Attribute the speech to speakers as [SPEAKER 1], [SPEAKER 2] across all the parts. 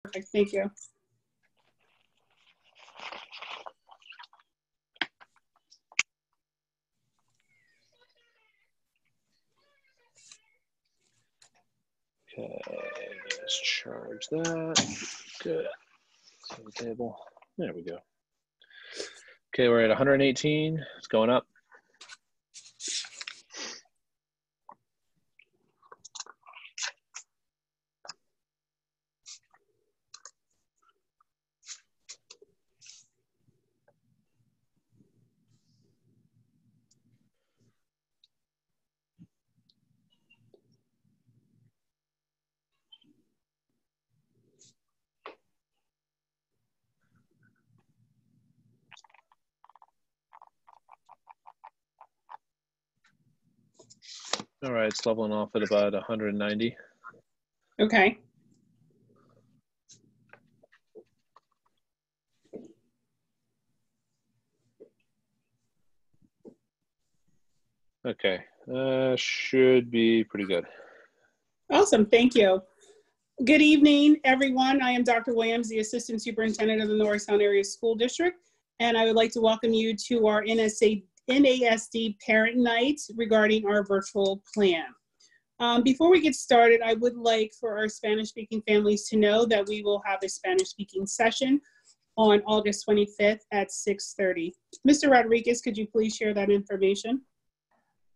[SPEAKER 1] Perfect, thank you.
[SPEAKER 2] Okay, let's charge that. Good. To the table. There we go. Okay, we're at 118. It's going up. All right, it's leveling off at about 190.
[SPEAKER 1] Okay.
[SPEAKER 2] Okay, should be pretty good.
[SPEAKER 1] Awesome, thank you. Good evening, everyone. I am Dr. Williams, the Assistant Superintendent of the Norristown Area School District, and I would like to welcome you to our NASD Parent Night regarding our virtual plan. Before we get started, I would like for our Spanish-speaking families to know that we will have a Spanish-speaking session on August 25th at 6:30. Mr. Rodriguez, could you please share that information?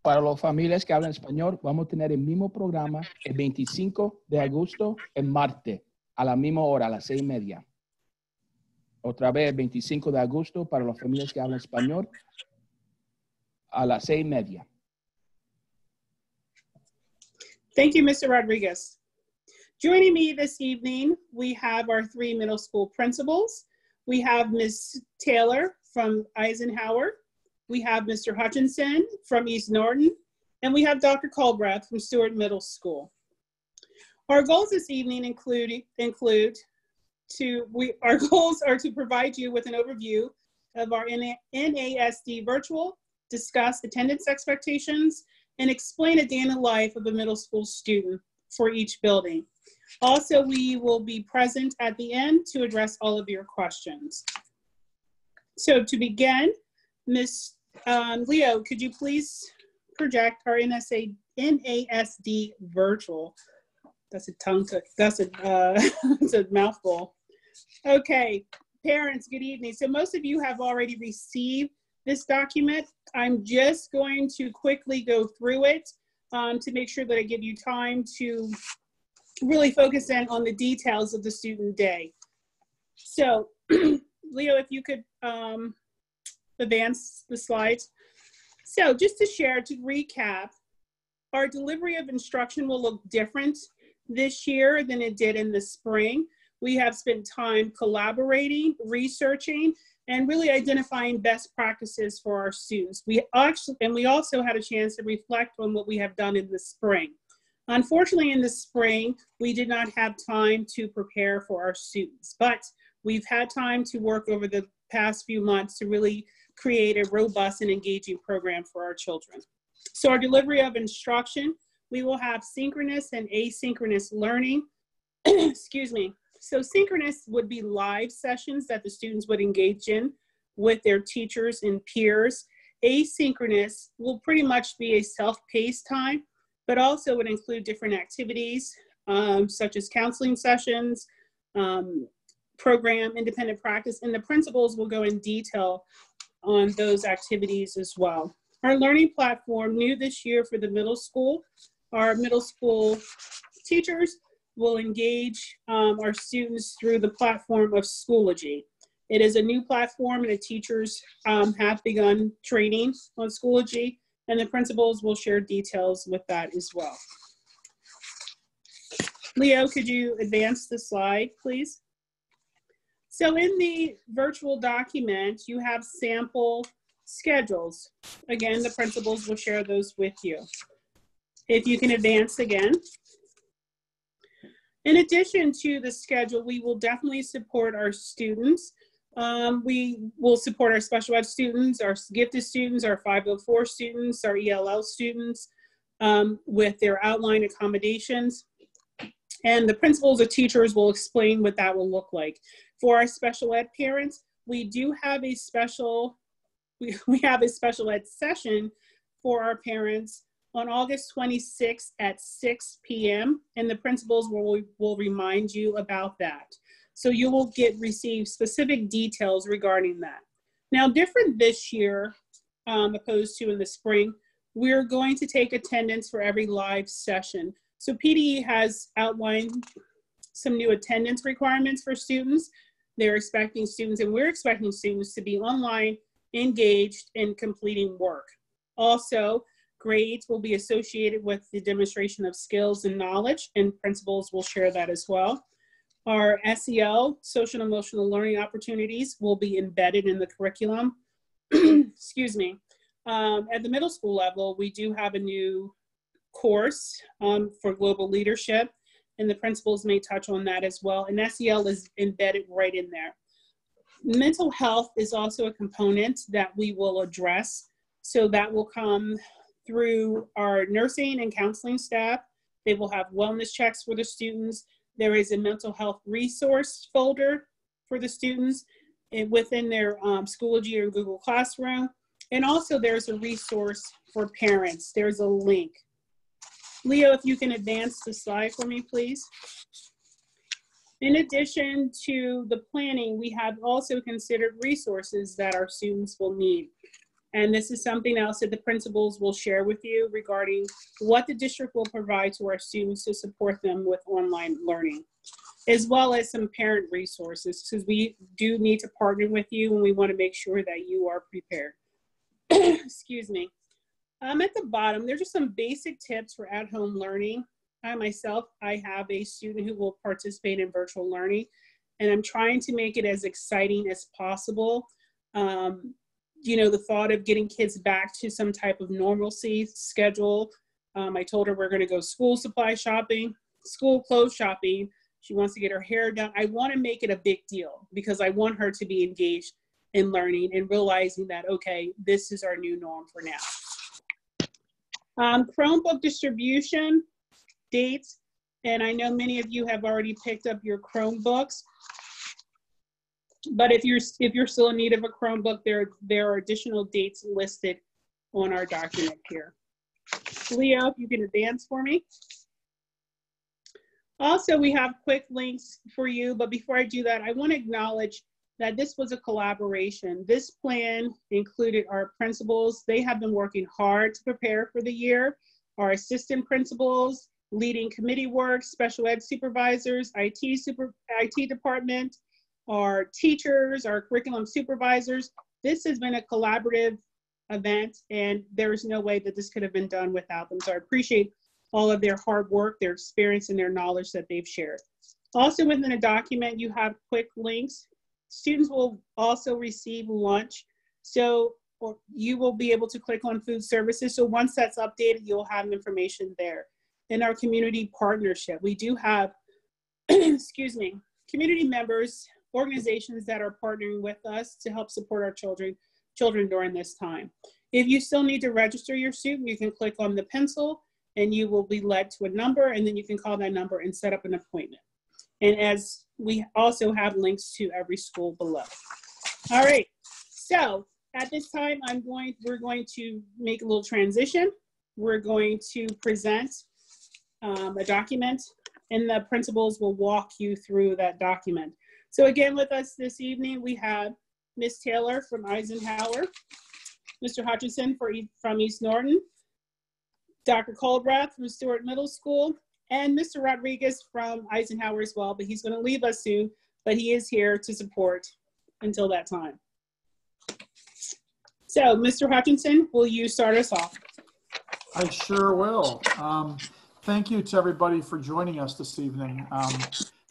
[SPEAKER 3] Para las familias que hablan español, vamos a tener el mismo programa el 25 de agosto, el martes, a la misma hora, a las 6:30. Otra vez, el 25 de agosto, para las familias que hablan español, a las 6:30.
[SPEAKER 1] Thank you, Mr. Rodriguez. Joining me this evening, we have our 3 middle school principals. We have Ms. Taylor from Eisenhower. We have Mr. Hutchinson from East Norton, and we have Dr. Culbreth from Stewart Middle School. Our goals this evening our goals are to provide you with an overview of our NASD virtual, discuss attendance expectations, and explain a day in the life of a middle school student for each building. Also, we will be present at the end to address all of your questions. So to begin, Ms. Leo, could you please project our NASD virtual? That's a tongue twister. That's it's a mouthful. Okay, parents, good evening. So most of you have already received this document. I'm just going to quickly go through it to make sure that I give you time to really focus in on the details of the student day. So, Leo, if you could advance the slides. So just to share, to recap, our delivery of instruction will look different this year than it did in the spring. We have spent time collaborating, researching, and really identifying best practices for our students. We also had a chance to reflect on what we have done in the spring. Unfortunately, in the spring, we did not have time to prepare for our students, but we've had time to work over the past few months to really create a robust and engaging program for our children. So our delivery of instruction, we will have synchronous and asynchronous learning. Excuse me. So synchronous would be live sessions that the students would engage in with their teachers and peers. Asynchronous will pretty much be a self-paced time, but also would include different activities such as counseling sessions, program, independent practice, and the principals will go in detail on those activities as well. Our learning platform, new this year for the middle school, our middle school teachers will engage our students through the platform of Schoology. It is a new platform and the teachers have begun training on Schoology, and the principals will share details with that as well. Leo, could you advance the slide, please? So in the virtual document, you have sample schedules. Again, the principals will share those with you. If you can advance again. In addition to the schedule, we will definitely support our students. We will support our special ed students, our gifted students, our 504 students, our ELL students with their outline accommodations. And the principals or teachers will explain what that will look like. For our special ed parents, we do have a special, we have a special ed session for our parents on August 26th at 6 p.m. And the principals will remind you about that. So you will receive specific details regarding that. Now, different this year, opposed to in the spring, we're going to take attendance for every live session. So PDE has outlined some new attendance requirements for students. They're expecting students, and we're expecting students to be online, engaged, and completing work. Also, grades will be associated with the demonstration of skills and knowledge, and principals will share that as well. Our SEL, social and emotional learning opportunities, will be embedded in the curriculum. Excuse me. At the middle school level, we do have a new course for global leadership, and the principals may touch on that as well. And SEL is embedded right in there. Mental health is also a component that we will address. So that will come through our nursing and counseling staff. They will have wellness checks for the students. There is a mental health resource folder for the students within their Schoology or Google Classroom. And also there's a resource for parents. There's a link. Leo, if you can advance the slide for me, please. In addition to the planning, we have also considered resources that our students will need. And this is something else that the principals will share with you regarding what the district will provide to our students to support them with online learning, as well as some parent resources, because we do need to partner with you and we want to make sure that you are prepared. Excuse me. At the bottom, there's just some basic tips for at-home learning. I myself, I have a student who will participate in virtual learning, and I'm trying to make it as exciting as possible. You know, the thought of getting kids back to some type of normalcy schedule. I told her we're going to go school supply shopping, school clothes shopping. She wants to get her hair done. I want to make it a big deal because I want her to be engaged in learning and realizing that, okay, this is our new norm for now. Chromebook distribution dates, and I know many of you have already picked up your Chromebooks. But if you're still in need of a Chromebook, there are additional dates listed on our document here. Leo, if you can advance for me. Also, we have quick links for you, but before I do that, I want to acknowledge that this was a collaboration. This plan included our principals. They have been working hard to prepare for the year. Our assistant principals, leading committee work, special ed supervisors, IT department, our teachers, our curriculum supervisors. This has been a collaborative event, and there's no way that this could have been done without them. So I appreciate all of their hard work, their experience, and their knowledge that they've shared. Also within a document, you have quick links. Students will also receive lunch. So you will be able to click on food services. So once that's updated, you'll have information there. In our community partnership, we do have, excuse me, community members, organizations that are partnering with us to help support our children during this time. If you still need to register your student, you can click on the pencil and you will be led to a number, and then you can call that number and set up an appointment. And as we also have links to every school below. All right, so at this time, we're going to make a little transition. We're going to present a document, and the principals will walk you through that document. So again, with us this evening, we have Ms. Taylor from Eisenhower, Mr. Hutchinson from East Norton, Dr. Colbrath from Stewart Middle School, and Mr. Rodriguez from Eisenhower as well, but he's going to leave us soon, but he is here to support until that time. So, Mr. Hutchinson, will you start us off?
[SPEAKER 4] I sure will. Thank you to everybody for joining us this evening.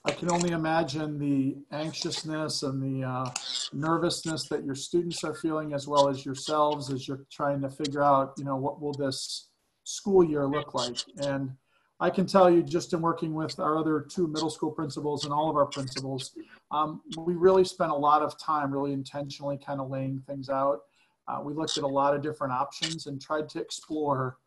[SPEAKER 4] I can only imagine the anxiousness and the nervousness that your students are feeling, as well as yourselves, as you're trying to figure out, you know, what will this school year look like. And I can tell you, just in working with our other two middle school principals and all of our principals, we really spent a lot of time really intentionally kind of laying things out. We looked at a lot of different options and tried to explore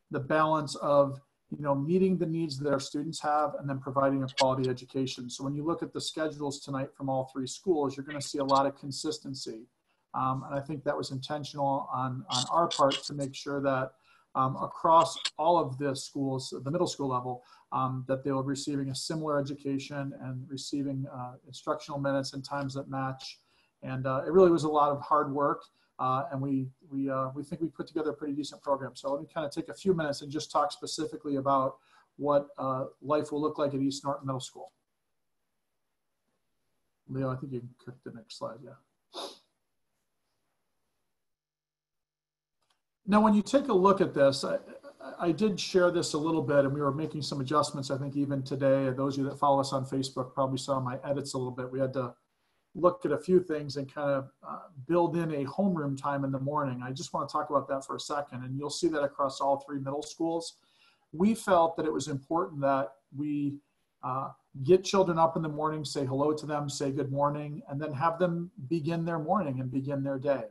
[SPEAKER 4] the balance of, meeting the needs that our students have and then providing a quality education. So when you look at the schedules tonight from all three schools, you're going to see a lot of consistency. And I think that was intentional on our part to make sure that across all of the schools, the middle school level, that they were receiving a similar education and receiving instructional minutes and times that match. And it really was a lot of hard work. And we think we put together a pretty decent program. So let me kind of take a few minutes and just talk specifically about what life will look like at East Norton Middle School. Leo, I think you can click the next slide, yeah. Now, when you take a look at this, I did share this a little bit, and we were making some adjustments, I think, even today. Those of you that follow us on Facebook probably saw my edits a little bit. We had to look at a few things and kind of build in a homeroom time in the morning. I just want to talk about that for a second, and you'll see that across all three middle schools. We felt that it was important that we get children up in the morning, say hello to them, say good morning, and then have them begin their morning and begin their day.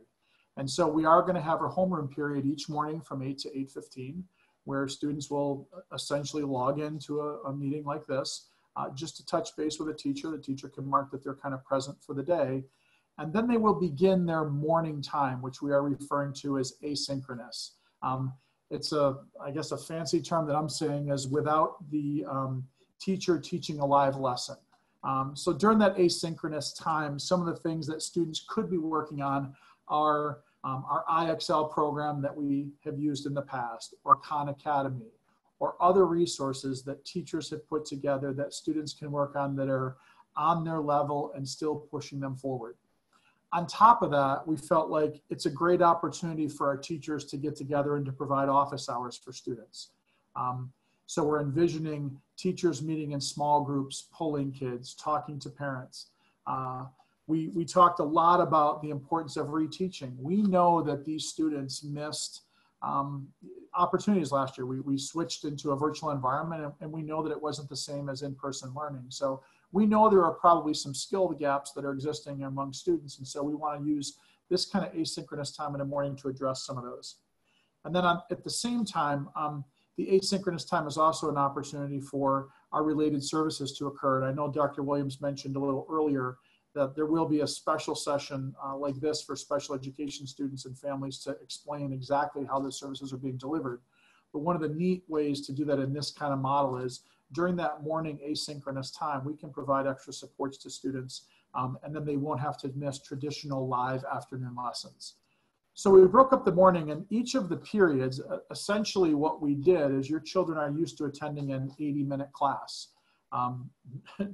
[SPEAKER 4] And so we are going to have a homeroom period each morning from 8 to 8:15, where students will essentially log into a meeting like this, just to touch base with a teacher. The teacher can mark that they're kind of present for the day. And then they will begin their morning time, which we are referring to as asynchronous. It's I guess a fancy term that I'm saying is without the teacher teaching a live lesson. So during that asynchronous time, some of the things that students could be working on are our IXL program that we have used in the past, or Khan Academy, or other resources that teachers have put together that students can work on that are on their level and still pushing them forward. On top of that, we felt like it's a great opportunity for our teachers to get together and to provide office hours for students. So we're envisioning teachers meeting in small groups, polling kids, talking to parents. We talked a lot about the importance of reteaching. We know that these students missed opportunities last year. We switched into a virtual environment, and we know that it wasn't the same as in-person learning. So we know there are probably some skill gaps that are existing among students, and so we want to use this kind of asynchronous time in the morning to address some of those. And then at the same time, the asynchronous time is also an opportunity for our related services to occur. And I know Dr. Williams mentioned a little earlier that there will be a special session like this for special education students and families to explain exactly how the services are being delivered. But one of the neat ways to do that in this kind of model is during that morning asynchronous time, we can provide extra supports to students, and then they won't have to miss traditional live afternoon lessons. So we broke up the morning, and each of the periods, essentially what we did is your children are used to attending an 80-minute class,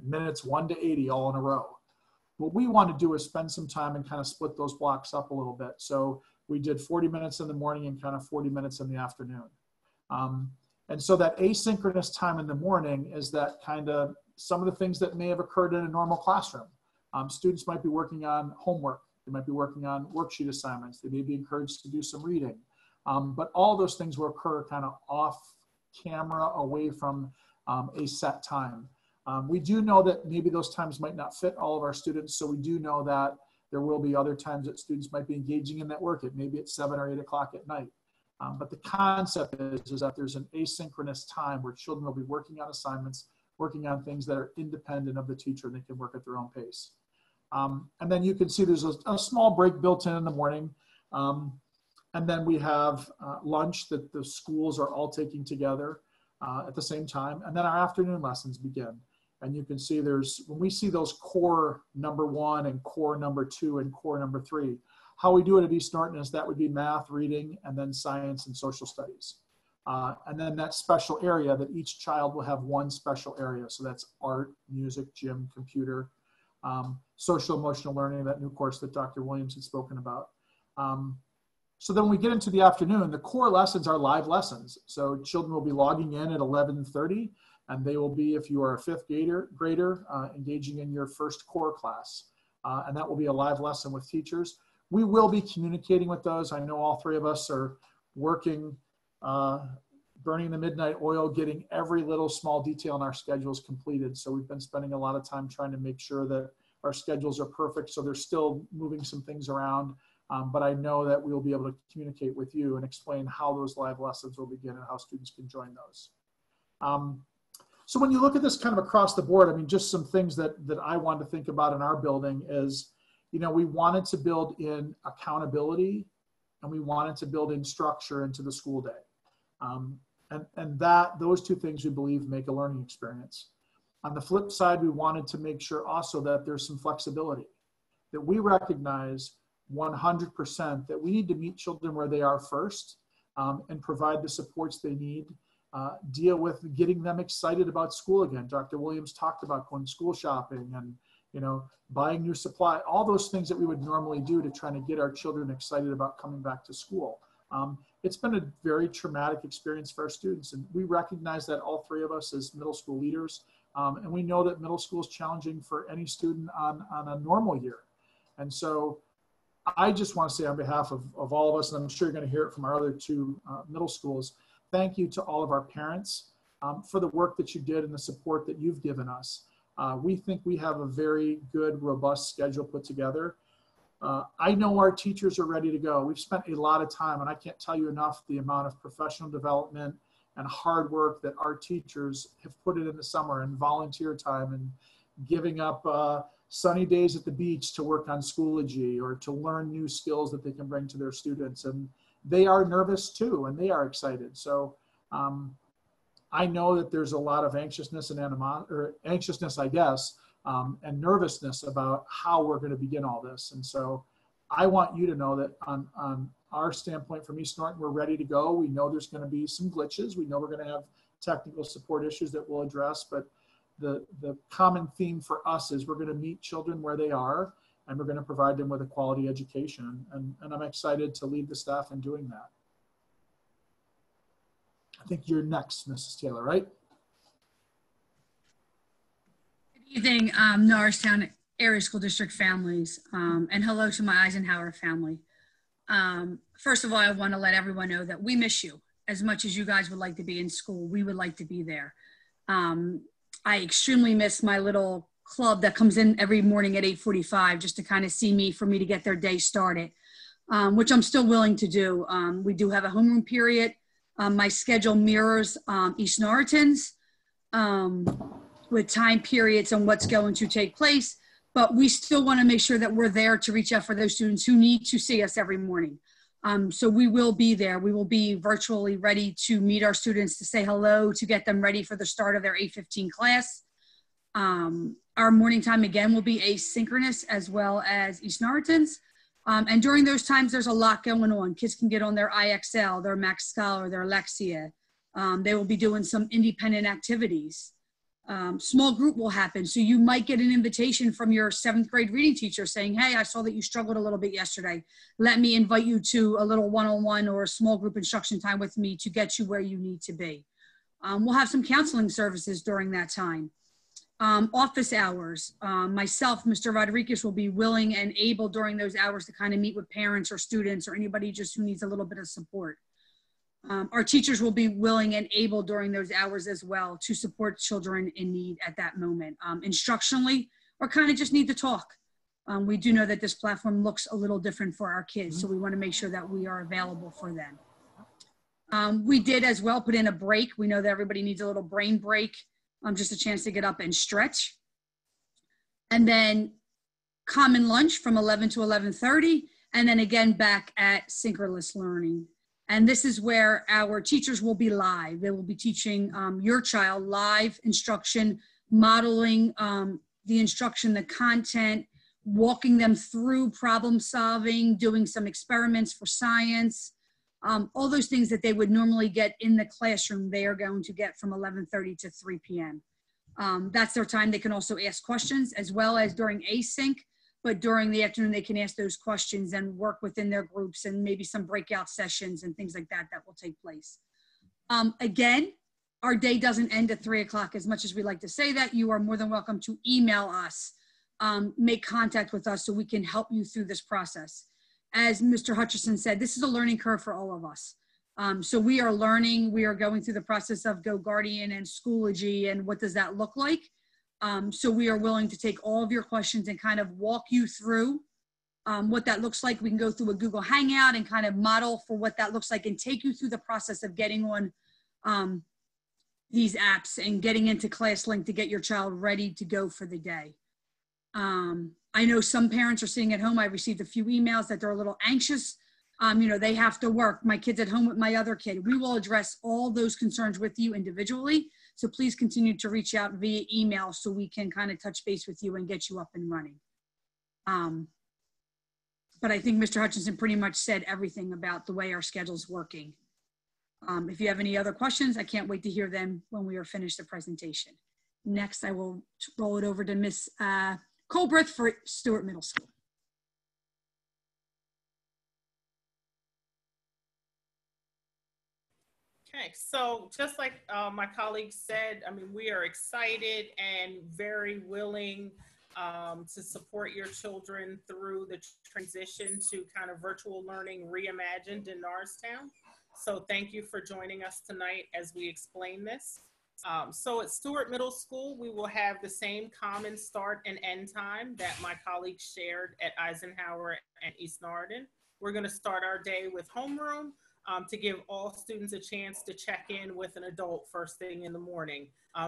[SPEAKER 4] minutes 1 to 80 all in a row. What we want to do is spend some time and kind of split those blocks up a little bit. So we did 40 minutes in the morning and kind of 40 minutes in the afternoon. And so that asynchronous time in the morning is that kind of some of the things that may have occurred in a normal classroom. Students might be working on homework. They might be working on worksheet assignments. They may be encouraged to do some reading. But all those things will occur kind of off camera, away from a set time. We do know that maybe those times might not fit all of our students, so we do know that there will be other times that students might be engaging in that work. It may be at 7 or 8 o'clock at night. But the concept is that there's an asynchronous time where children will be working on assignments, working on things that are independent of the teacher, and they can work at their own pace. And then you can see there's a small break built in the morning. And then we have lunch that the schools are all taking together at the same time. And then our afternoon lessons begin. And you can see when we see those core number 1 and core number 2 and core number 3, how we do it at East Norton is that would be math, reading, and then science and social studies. And then that special area that each child will have one special area. So that's art, music, gym, computer, social emotional learning, that new course that Dr. Williams had spoken about. So then when we get into the afternoon, the core lessons are live lessons. So children will be logging in at 11:30, and they will be, if you are a 5th grader, engaging in your first core class. And that will be a live lesson with teachers. We will be communicating with those. I know all 3 of us are working, burning the midnight oil, getting every little small detail in our schedules completed. So we've been spending a lot of time trying to make sure that our schedules are perfect. So they're still moving some things around. But I know that we'll be able to communicate with you and explain how those live lessons will begin and how students can join those. So when you look at this kind of across the board, I mean, just some things that I wanted to think about in our building is, you know, we wanted to build in accountability and we wanted to build in structure into the school day. And those two things we believe make a learning experience. On the flip side, we wanted to make sure also that there's some flexibility, that we recognize 100% that we need to meet children where they are first, and provide the supports they need, deal with getting them excited about school again. Dr. Williams talked about going school shopping and, you know, buying new supply, all those things that we would normally do to try to get our children excited about coming back to school. It's been a very traumatic experience for our students, and we recognize that, all three of us as middle school leaders, and we know that middle school is challenging for any student on a normal year. And so I just want to say on behalf of all of us, and I'm sure you're going to hear it from our other two middle schools, thank you to all of our parents for the work that you did and the support that you've given us. We think we have a very good, robust schedule put together. I know our teachers are ready to go. We've spent a lot of time, and I can't tell you enough the amount of professional development and hard work that our teachers have put in the summer, and volunteer time, and giving up sunny days at the beach to work on Schoology or to learn new skills that they can bring to their students. And they are nervous too, and they are excited. So I know that there's a lot of anxiousness and anxiousness, I guess, and nervousness about how we're going to begin all this. And so I want you to know that on our standpoint from East Norton, we're ready to go. We know there's going to be some glitches. We know we're going to have technical support issues that we'll address, but the common theme for us is we're going to meet children where they are, and we're going to provide them with a quality education. And I'm excited to lead the staff in doing that. I think you're next, Mrs. Taylor, right?
[SPEAKER 5] Good evening, Norristown Area School District families, and hello to my Eisenhower family. First of all, I want to let everyone know that we miss you as much as you guys would like to be in school. We would like to be there. I extremely miss my little club that comes in every morning at 8:45 just to kind of see me, for me to get their day started, which I'm still willing to do. We do have a homeroom period. My schedule mirrors East Norriton's with time periods on what's going to take place, but we still want to make sure that we're there to reach out for those students who need to see us every morning. So we will be there. We will be virtually ready to meet our students, to say hello, to get them ready for the start of their 8:15 class. Our morning time, again, will be asynchronous as well as East Norriton's. And during those times, there's a lot going on. Kids can get on their IXL, their Max Scholar, their Lexia. They will be doing some independent activities. Small group will happen. So you might get an invitation from your 7th grade reading teacher saying, hey, I saw that you struggled a little bit yesterday. Let me invite you to a little one-on-one or a small group instruction time with me to get you where you need to be. We'll have some counseling services during that time. Office hours. Myself, Mr. Rodriguez, will be willing and able during those hours to kind of meet with parents or students or anybody just who needs a little bit of support. Our teachers will be willing and able during those hours as well to support children in need at that moment. Instructionally, or kind of just need to talk. We do know that this platform looks a little different for our kids, so we want to make sure that we are available for them. We did as well put in a break. We know that everybody needs a little brain break, just a chance to get up and stretch. And then common lunch from 11 to 11:30, and then again back at Synchronous Learning. And this is where our teachers will be live. They will be teaching your child live instruction, modeling the instruction, the content, walking them through problem solving, doing some experiments for science, all those things that they would normally get in the classroom, they are going to get from 11:30 to 3 p.m. That's their time. They can also ask questions as well as during async. But during the afternoon, they can ask those questions and work within their groups and maybe some breakout sessions and things like that that will take place. Again, our day doesn't end at 3 o'clock. As much as we like to say that, you are more than welcome to email us, make contact with us so we can help you through this process. As Mr. Hutchison said, this is a learning curve for all of us. So we are learning, we are going through the process of Goguardian and Schoology and what does that look like. So we are willing to take all of your questions and kind of walk you through what that looks like. We can go through a Google Hangout and kind of model for what that looks like and take you through the process of getting on these apps and getting into ClassLink to get your child ready to go for the day. I know some parents are sitting at home. I received a few emails that they're a little anxious. You know, they have to work. My kid's at home with my other kid. We will address all those concerns with you individually. So please continue to reach out via email so we can kind of touch base with you and get you up and running. But I think Mr. Hutchinson pretty much said everything about the way our schedule's working. If you have any other questions, I can't wait to hear them when we are finished the presentation. Next, I will roll it over to Ms. Colbreth for Stewart Middle School.
[SPEAKER 6] Okay, so just like my colleague said, I mean, we are excited and very willing to support your children through the transition to kind of virtual learning reimagined in Norristown. So thank you for joining us tonight as we explain this. So at Stewart Middle School, we will have the same common start and end time that my colleagues shared at Eisenhower and East Norriton. We're going to start our day with homeroom to give all students a chance to check in with an adult first thing in the morning,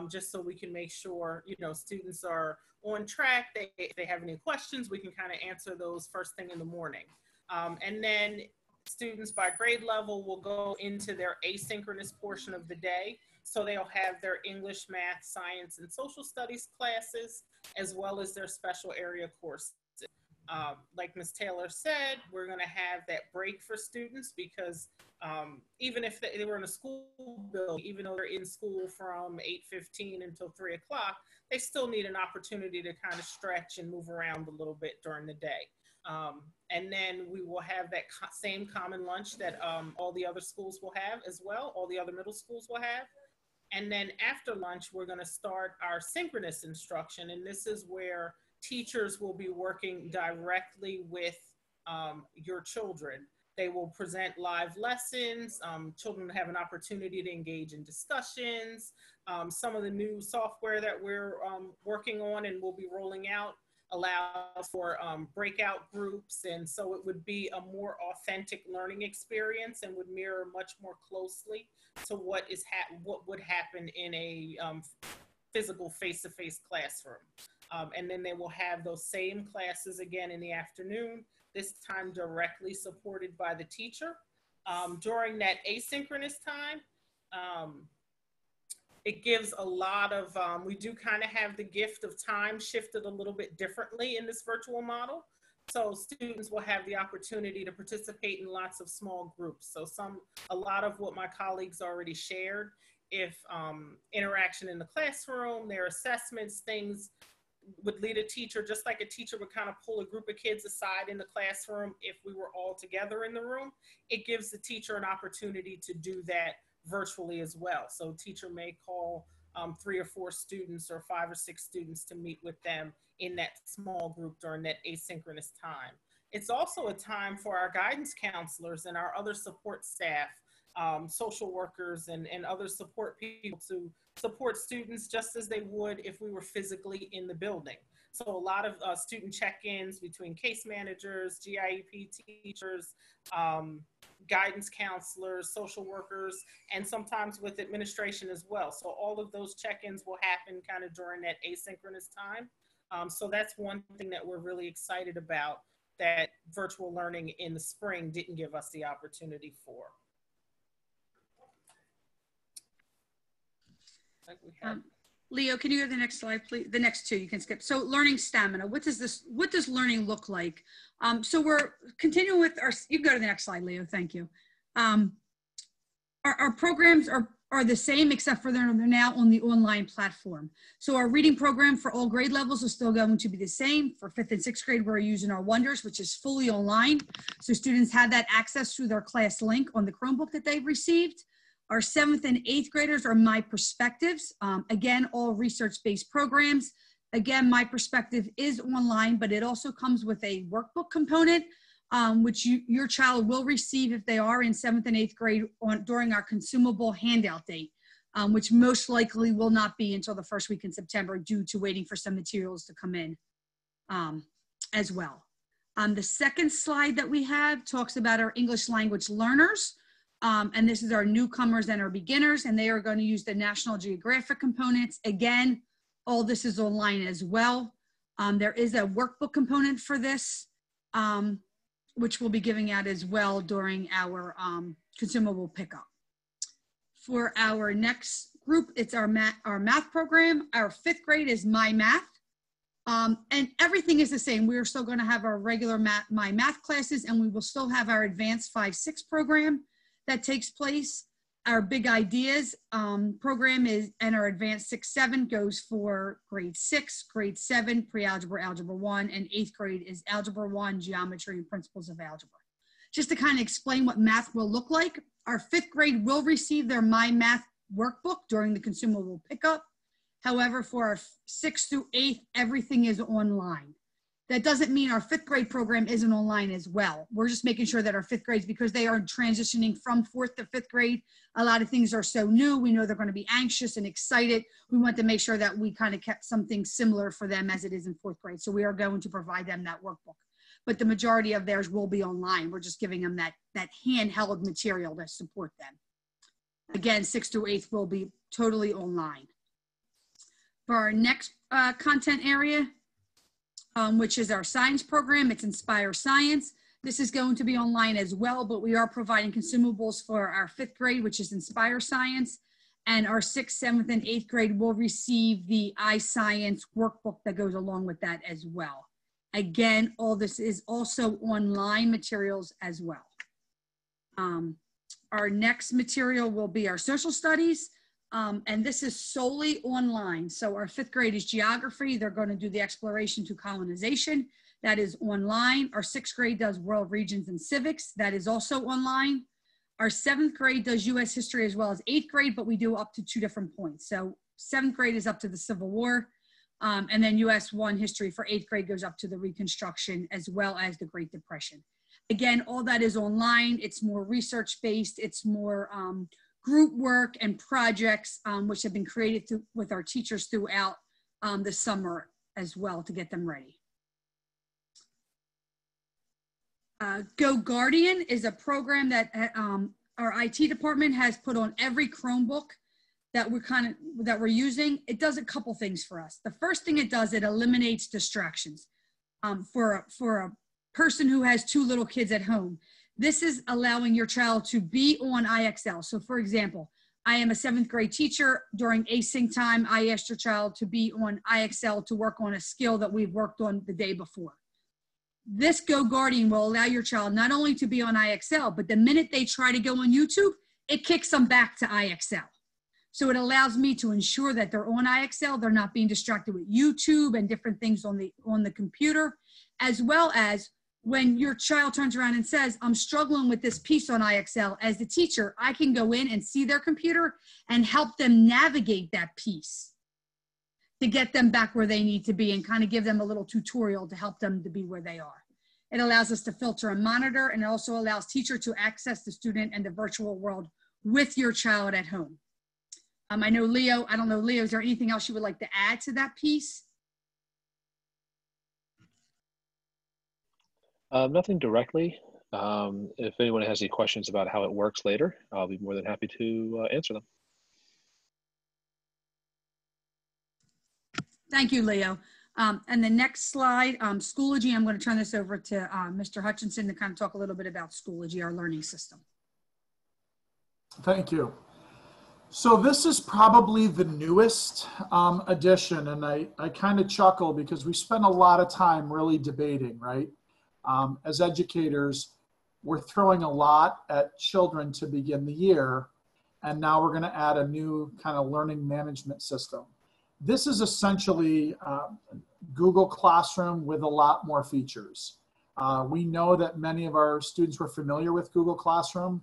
[SPEAKER 6] just so we can make sure, you know, students are on track. If they have any questions, we can kind of answer those first thing in the morning. And then students by grade level will go into their asynchronous portion of the day. So they'll have their English, math, science, and social studies classes, as well as their special area courses. Like Ms. Taylor said, we're going to have that break for students because even if they were in a school building, even though they're in school from 8:15 until 3 o'clock, they still need an opportunity to kind of stretch and move around a little bit during the day. And then we will have that same common lunch that all the other schools will have as well, all the other middle schools will have. And then after lunch, we're going to start our synchronous instruction. And this is where teachers will be working directly with your children. They will present live lessons. Children have an opportunity to engage in discussions. Some of the new software that we're working on and will be rolling out allows for breakout groups. And so it would be a more authentic learning experience and would mirror much more closely to what would happen in a physical face-to-face classroom. And then they will have those same classes again in the afternoon, this time directly supported by the teacher. During that asynchronous time, it gives a lot of, we do kind of have the gift of time shifted a little bit differently in this virtual model. So students will have the opportunity to participate in lots of small groups. So a lot of what my colleagues already shared, if interaction in the classroom, their assessments, things would lead a teacher, just like a teacher would kind of pull a group of kids aside in the classroom if we were all together in the room, it gives the teacher an opportunity to do that virtually as well. So teacher may call 3 or 4 students or 5 or 6 students to meet with them in that small group during that asynchronous time. It's also a time for our guidance counselors and our other support staff, social workers and other support people to support students just as they would if we were physically in the building. So a lot of student check-ins between case managers, GIEP teachers, guidance counselors, social workers, and sometimes with administration as well. So all of those check-ins will happen kind of during that asynchronous time. So that's one thing that we're really excited about that virtual learning in the spring didn't give us the opportunity for.
[SPEAKER 5] Leo, can you go to the next slide, please? The next 2, you can skip. So learning stamina, what does learning look like? So we're continuing with our, you can go to the next slide, Leo, thank you. Our programs are the same except for they're now on the online platform. So our reading program for all grade levels is still going to be the same. For 5th and 6th grade, we're using our Wonders, which is fully online. So students have that access through their class link on the Chromebook that they've received. Our 7th and 8th graders are My Perspectives. Again, all research-based programs. Again, My Perspective is online, but it also comes with a workbook component, which your child will receive if they are in 7th and 8th grade during our consumable handout date, which most likely will not be until the first week in September due to waiting for some materials to come in as well. The second slide that we have talks about our English language learners. And this is our newcomers and our beginners, and they are going to use the National Geographic components. Again, all this is online as well. There is a workbook component for this, which we'll be giving out as well during our consumable pickup. For our next group, it's our math program. Our 5th grade is My Math. And everything is the same. We are still going to have our regular My Math classes, and we will still have our advanced 5-6 program that takes place. Our Big Ideas program and our advanced 6-7 goes for grade 6, grade 7, pre-algebra, algebra 1, and 8th grade is algebra 1, geometry, and principles of algebra. Just to kind of explain what math will look like, our 5th grade will receive their My Math workbook during the consumable pickup. However, for our 6th through 8th, everything is online. That doesn't mean our 5th grade program isn't online as well. We're just making sure that our 5th grades, because they are transitioning from 4th to 5th grade, a lot of things are so new. We know they're going to be anxious and excited. We want to make sure that we kind of kept something similar for them as it is in 4th grade. So we are going to provide them that workbook. But the majority of theirs will be online. We're just giving them that handheld material to support them. Again, 6th through 8th will be totally online. For our next content area, which is our science program, it's Inspire Science. This is going to be online as well, but we are providing consumables for our 5th grade, which is Inspire Science, and our 6th, 7th, and 8th grade will receive the iScience workbook that goes along with that as well. Again, all this is also online materials as well. Our next material will be our social studies. And this is solely online. So our 5th grade is geography. They're going to do the exploration to colonization. That is online. Our 6th grade does world regions and civics. That is also online. Our 7th grade does U.S. history as well as 8th grade, but we do up to 2 different points. So 7th grade is up to the Civil War. And then U.S. 1 history for 8th grade goes up to the Reconstruction as well as the Great Depression. Again, all that is online. It's more research-based. It's more group work and projects, which have been created with our teachers throughout the summer as well to get them ready. Goguardian is a program that our IT department has put on every Chromebook that we're using. It does a couple things for us. The first thing it does, it eliminates distractions. For a person who has 2 little kids at home, this is allowing your child to be on IXL. So for example, I am a 7th grade teacher. During async time, I asked your child to be on IXL to work on a skill that we've worked on the day before. This Goguardian will allow your child not only to be on IXL, but the minute they try to go on YouTube, it kicks them back to IXL. So it allows me to ensure that they're on IXL, they're not being distracted with YouTube and different things on the computer, as well as when your child turns around and says, I'm struggling with this piece on IXL, as the teacher, I can go in and see their computer and help them navigate that piece to get them back where they need to be and kind of give them a little tutorial to help them to be where they are. It allows us to filter and monitor, and it also allows teacher to access the student and the virtual world with your child at home. I know Leo, I don't know, Leo, is there anything else you would like to add to that piece?
[SPEAKER 2] Nothing directly. If anyone has any questions about how it works later, I'll be more than happy to answer them.
[SPEAKER 5] Thank you, Leo. And the next slide, Schoology, I'm going to turn this over to Mr. Hutchinson to kind of talk a little bit about Schoology, our learning system.
[SPEAKER 4] Thank you. So this is probably the newest addition, and I kind of chuckle because we spend a lot of time really debating, right? As educators, we're throwing a lot at children to begin the year, and now we're going to add a new kind of learning management system. This is essentially Google Classroom with a lot more features. We know that many of our students were familiar with Google Classroom.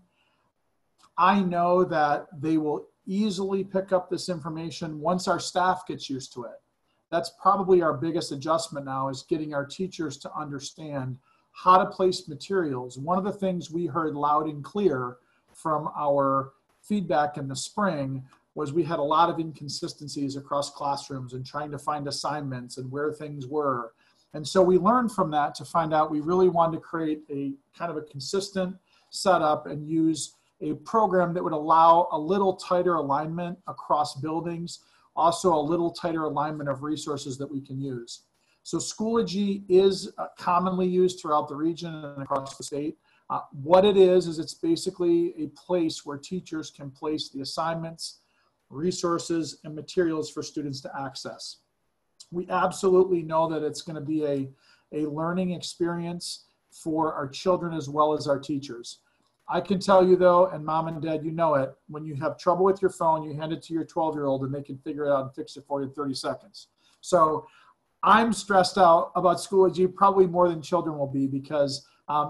[SPEAKER 4] I know that they will easily pick up this information once our staff gets used to it. That's probably our biggest adjustment now, is getting our teachers to understand how to place materials. One of the things we heard loud and clear from our feedback in the spring was we had a lot of inconsistencies across classrooms and trying to find assignments and where things were. And so we learned from that to find out we really wanted to create a kind of a consistent setup and use a program that would allow a little tighter alignment across buildings, also a little tighter alignment of resources that we can use. So Schoology is commonly used throughout the region and across the state. What it is it's basically a place where teachers can place the assignments, resources, and materials for students to access. We absolutely know that it's going to be a learning experience for our children as well as our teachers. I can tell you though, and mom and dad, you know it, when you have trouble with your phone, you hand it to your 12-year-old and they can figure it out and fix it for you in 30 seconds. So I'm stressed out about Schoology probably more than children will be, because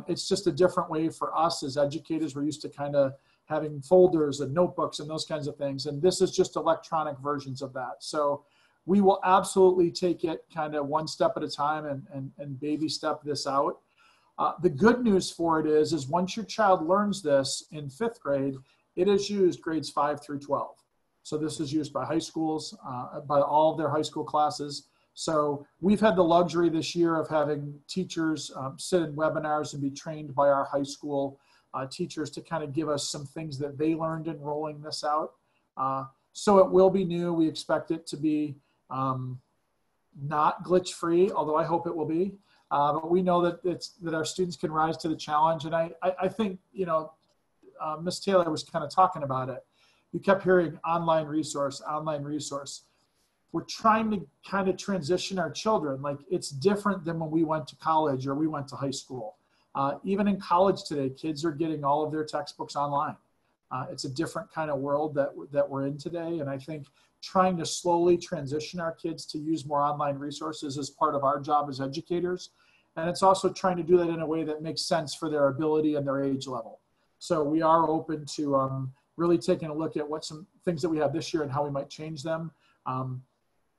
[SPEAKER 4] it's just a different way for us as educators. We're used to kind of having folders and notebooks and those kinds of things. And this is just electronic versions of that. So we will absolutely take it kind of one step at a time and baby step this out. The good news for it is once your child learns this in 5th grade, it is used grades 5 through 12. So this is used by high schools, by all of their high school classes. So we've had the luxury this year of having teachers sit in webinars and be trained by our high school teachers to kind of give us some things that they learned in rolling this out. So it will be new. We expect it to be not glitch free, although I hope it will be. But we know that our students can rise to the challenge. And I think, you know, Ms. Taylor was kind of talking about it. You kept hearing online resource, online resource. We're trying to kind of transition our children. Like, it's different than when we went to college or we went to high school. Even in college today, kids are getting all of their textbooks online. It's a different kind of world that we're in today. And I think trying to slowly transition our kids to use more online resources is part of our job as educators. And it's also trying to do that in a way that makes sense for their ability and their age level. So we are open to really taking a look at what some things that we have this year and how we might change them.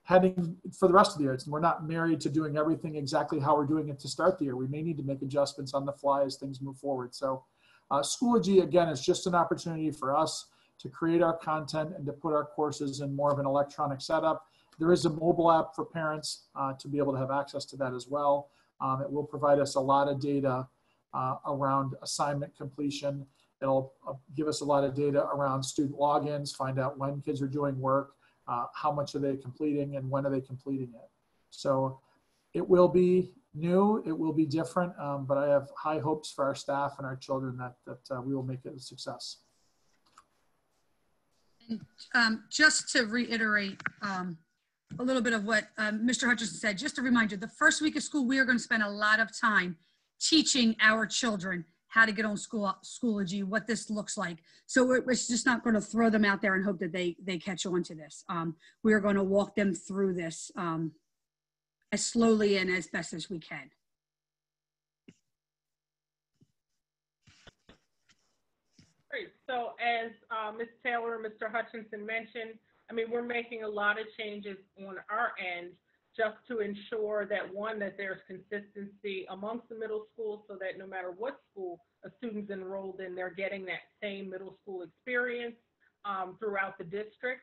[SPEAKER 4] Heading for the rest of the year, we're not married to doing everything exactly how we're doing it to start the year. We may need to make adjustments on the fly as things move forward. So Schoology, again, is just an opportunity for us to create our content and to put our courses in more of an electronic setup. There is a mobile app for parents to be able to have access to that as well. It will provide us a lot of data around assignment completion. It'll give us a lot of data around student logins, find out when kids are doing work, how much are they completing, and when are they completing it. So it will be new, it will be different, but I have high hopes for our staff and our children that we will make it a success.
[SPEAKER 5] And just to reiterate a little bit of what Mr. Hutchinson said, just to remind you, the first week of school, we are going to spend a lot of time teaching our children how to get on Schoology, what this looks like. So we're just not going to throw them out there and hope that they catch on to this. We are going to walk them through this as slowly and as best as we can.
[SPEAKER 6] Great. So as Ms. Taylor and Mr. Hutchinson mentioned, I mean, we're making a lot of changes on our end just to ensure that, one, that there's consistency amongst the middle schools so that no matter what school a student's enrolled in, they're getting that same middle school experience throughout the district.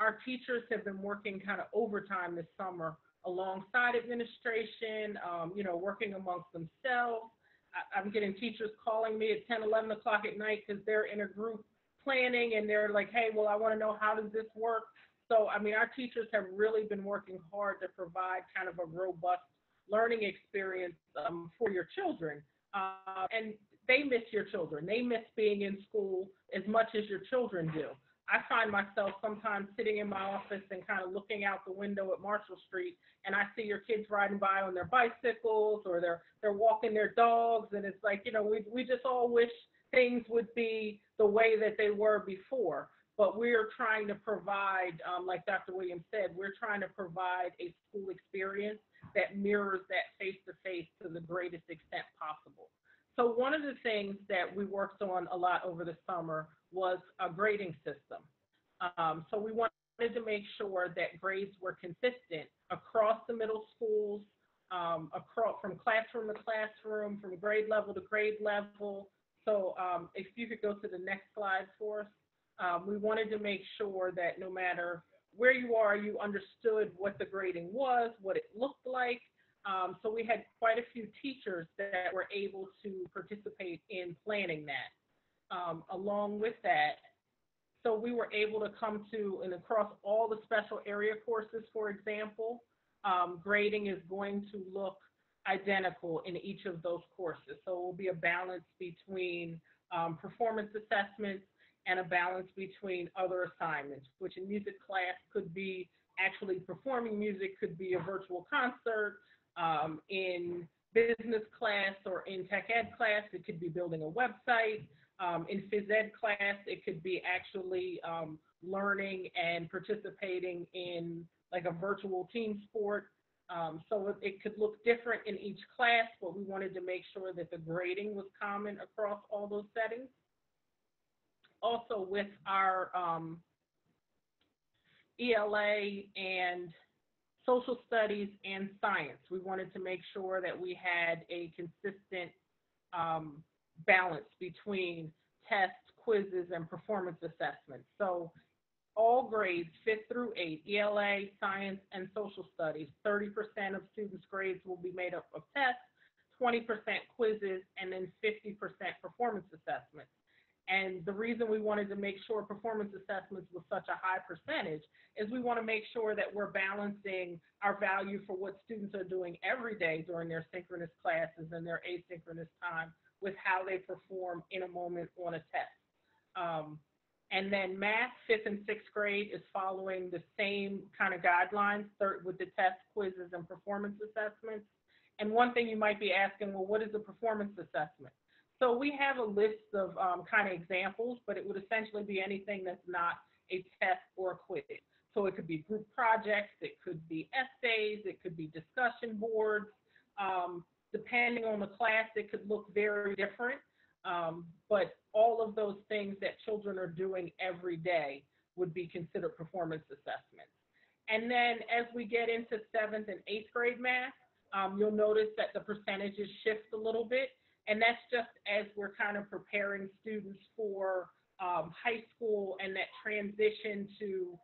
[SPEAKER 6] Our teachers have been working kind of overtime this summer alongside administration, you know, working amongst themselves. I'm getting teachers calling me at 10, 11 o'clock at night because they're in a group planning and they're like, hey, well, I want to know, how does this work? So, I mean, our teachers have really been working hard to provide kind of a robust learning experience for your children. And they miss your children. They miss being in school as much as your children do. I find myself sometimes sitting in my office and kind of looking out the window at Marshall Street, and I see your kids riding by on their bicycles or they're walking their dogs, and it's like, you know, we just all wish things would be the way that they were before. But we're trying to provide, like Dr. Williams said, we're trying to provide a school experience that mirrors that face-to-face to the greatest extent possible. So one of the things that we worked on a lot over the summer was a grading system. So we wanted to make sure that grades were consistent across the middle schools, from classroom to classroom, from grade level to grade level. So if you could go to the next slide for us. We wanted to make sure that no matter where you are, you understood what the grading was, what it looked like. So we had quite a few teachers that were able to participate in planning that. along with that. So we were able to come to, and across all the special area courses, for example, grading is going to look identical in each of those courses. So it will be a balance between performance assessments and a balance between other assignments, which in music class could be actually performing music, could be a virtual concert. In business class or in tech ed class, it could be building a website. In phys ed class, it could be actually learning and participating in like a virtual team sport. So it could look different in each class, but we wanted to make sure that the grading was common across all those settings. Also with our ELA and social studies and science, we wanted to make sure that we had a consistent balance between tests, quizzes, and performance assessments. So all grades, 5th through 8th, ELA, science, and social studies, 30% of students' grades will be made up of tests, 20% quizzes, and then 50% performance assessments. And the reason we wanted to make sure performance assessments was such a high percentage is we want to make sure that we're balancing our value for what students are doing every day during their synchronous classes and their asynchronous time with how they perform in a moment on a test. And then math, 5th and 6th grade is following the same kind of guidelines with the tests, quizzes, and performance assessments. And one thing you might be asking, well, what is a performance assessment? So we have a list of kind of examples, but it would essentially be anything that's not a test or a quiz. So it could be group projects, it could be essays, it could be discussion boards. Depending on the class, it could look very different. But all of those things that children are doing every day would be considered performance assessments. And then as we get into 7th and 8th grade math, you'll notice that the percentages shift a little bit. And that's just as we're kind of preparing students for high school and that transition to,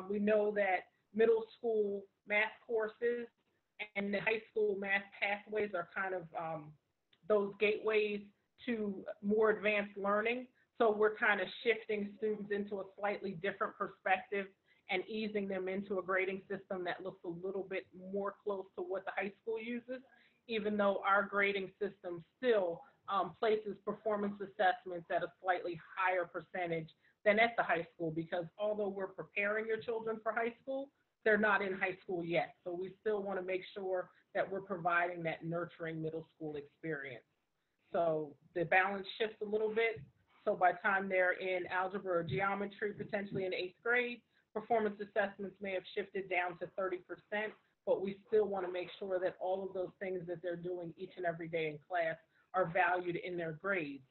[SPEAKER 6] we know that middle school math courses and the high school math pathways are kind of those gateways to more advanced learning. So we're kind of shifting students into a slightly different perspective and easing them into a grading system that looks a little bit more close to what the high school uses, even though our grading system still places performance assessments at a slightly higher percentage than at the high school, because although we're preparing your children for high school, they're not in high school yet. So we still want to make sure that we're providing that nurturing middle school experience. So the balance shifts a little bit. So by the time they're in algebra or geometry, potentially in 8th grade, performance assessments may have shifted down to 30%, but we still want to make sure that all of those things that they're doing each and every day in class are valued in their grades.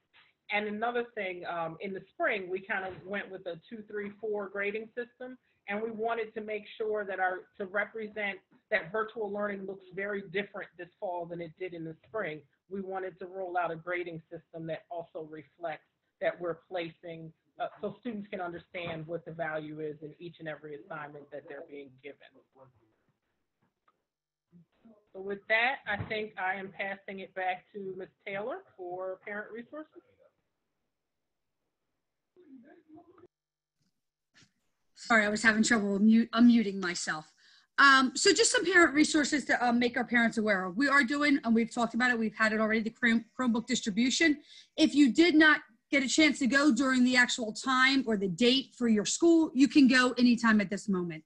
[SPEAKER 6] And another thing, in the spring, we kind of went with a 2, 3, 4 grading system, and we wanted to make sure that to represent that virtual learning looks very different this fall than it did in the spring. We wanted to roll out a grading system that also reflects that we're placing, so students can understand what the value is in each and every assignment that they're being given. So with that, I think I am passing it back to Ms. Taylor for parent resources.
[SPEAKER 5] Sorry, I was having trouble unmuting myself. So just some parent resources to make our parents aware of. We are doing, and we've talked about it, we've had it already, the Chromebook distribution. If you did not get a chance to go during the actual time or the date for your school, you can go anytime at this moment.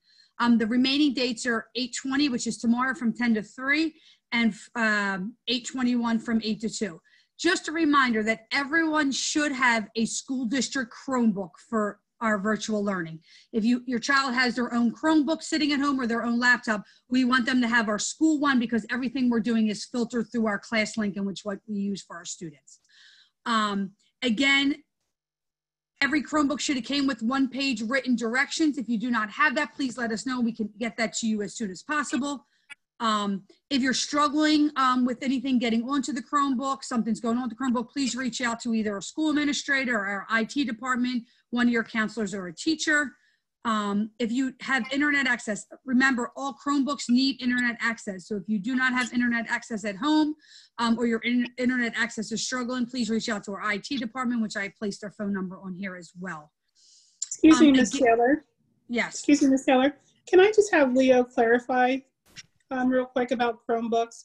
[SPEAKER 5] The remaining dates are 8/20, which is tomorrow from 10 to 3, and 8/21 from 8 to 2. Just a reminder that everyone should have a school district Chromebook for our virtual learning. If your child has their own Chromebook sitting at home or their own laptop, we want them to have our school one, because everything we're doing is filtered through our class link, in which what we use for our students. Again, every Chromebook should have came with 1-page written directions. If you do not have that, please let us know. We can get that to you as soon as possible. If you're struggling with anything getting onto the Chromebook, something's going on with the Chromebook, please reach out to either a school administrator or our IT department, one of your counselors, or a teacher. If you have internet access, remember all Chromebooks need internet access. So if you do not have internet access at home or your internet access is struggling, please reach out to our IT department, which I placed their phone number on here as well.
[SPEAKER 1] Excuse me, Ms. Taylor.
[SPEAKER 5] Yes.
[SPEAKER 1] Excuse me, Ms. Taylor. Can I just have Leo clarify real quick about Chromebooks?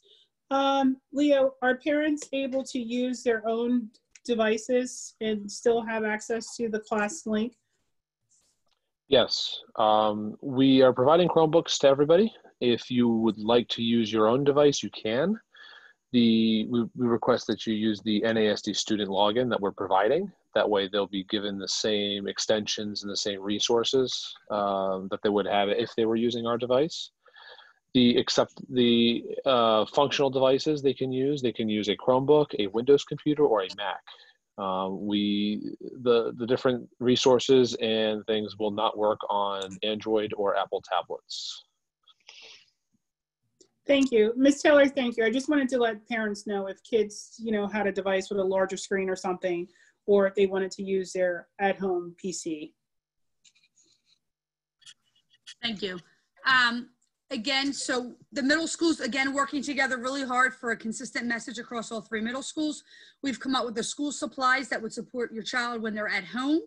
[SPEAKER 1] Leo, are parents able to use their own devices and still have access to the class link?
[SPEAKER 2] Yes, we are providing Chromebooks to everybody. If you would like to use your own device, you can. We request that you use the NASD student login that we're providing. That way they'll be given the same extensions and the same resources that they would have if they were using our device. Except the functional devices they can use a Chromebook, a Windows computer, or a Mac. The different resources and things will not work on Android or Apple tablets.
[SPEAKER 1] Thank you. Ms. Taylor, thank you. I just wanted to let parents know if kids, had a device with a larger screen or something, or if they wanted to use their at-home PC.
[SPEAKER 5] Thank you. Again, so the middle schools, again, working together really hard for a consistent message across all 3 middle schools. We've come up with the school supplies that would support your child when they're at home.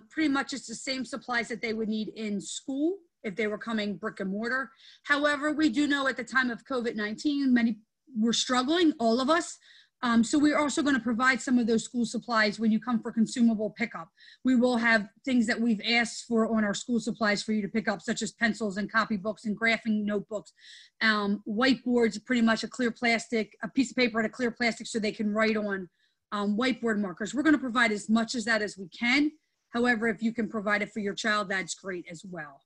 [SPEAKER 5] Pretty much it's the same supplies that they would need in school if they were coming brick and mortar. However, we do know at the time of COVID-19, many were struggling, all of us. So we're also going to provide some of those school supplies when you come for consumable pickup. We will have things that we've asked for on our school supplies for you to pick up, such as pencils and copybooks and graphing notebooks, whiteboards, pretty much a clear plastic, a piece of paper and a clear plastic so they can write on whiteboard markers. We're going to provide as much as that as we can. However, if you can provide it for your child, that's great as well.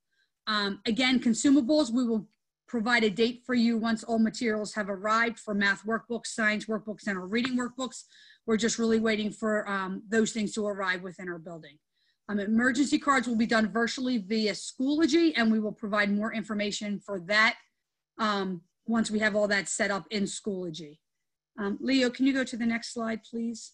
[SPEAKER 5] Again, consumables, we will provide a date for you once all materials have arrived for math workbooks, science workbooks, and our reading workbooks. We're just really waiting for those things to arrive within our building. Emergency cards will be done virtually via Schoology, and we will provide more information for that once we have all that set up in Schoology. Leo, can you go to the next slide, please?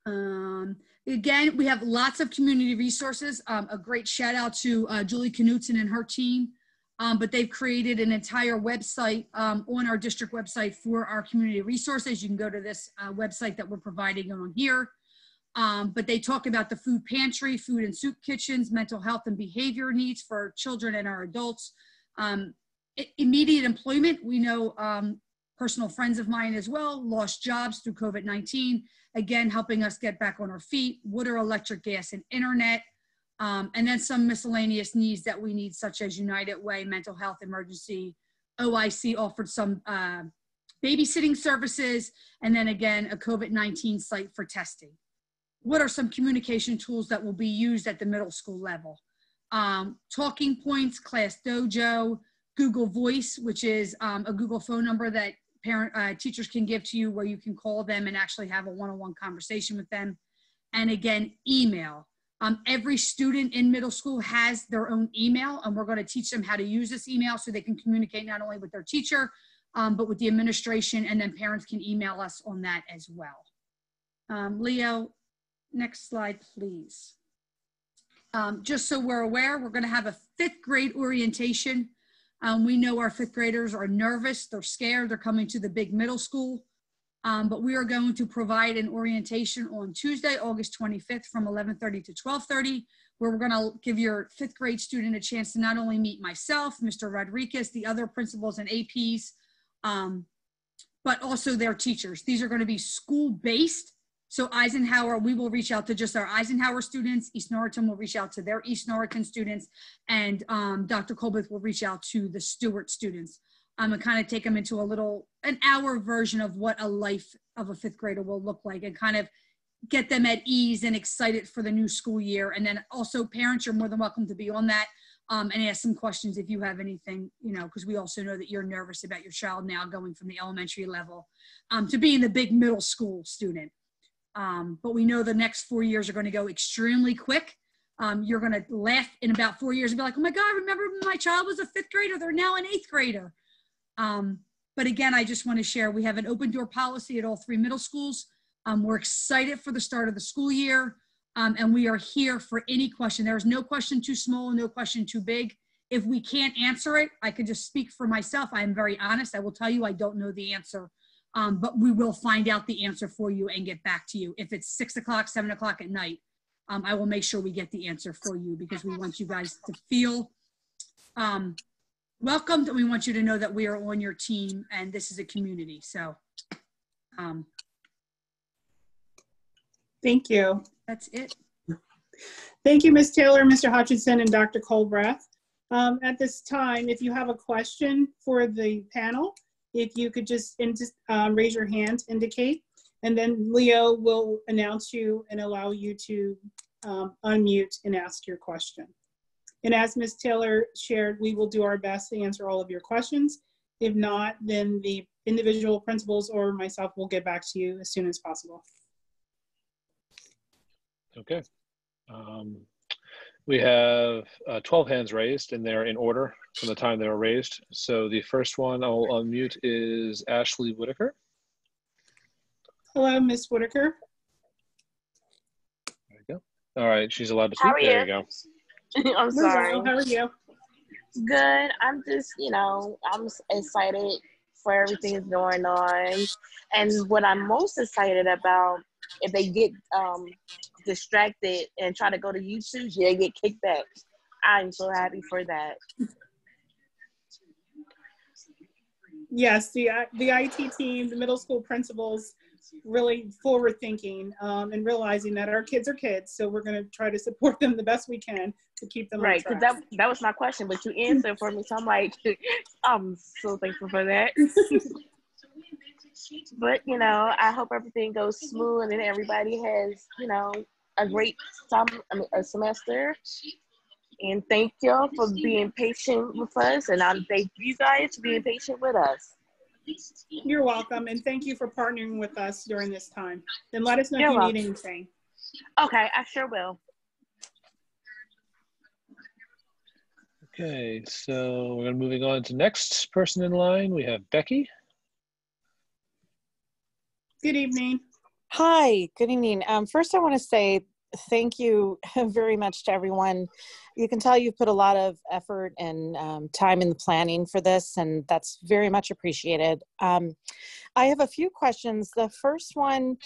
[SPEAKER 5] Again, we have lots of community resources. A great shout out to Julie Knutson and her team. But they've created an entire website on our district website for our community resources. You can go to this website that we're providing on here. But they talk about the food pantry, food and soup kitchens, mental health and behavior needs for our children and our adults. Immediate employment, we know personal friends of mine as well lost jobs through COVID-19. Again, helping us get back on our feet, water, electric, gas, and internet. And then some miscellaneous needs that we need, such as United Way, mental health emergency. OIC offered some babysitting services, and then again, a COVID-19 site for testing. What are some communication tools that will be used at the middle school level? Talking points, Class Dojo, Google Voice, which is a Google phone number that teachers can give to you where you can call them and actually have a one-on-one conversation with them. And again, email. Every student in middle school has their own email, and we're going to teach them how to use this email so they can communicate not only with their teacher, but with the administration, and then parents can email us on that as well. Leo, next slide, please. Just so we're aware, we're going to have a 5th grade orientation. We know our 5th graders are nervous, they're scared, they're coming to the big middle school. But we are going to provide an orientation on Tuesday, August 25th from 11:30 to 12:30, where we're going to give your 5th grade student a chance to not only meet myself, Mr. Rodriguez, the other principals and APs, but also their teachers. These are going to be school-based. So Eisenhower, we will reach out to just our Eisenhower students. East Norriton will reach out to their East Norriton students, and Dr. Colbert will reach out to the Stewart students. And kind of take them into an hour version of what a life of a 5th grader will look like, and kind of get them at ease and excited for the new school year. And then also parents, you're more than welcome to be on that and ask some questions if you have anything, because we also know that you're nervous about your child now going from the elementary level to being the big middle school student. But we know the next 4 years are going to go extremely quick. You're going to laugh in about 4 years and be like, oh my God, remember when my child was a 5th grader? They're now an 8th grader. But again, I just want to share, we have an open door policy at all 3 middle schools. We're excited for the start of the school year. And we are here for any question. There is no question too small, no question too big. If we can't answer it, I could just speak for myself. I am very honest. I will tell you I don't know the answer, but we will find out the answer for you and get back to you. If it's 6 o'clock, 7 o'clock at night, I will make sure we get the answer for you, because we want you guys to feel welcomed, and we want you to know that we are on your team and this is a community. So
[SPEAKER 1] thank you.
[SPEAKER 5] That's it.
[SPEAKER 1] Thank you, Ms. Taylor, Mr. Hutchinson, and Dr. Colbrath. At this time, if you have a question for the panel, if you could just raise your hand, indicate, and then Leo will announce you and allow you to unmute and ask your question. And as Ms. Taylor shared, we will do our best to answer all of your questions. If not, then the individual principals or myself will get back to you as soon as possible.
[SPEAKER 2] Okay. We have 12 hands raised, and they're in order from the time they were raised. So the first one I'll unmute is Ashley Whitaker.
[SPEAKER 1] Hello, Ms. Whitaker.
[SPEAKER 2] There you go. All right, she's allowed to speak. There you go.
[SPEAKER 7] I'm sorry.
[SPEAKER 1] Hello, how are you?
[SPEAKER 7] Good. I'm just, I'm excited for everything that's going on. And what I'm most excited about, if they get distracted and try to go to YouTube, they get kicked back. I'm so happy for that.
[SPEAKER 1] Yes, the IT team, the middle school principals, really forward thinking and realizing that our kids are kids, so we're going to try to support them the best we can to keep them
[SPEAKER 7] right,
[SPEAKER 1] on track.
[SPEAKER 7] That was my question, but you answered for me, so I'm like, I'm so thankful for that. But I hope everything goes smooth and everybody has a great a semester. And thank y'all for being patient with us, and I thank you guys for being patient with us.
[SPEAKER 1] You're welcome, and thank you for partnering with us during this time. And let us know if you need anything.
[SPEAKER 7] Okay, I sure will.
[SPEAKER 2] Okay, so we're moving on to next person in line. We have Becky.
[SPEAKER 1] Good evening.
[SPEAKER 8] Hi, good evening. First, I want to say thank you very much to everyone. You can tell you've put a lot of effort and time in the planning for this, and that's very much appreciated. I have a few questions. The first one,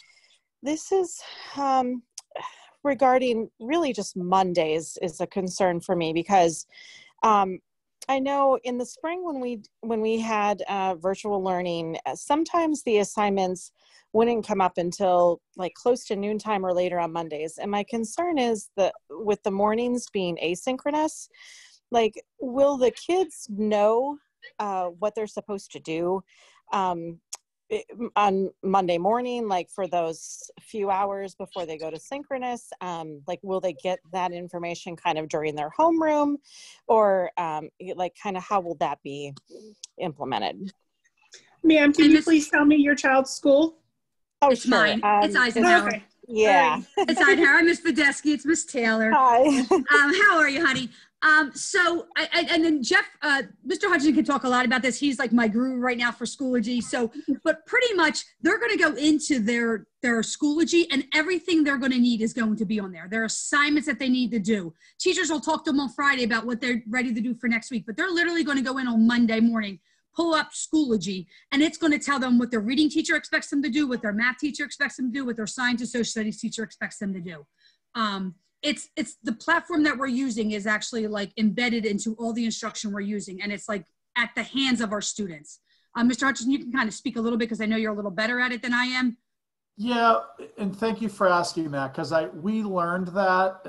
[SPEAKER 8] this is regarding really just Mondays is a concern for me, because I know in the spring when we had virtual learning, sometimes the assignments wouldn't come up until like close to noontime or later on Mondays. And my concern is that with the mornings being asynchronous, like, will the kids know what they're supposed to do on Monday morning, like for those few hours before they go to synchronous? Like, will they get that information kind of during their homeroom, or like kind of how will that be implemented?
[SPEAKER 1] Ma'am, can you please tell me your child's school?
[SPEAKER 8] Oh,
[SPEAKER 5] it's
[SPEAKER 8] sure.
[SPEAKER 5] mine. It's Eisenhower.
[SPEAKER 1] Okay.
[SPEAKER 8] Yeah.
[SPEAKER 5] It's Eisenhower. Miss Podesky. It's Miss Taylor.
[SPEAKER 8] Hi.
[SPEAKER 5] How are you, honey? So, and then Jeff, Mr. Hutchinson can talk a lot about this. He's like my guru right now for Schoology. So, but pretty much they're going to go into their Schoology, and everything they're going to need is going to be on there. Their assignments that they need to do. Teachers will talk to them on Friday about what they're ready to do for next week, but they're literally going to go in on Monday morning, pull up Schoology, and it's going to tell them what their reading teacher expects them to do, what their math teacher expects them to do, what their science and social studies teacher expects them to do. It's the platform that we're using is actually like embedded into all the instruction we're using, and it's like at the hands of our students. Mr. Hutchinson, you can kind of speak a little bit because I know you're a little better at it than I am.
[SPEAKER 4] Yeah, and thank you for asking that, because we learned that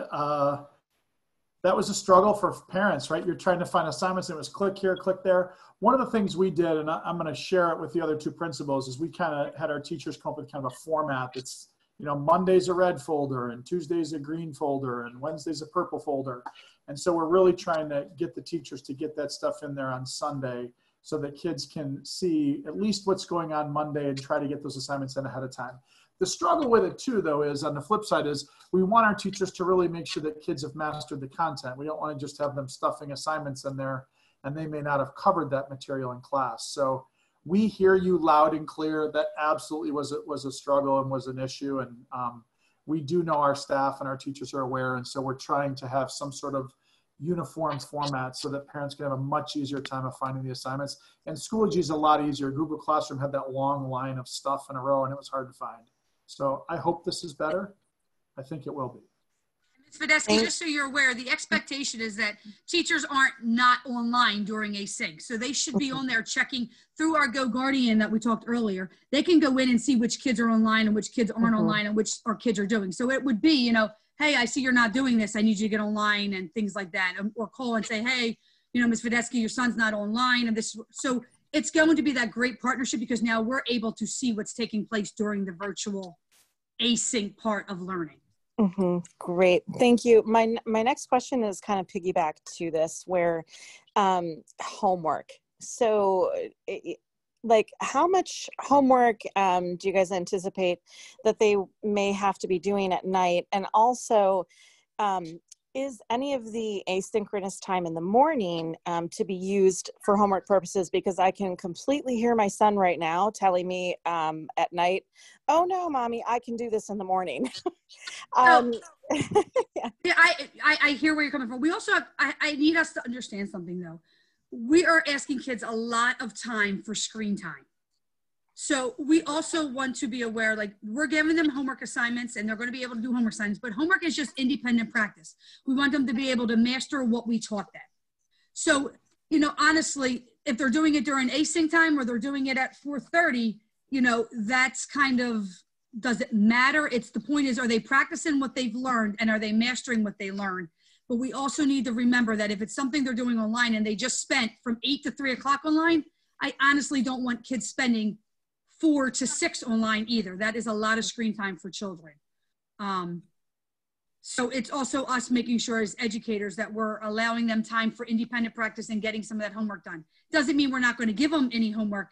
[SPEAKER 4] that was a struggle for parents, right? You're trying to find assignments, and it was click here, click there. One of the things we did, and I'm going to share it with the other two principals, is we kind of had our teachers come up with kind of a format that's, Monday's a red folder, and Tuesday's a green folder, and Wednesday's a purple folder. And so we're really trying to get the teachers to get that stuff in there on Sunday so that kids can see at least what's going on Monday and try to get those assignments in ahead of time. The struggle with it too, though, is on the flip side is we want our teachers to really make sure that kids have mastered the content. We don't want to just have them stuffing assignments in there and they may not have covered that material in class. So we hear you loud and clear. That absolutely was a struggle and was an issue. And we do know our staff and our teachers are aware. And so we're trying to have some sort of uniform format so that parents can have a much easier time of finding the assignments. And Schoology is a lot easier. Google Classroom had that long line of stuff in a row and it was hard to find. So I hope this is better. I think it will be.
[SPEAKER 5] Ms. Fedesky, just so you're aware, the expectation is that teachers aren't not online during async. So they should be on there checking through our Goguardian that we talked earlier. They can go in and see which kids are online and which kids aren't online and which our kids are doing. So it would be, you know, hey, I see you're not doing this. I need you to get online and things like that. Or call and say, hey, you know, Ms. Fedesky, your son's not online. And this, so it's going to be that great partnership because now we're able to see what's taking place during the virtual async part of learning.
[SPEAKER 8] Great, thank you. My next question is kind of piggyback to this, where homework. So, like, how much homework do you guys anticipate that they may have to be doing at night? And also, is any of the asynchronous time in the morning to be used for homework purposes? Because I can completely hear my son right now telling me at night, oh no, mommy, I can do this in the morning.
[SPEAKER 5] Yeah, I hear where you're coming from. We also have, I need us to understand something though. We are asking kids a lot of time for screen time. So we also want to be aware, like we're giving them homework assignments and they're going to be able to do homework assignments, but homework is just independent practice. We want them to be able to master what we taught them. So, you know, honestly, if they're doing it during async time or they're doing it at 4:30, you know, that's kind of, does it matter? It's the point is, are they practicing what they've learned and are they mastering what they learned? But we also need to remember that if it's something they're doing online and they just spent from 8 to 3 o'clock online, I honestly don't want kids spending 4 to 6 online either. That is a lot of screen time for children. So it's also us making sure as educators that we're allowing them time for independent practice and getting some of that homework done. Doesn't mean we're not going to give them any homework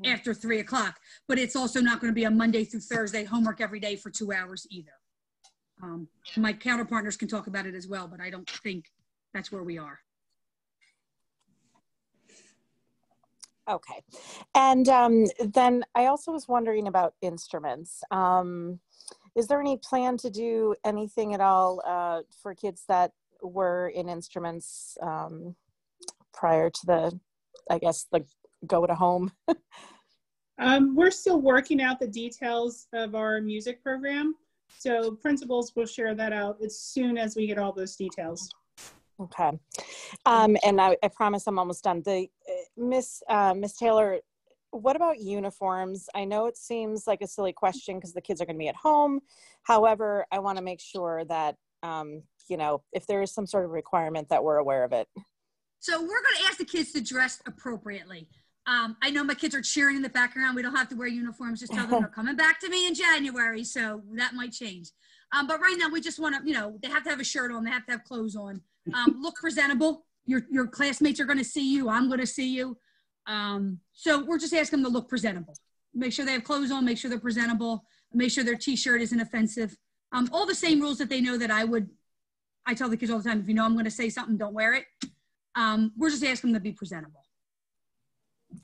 [SPEAKER 5] after 3 o'clock, but it's also not going to be a Monday through Thursday homework every day for 2 hours either. My counterpartners can talk about it as well, but I don't think that's where we are.
[SPEAKER 8] Okay. And then I also was wondering about instruments. Is there any plan to do anything at all for kids that were in instruments prior to the, I guess, the go to home?
[SPEAKER 1] We're still working out the details of our music program. So principals will share that out as soon as we get all those details.
[SPEAKER 8] Okay. And I promise I'm almost done. The Miss Taylor, what about uniforms? I know it seems like a silly question because the kids are going to be at home. However, I want to make sure that, you know, if there is some sort of requirement that we're aware of it.
[SPEAKER 5] So we're going to ask the kids to dress appropriately. I know my kids are cheering in the background. We don't have to wear uniforms. Just tell them they're coming back to me in January. So that might change. But right now we just want to, you know, they have to have a shirt on. They have to have clothes on. Look presentable. Your classmates are going to see you. I'm going to see you. So we're just asking them to look presentable. Make sure they have clothes on. Make sure they're presentable. Make sure their t-shirt isn't offensive. All the same rules that they know that I tell the kids all the time, if you know I'm going to say something, don't wear it. We're just asking them to be presentable.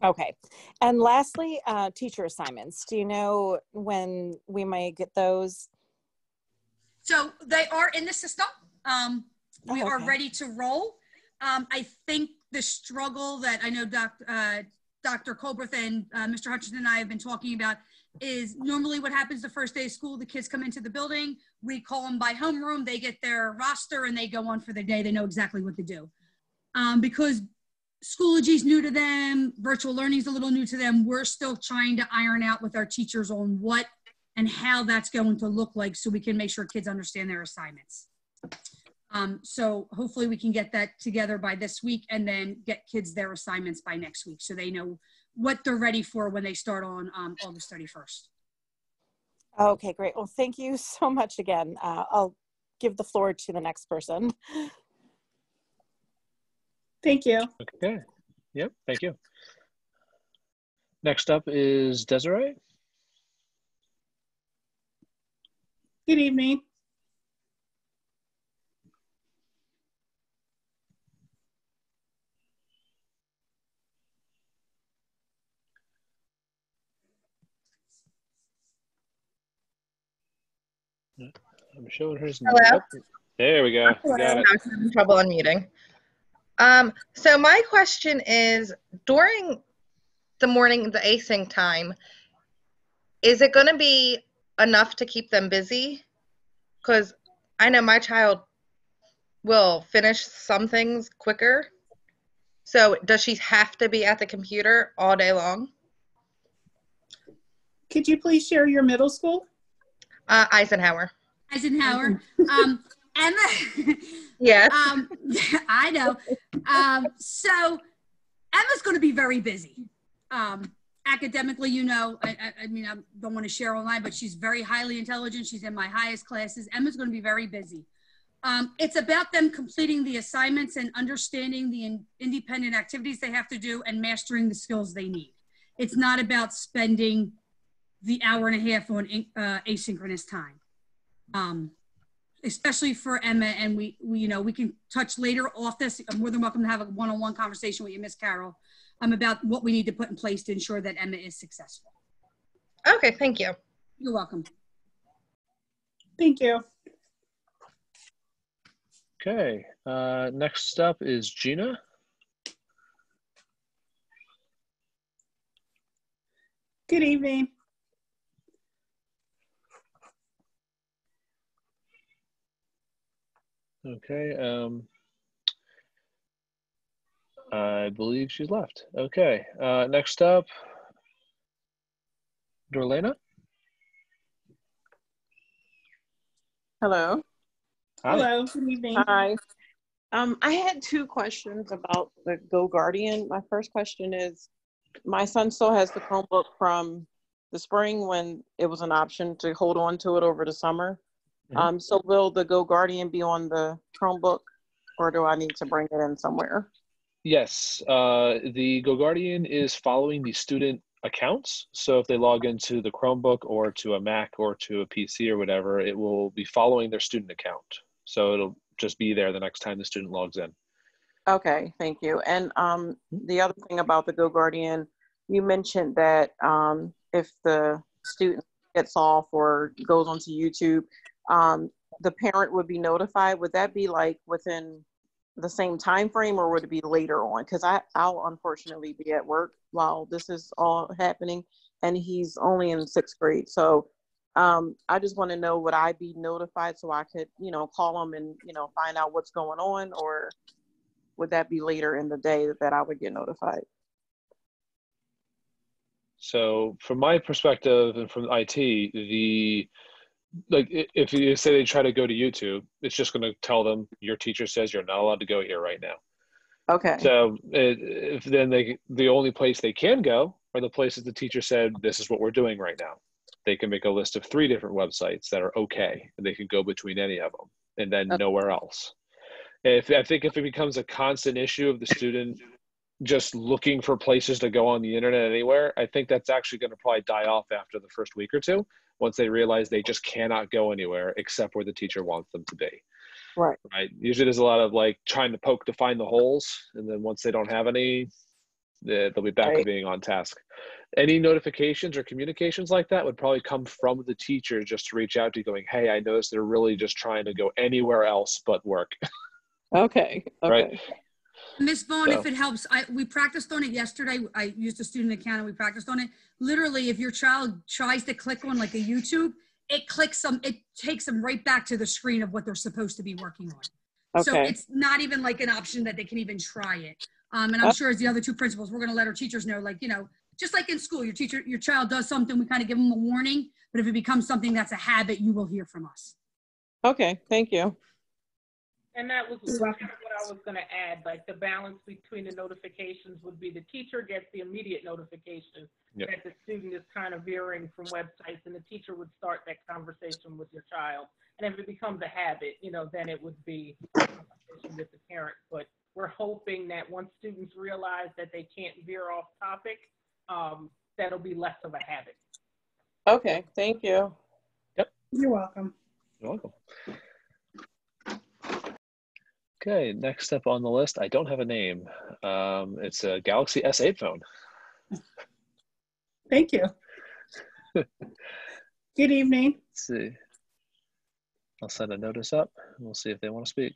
[SPEAKER 8] Okay. And lastly, teacher assignments. Do you know when we might get those?
[SPEAKER 5] So they are in the system. We are ready to roll. I think the struggle that I know Dr. Colbreth and Mr. Hutchinson and I have been talking about is normally what happens the first day of school, the kids come into the building, we call them by homeroom, they get their roster and they go on for the day. They know exactly what to do. Because Schoology is new to them, virtual learning is a little new to them, we're still trying to iron out with our teachers on what and how that's going to look like so we can make sure kids understand their assignments. So hopefully we can get that together by this week and then get kids their assignments by next week so they know what they're ready for when they start on August 31st.
[SPEAKER 8] Okay, great. Well, thank you so much again. I'll give the floor to the next person.
[SPEAKER 1] Thank you.
[SPEAKER 2] Okay. Yep. Thank you. Next up is Desiree.
[SPEAKER 1] Good evening.
[SPEAKER 2] I'm showing hers.
[SPEAKER 9] Hello?
[SPEAKER 2] Oh, there we go.
[SPEAKER 9] Hello.
[SPEAKER 2] Got it.
[SPEAKER 9] I was having trouble unmuting. So my question is, during the morning, the async time, is it going to be enough to keep them busy? Because I know my child will finish some things quicker. So does she have to be at the computer all day long?
[SPEAKER 1] Could you please share your middle school?
[SPEAKER 9] Eisenhower.
[SPEAKER 5] Eisenhower. Emma.
[SPEAKER 9] Yes.
[SPEAKER 5] I know. So Emma's going to be very busy. Academically, you know, I mean, I don't want to share online, but she's very highly intelligent. She's in my highest classes. Emma's going to be very busy. It's about them completing the assignments and understanding the independent activities they have to do and mastering the skills they need. It's not about spending the hour and a half on asynchronous time. Especially for Emma, and we you know, we can touch later off this. I'm more than welcome to have a one-on-one conversation with you, Miss Carol, about what we need to put in place to ensure that Emma is successful.
[SPEAKER 9] Okay, thank you.
[SPEAKER 5] You're welcome.
[SPEAKER 1] Thank you.
[SPEAKER 2] Okay, next up is Gina.
[SPEAKER 1] Good evening.
[SPEAKER 2] Okay, I believe she's left. Okay, next up, Dorlena.
[SPEAKER 10] Hello.
[SPEAKER 2] Hi.
[SPEAKER 1] Hello, good evening.
[SPEAKER 10] Hi. I had two questions about the Goguardian. My first question is, my son still has the Chromebook from the spring when it was an option to hold on to it over the summer. So will the Goguardian be on the Chromebook, or do I need to bring it in somewhere?
[SPEAKER 2] Yes, the Goguardian is following the student accounts. So if they log into the Chromebook or to a Mac or to a PC or whatever, it will be following their student account. So it'll just be there the next time the student logs in.
[SPEAKER 10] Okay, thank you. And the other thing about the Goguardian, you mentioned that if the student gets off or goes onto YouTube, the parent would be notified. Would that be like within the same time frame, or would it be later on? Because I'll unfortunately be at work while this is all happening, and he's only in 6th grade. So I just want to know, would I be notified so I could, you know, call him and, you know, find out what's going on, or would that be later in the day that I would get notified?
[SPEAKER 2] So from my perspective and from IT, like if you say they try to go to YouTube, it's just going to tell them your teacher says you're not allowed to go here right now.
[SPEAKER 10] Okay.
[SPEAKER 2] So if then the only place they can go are the places the teacher said, this is what we're doing right now. They can make a list of 3 different websites that are okay, and they can go between any of them, and then nowhere else. I think if it becomes a constant issue of the student just looking for places to go on the internet anywhere, I think that's actually going to probably die off after the first week or two, once they realize they just cannot go anywhere except where the teacher wants them to be.
[SPEAKER 10] Right.
[SPEAKER 2] Usually there's a lot of like trying to poke to find the holes, and then once they don't have any, they'll be back to being on task. Any notifications or communications like that would probably come from the teacher, just to reach out to you going, hey, I noticed they're really just trying to go anywhere else but work.
[SPEAKER 10] Okay.
[SPEAKER 2] Right.
[SPEAKER 5] Ms. Vaughn, if it helps, we practiced on it yesterday. I used a student account and we practiced on it. Literally, if your child tries to click on like a YouTube, it takes them right back to the screen of what they're supposed to be working on. Okay. So it's not even like an option that they can even try it. And I'm sure as the other 2 principals, we're going to let our teachers know, like, you know, just like in school, your child does something, we kind of give them a warning, but if it becomes something that's a habit, you will hear from us.
[SPEAKER 10] Okay, thank you.
[SPEAKER 6] And that was what I was going to add, like the balance between the notifications would be the teacher gets the immediate notification that the student is kind of veering from websites, and the teacher would start that conversation with your child. And if it becomes a habit, you know, then it would be a conversation with the parent. But we're hoping that once students realize that they can't veer off topic, that'll be less of a habit.
[SPEAKER 10] Okay, thank you.
[SPEAKER 2] Yep.
[SPEAKER 1] You're welcome.
[SPEAKER 2] You're welcome. Okay, next up on the list, I don't have a name. It's a Galaxy S8 phone.
[SPEAKER 1] Thank you. Good evening.
[SPEAKER 2] Let's see. I'll send a notice up. We'll see if they want to speak.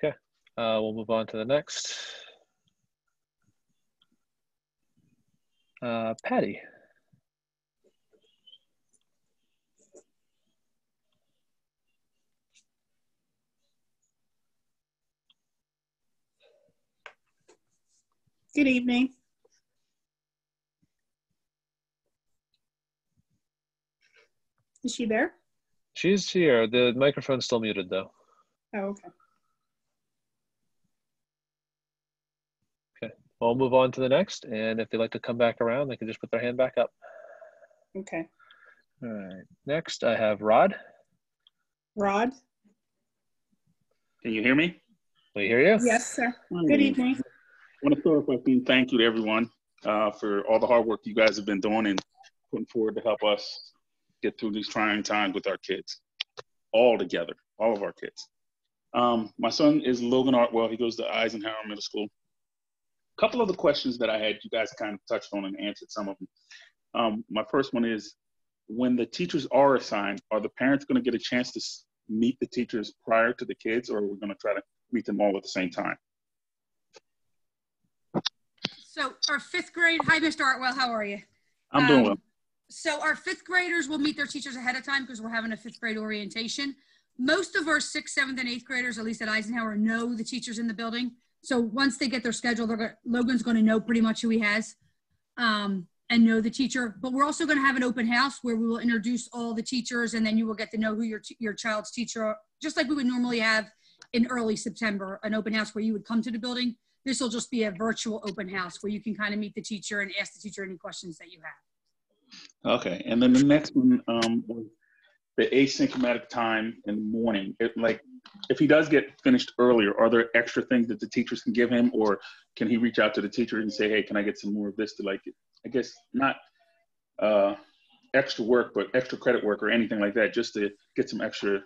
[SPEAKER 2] Okay, we'll move on to the next. Patty.
[SPEAKER 1] Good evening. Is she there?
[SPEAKER 2] She's here. The microphone's still muted though.
[SPEAKER 1] Oh, okay.
[SPEAKER 2] Okay, we'll move on to the next. And if they'd like to come back around, they can just put their hand back up.
[SPEAKER 1] Okay.
[SPEAKER 2] All right, next I have Rod.
[SPEAKER 1] Rod?
[SPEAKER 11] Can you hear me?
[SPEAKER 2] We hear you.
[SPEAKER 1] Yes, sir. Good evening.
[SPEAKER 11] I want to start off by saying thank you to everyone for all the hard work you guys have been doing and putting forward to help us get through these trying times with our kids, all together, all of our kids. My son is Logan Artwell. He goes to Eisenhower Middle School. A couple of the questions that I had, you guys kind of touched on and answered some of them. My first one is, when the teachers are assigned, are the parents going to get a chance to meet the teachers prior to the kids, or are we going to try to meet them all at the same time?
[SPEAKER 5] So our fifth grade, hi, Mr. Artwell, how are you?
[SPEAKER 11] I'm doing well.
[SPEAKER 5] So our fifth graders will meet their teachers ahead of time because we're having a fifth grade orientation. Most of our sixth, seventh, and eighth graders, at least at Eisenhower, know the teachers in the building. So once they get their schedule, Logan's going to know pretty much who he has and know the teacher. But we're also going to have an open house where we will introduce all the teachers, and then you will get to know who your child's teacher are, just like we would normally have in early September, an open house where you would come to the building. This will just be a virtual open house where you can kind of meet the teacher and ask the teacher any questions that you have.
[SPEAKER 11] Okay, and then the next one was the asynchromatic time in the morning. If he does get finished earlier, are there extra things that the teachers can give him, or can he reach out to the teacher and say, hey, can I get some more of this to, like, I guess not extra work, but extra credit work or anything like that, just to get some extra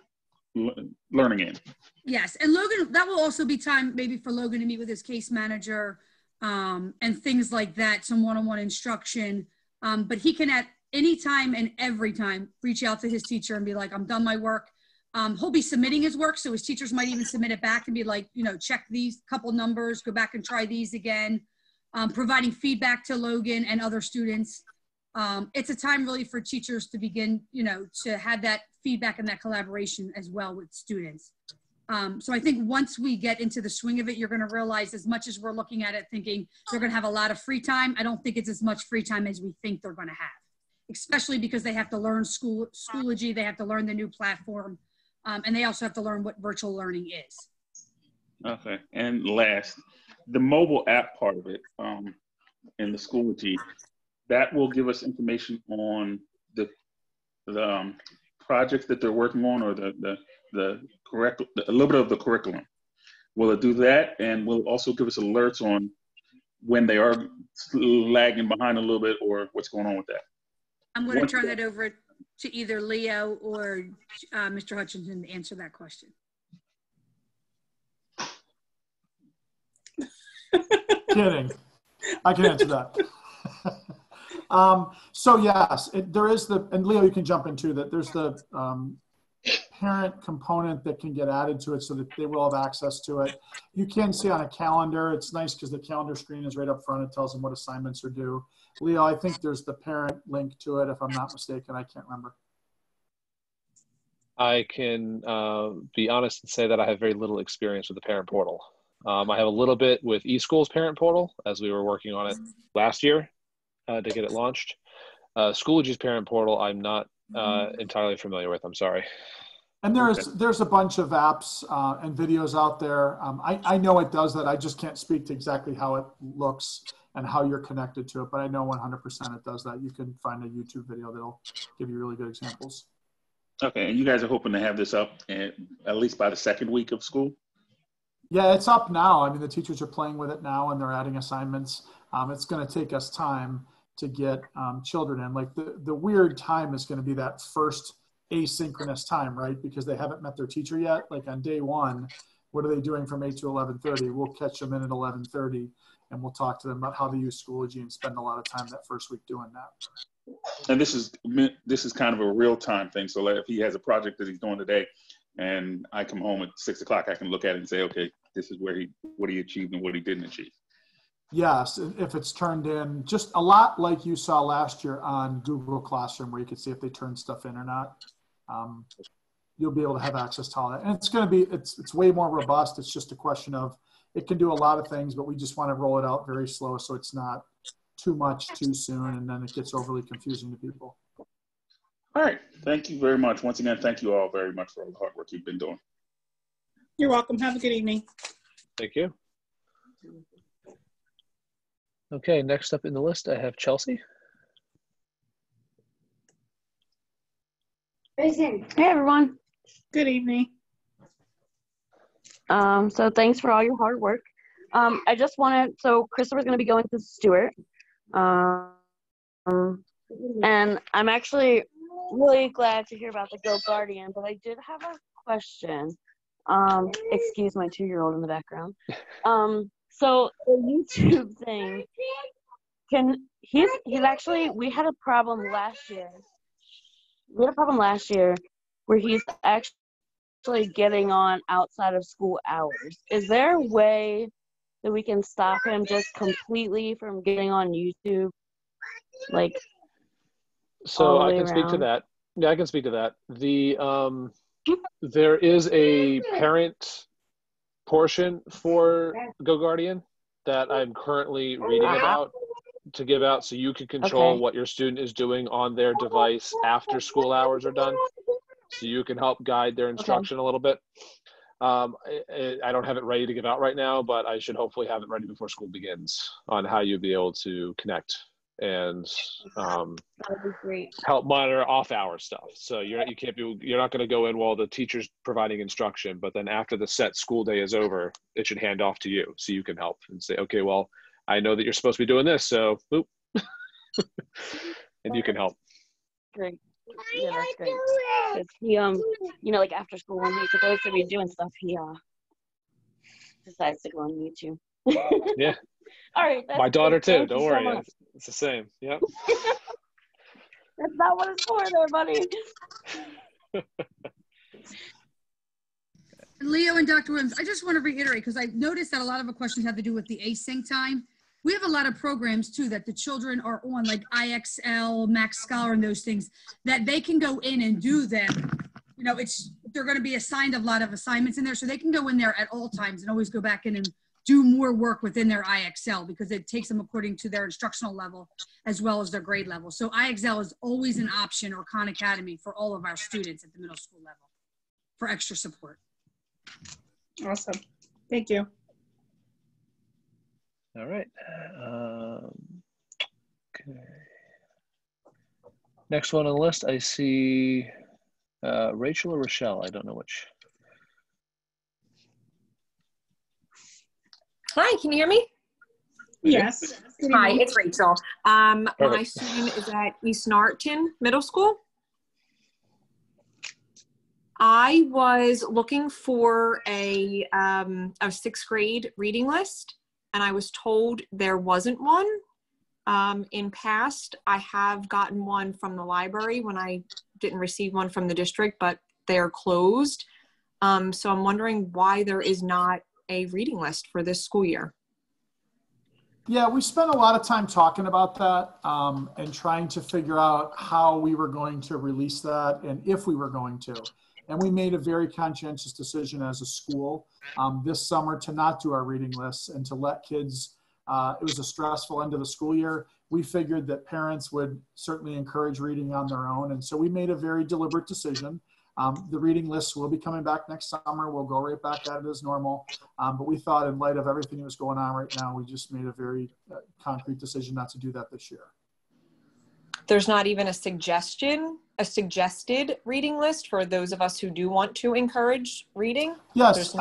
[SPEAKER 11] learning in?
[SPEAKER 5] Yes, and Logan, that will also be time maybe for Logan to meet with his case manager and things like that, some one-on-one instruction. But he can at any time and every time reach out to his teacher and be like, I'm done my work. He'll be submitting his work, so his teachers might even submit it back and be like, you know, check these couple numbers, go back and try these again, providing feedback to Logan and other students. It's a time really for teachers to begin, you know, to have that feedback and that collaboration as well with students. So I think once we get into the swing of it, you're going to realize, as much as we're looking at it thinking they're going to have a lot of free time, I don't think it's as much free time as we think they're going to have, especially because they have to learn Schoology, they have to learn the new platform, and they also have to learn what virtual learning is.
[SPEAKER 11] Okay, and last, the mobile app part of it in the Schoology, that will give us information on the projects that they're working on, or a little bit of the curriculum. Will it do that? And will it also give us alerts on when they are lagging behind a little bit, or what's going on with that?
[SPEAKER 5] I'm going to turn that over to either Leo or Mr. Hutchinson to answer that question.
[SPEAKER 4] Kidding. I can answer that. So yes, there is and Leo, you can jump into that. There's the parent component that can get added to it so that they will have access to it. You can see on a calendar, it's nice because the calendar screen is right up front. It tells them what assignments are due. Leo, I think there's the parent link to it, if I'm not mistaken. I can't remember.
[SPEAKER 2] I can be honest and say that I have very little experience with the parent portal. I have a little bit with eSchool's parent portal, as we were working on it last year to get it launched. Schoology's parent portal, I'm not entirely familiar with. I'm sorry.
[SPEAKER 4] And there's a bunch of apps and videos out there. I know it does that. I just can't speak to exactly how it looks and how you're connected to it, but I know 100% it does that. You can find a YouTube video that'll give you really good examples.
[SPEAKER 11] Okay, and you guys are hoping to have this up at least by the second week of school?
[SPEAKER 4] Yeah, it's up now. I mean, the teachers are playing with it now and they're adding assignments. It's going to take us time to get children in. Like the weird time is going to be that first asynchronous time, right? Because they haven't met their teacher yet. Like on day one, what are they doing from 8 to 11:30? We'll catch them in at 11:30 and we'll talk to them about how to use Schoology and spend a lot of time that first week doing that.
[SPEAKER 11] And this is kind of a real time thing. So like if he has a project that he's doing today and I come home at 6 o'clock, I can look at it and say, okay, this is where what he achieved and what he didn't achieve.
[SPEAKER 4] Yes, if it's turned in, just a lot like you saw last year on Google Classroom, where you could see if they turned stuff in or not. You'll be able to have access to all that. And it's going to be, it's way more robust. It's just a question of, it can do a lot of things, but we just want to roll it out very slow so it's not too much too soon and then it gets overly confusing to people.
[SPEAKER 11] All right. Thank you very much. Once again, thank you all very much for all the hard work you've been doing.
[SPEAKER 1] You're welcome. Have a good evening.
[SPEAKER 2] Thank you. Okay, next up in the list, I have Chelsea.
[SPEAKER 12] Hey, everyone.
[SPEAKER 1] Good evening.
[SPEAKER 12] So thanks for all your hard work. I just wanted, so Christopher's going to be going to Stewart. And I'm actually really glad to hear about the Goguardian, but I did have a question. Excuse my 2-year-old in the background. So the YouTube thing, he's actually, we had a problem last year. Where he's actually getting on outside of school hours. Is there a way that we can stop him just completely from getting on YouTube? Like,
[SPEAKER 2] so I can speak to that. Yeah, I can speak to that. There is a parent portion for Goguardian that I'm currently reading about to give out, so you can control what your student is doing on their device after school hours are done, so you can help guide their instruction a little bit. I don't have it ready to give out right now, but I should hopefully have it ready before school begins on how you'll be able to connect and help monitor off-hour stuff. So you're not going to go in while the teacher's providing instruction, but then after the set school day is over, it should hand off to you so you can help and say, okay, well, I know that you're supposed to be doing this, so boop. And you can help.
[SPEAKER 12] Great. Yeah, that's great. He, like after school when he's supposed to be doing stuff, he decides to go on YouTube.
[SPEAKER 2] Yeah.
[SPEAKER 12] All right.
[SPEAKER 2] My daughter too. Don't worry. It's the same. Yep.
[SPEAKER 12] That's not what it's for, there, buddy.
[SPEAKER 5] Leo and Dr. Williams, I just want to reiterate, because I noticed that a lot of the questions have to do with the async time. We have a lot of programs too that the children are on, like IXL, Max Scholar, and those things that they can go in and do them. You know, they're going to be assigned a lot of assignments in there, so they can go in there at all times and always go back in and do more work within their IXL, because it takes them according to their instructional level as well as their grade level. So IXL is always an option, or Khan Academy, for all of our students at the middle school level for extra support.
[SPEAKER 1] Awesome. Thank you.
[SPEAKER 2] All right. Okay. Next one on the list, I see Rachel or Rochelle. I don't know which.
[SPEAKER 13] Hi, can you hear me?
[SPEAKER 1] Yes.
[SPEAKER 13] Hi, it's Rachel. My student is at East Norton Middle School. I was looking for a 6th grade reading list, and I was told there wasn't one. In past, I have gotten one from the library when I didn't receive one from the district, but they're closed. So I'm wondering why there is not a reading list for this school year.
[SPEAKER 4] Yeah, we spent a lot of time talking about that and trying to figure out how we were going to release that and if we were going to. And we made a very conscientious decision as a school this summer to not do our reading lists and to let kids, it was a stressful end of the school year. We figured that parents would certainly encourage reading on their own. And so we made a very deliberate decision. The reading lists will be coming back next summer. We'll go right back at it as normal. But we thought, in light of everything that was going on right now, we just made a very concrete decision not to do that this year.
[SPEAKER 13] There's not even a suggested reading list for those of us who do want to encourage reading?
[SPEAKER 4] Yes,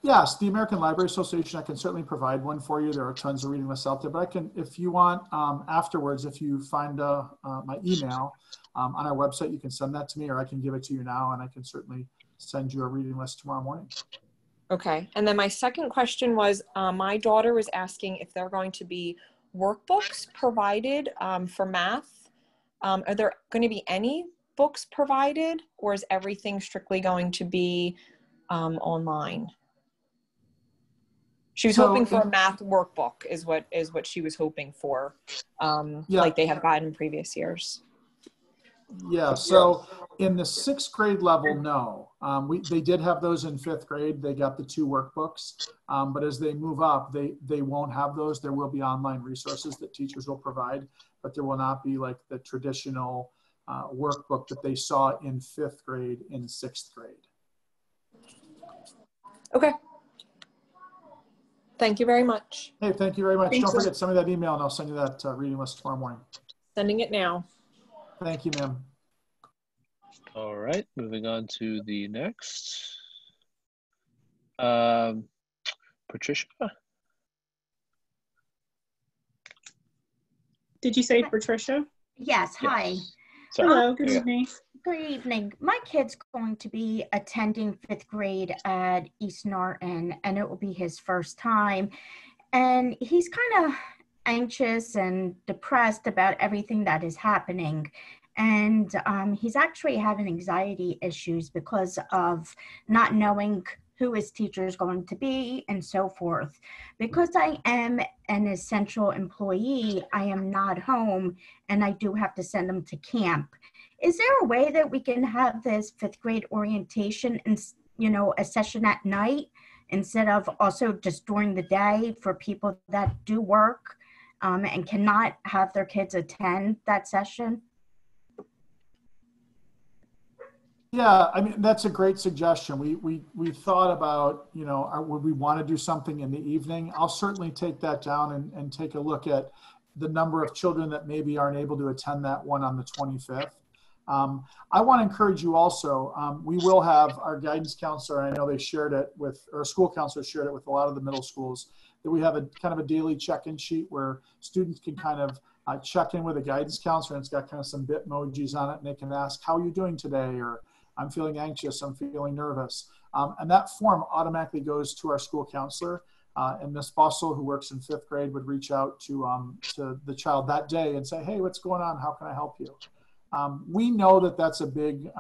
[SPEAKER 4] yes, the American Library Association, I can certainly provide one for you. There are tons of reading lists out there, but I can, if you want, afterwards, if you find my email on our website, you can send that to me, or I can give it to you now, and I can certainly send you a reading list tomorrow morning.
[SPEAKER 13] Okay. And then my second question was, my daughter was asking if there are going to be workbooks provided for math. Are there going to be any books provided, or is everything strictly going to be online? She was hoping for a math workbook is what she was hoping for, like they have gotten in previous years.
[SPEAKER 4] Yeah, so in the 6th grade level, no. They did have those in 5th grade. They got the 2 workbooks, but as they move up, they won't have those. There will be online resources that teachers will provide, but there will not be like the traditional workbook that they saw in 5th grade in 6th grade.
[SPEAKER 13] Okay. Thank you very much.
[SPEAKER 4] Hey, thank you very much.
[SPEAKER 13] Thank
[SPEAKER 4] Don't
[SPEAKER 13] you.
[SPEAKER 4] forget, send me that email and I'll send you that reading list tomorrow morning.
[SPEAKER 13] Sending it now.
[SPEAKER 4] Thank you, ma'am.
[SPEAKER 2] All right, moving on to the next. Patricia?
[SPEAKER 1] Did you say Patricia?
[SPEAKER 14] Yes, hi.
[SPEAKER 2] Yes. Sorry.
[SPEAKER 1] Hello, good evening.
[SPEAKER 14] Good evening. My kid's going to be attending 5th grade at East Norton, and it will be his first time. And he's kind of anxious and depressed about everything that is happening. And he's actually having anxiety issues because of not knowing who his teacher is going to be and so forth. Because I am an essential employee, I am not home and I do have to send him to camp. Is there a way that we can have this 5th grade orientation and, you know, a session at night instead of also just during the day for people that do work and cannot have their kids attend that session?
[SPEAKER 4] Yeah, I mean, that's a great suggestion. We thought about, you know, would we want to do something in the evening? I'll certainly take that down and take a look at the number of children that maybe aren't able to attend that one on the 25th. I want to encourage you also, we will have our guidance counselor, I know they shared it with, or school counselor shared it with a lot of the middle schools, that we have a kind of a daily check-in sheet where students can kind of check in with a guidance counselor, and it's got kind of some bitmojis on it, and they can ask, how are you doing today? Or I'm feeling anxious, I'm feeling nervous. And that form automatically goes to our school counselor. And Ms. Bossel, who works in 5th grade, would reach out to the child that day and say, hey, what's going on? How can I help you? We know that that's a big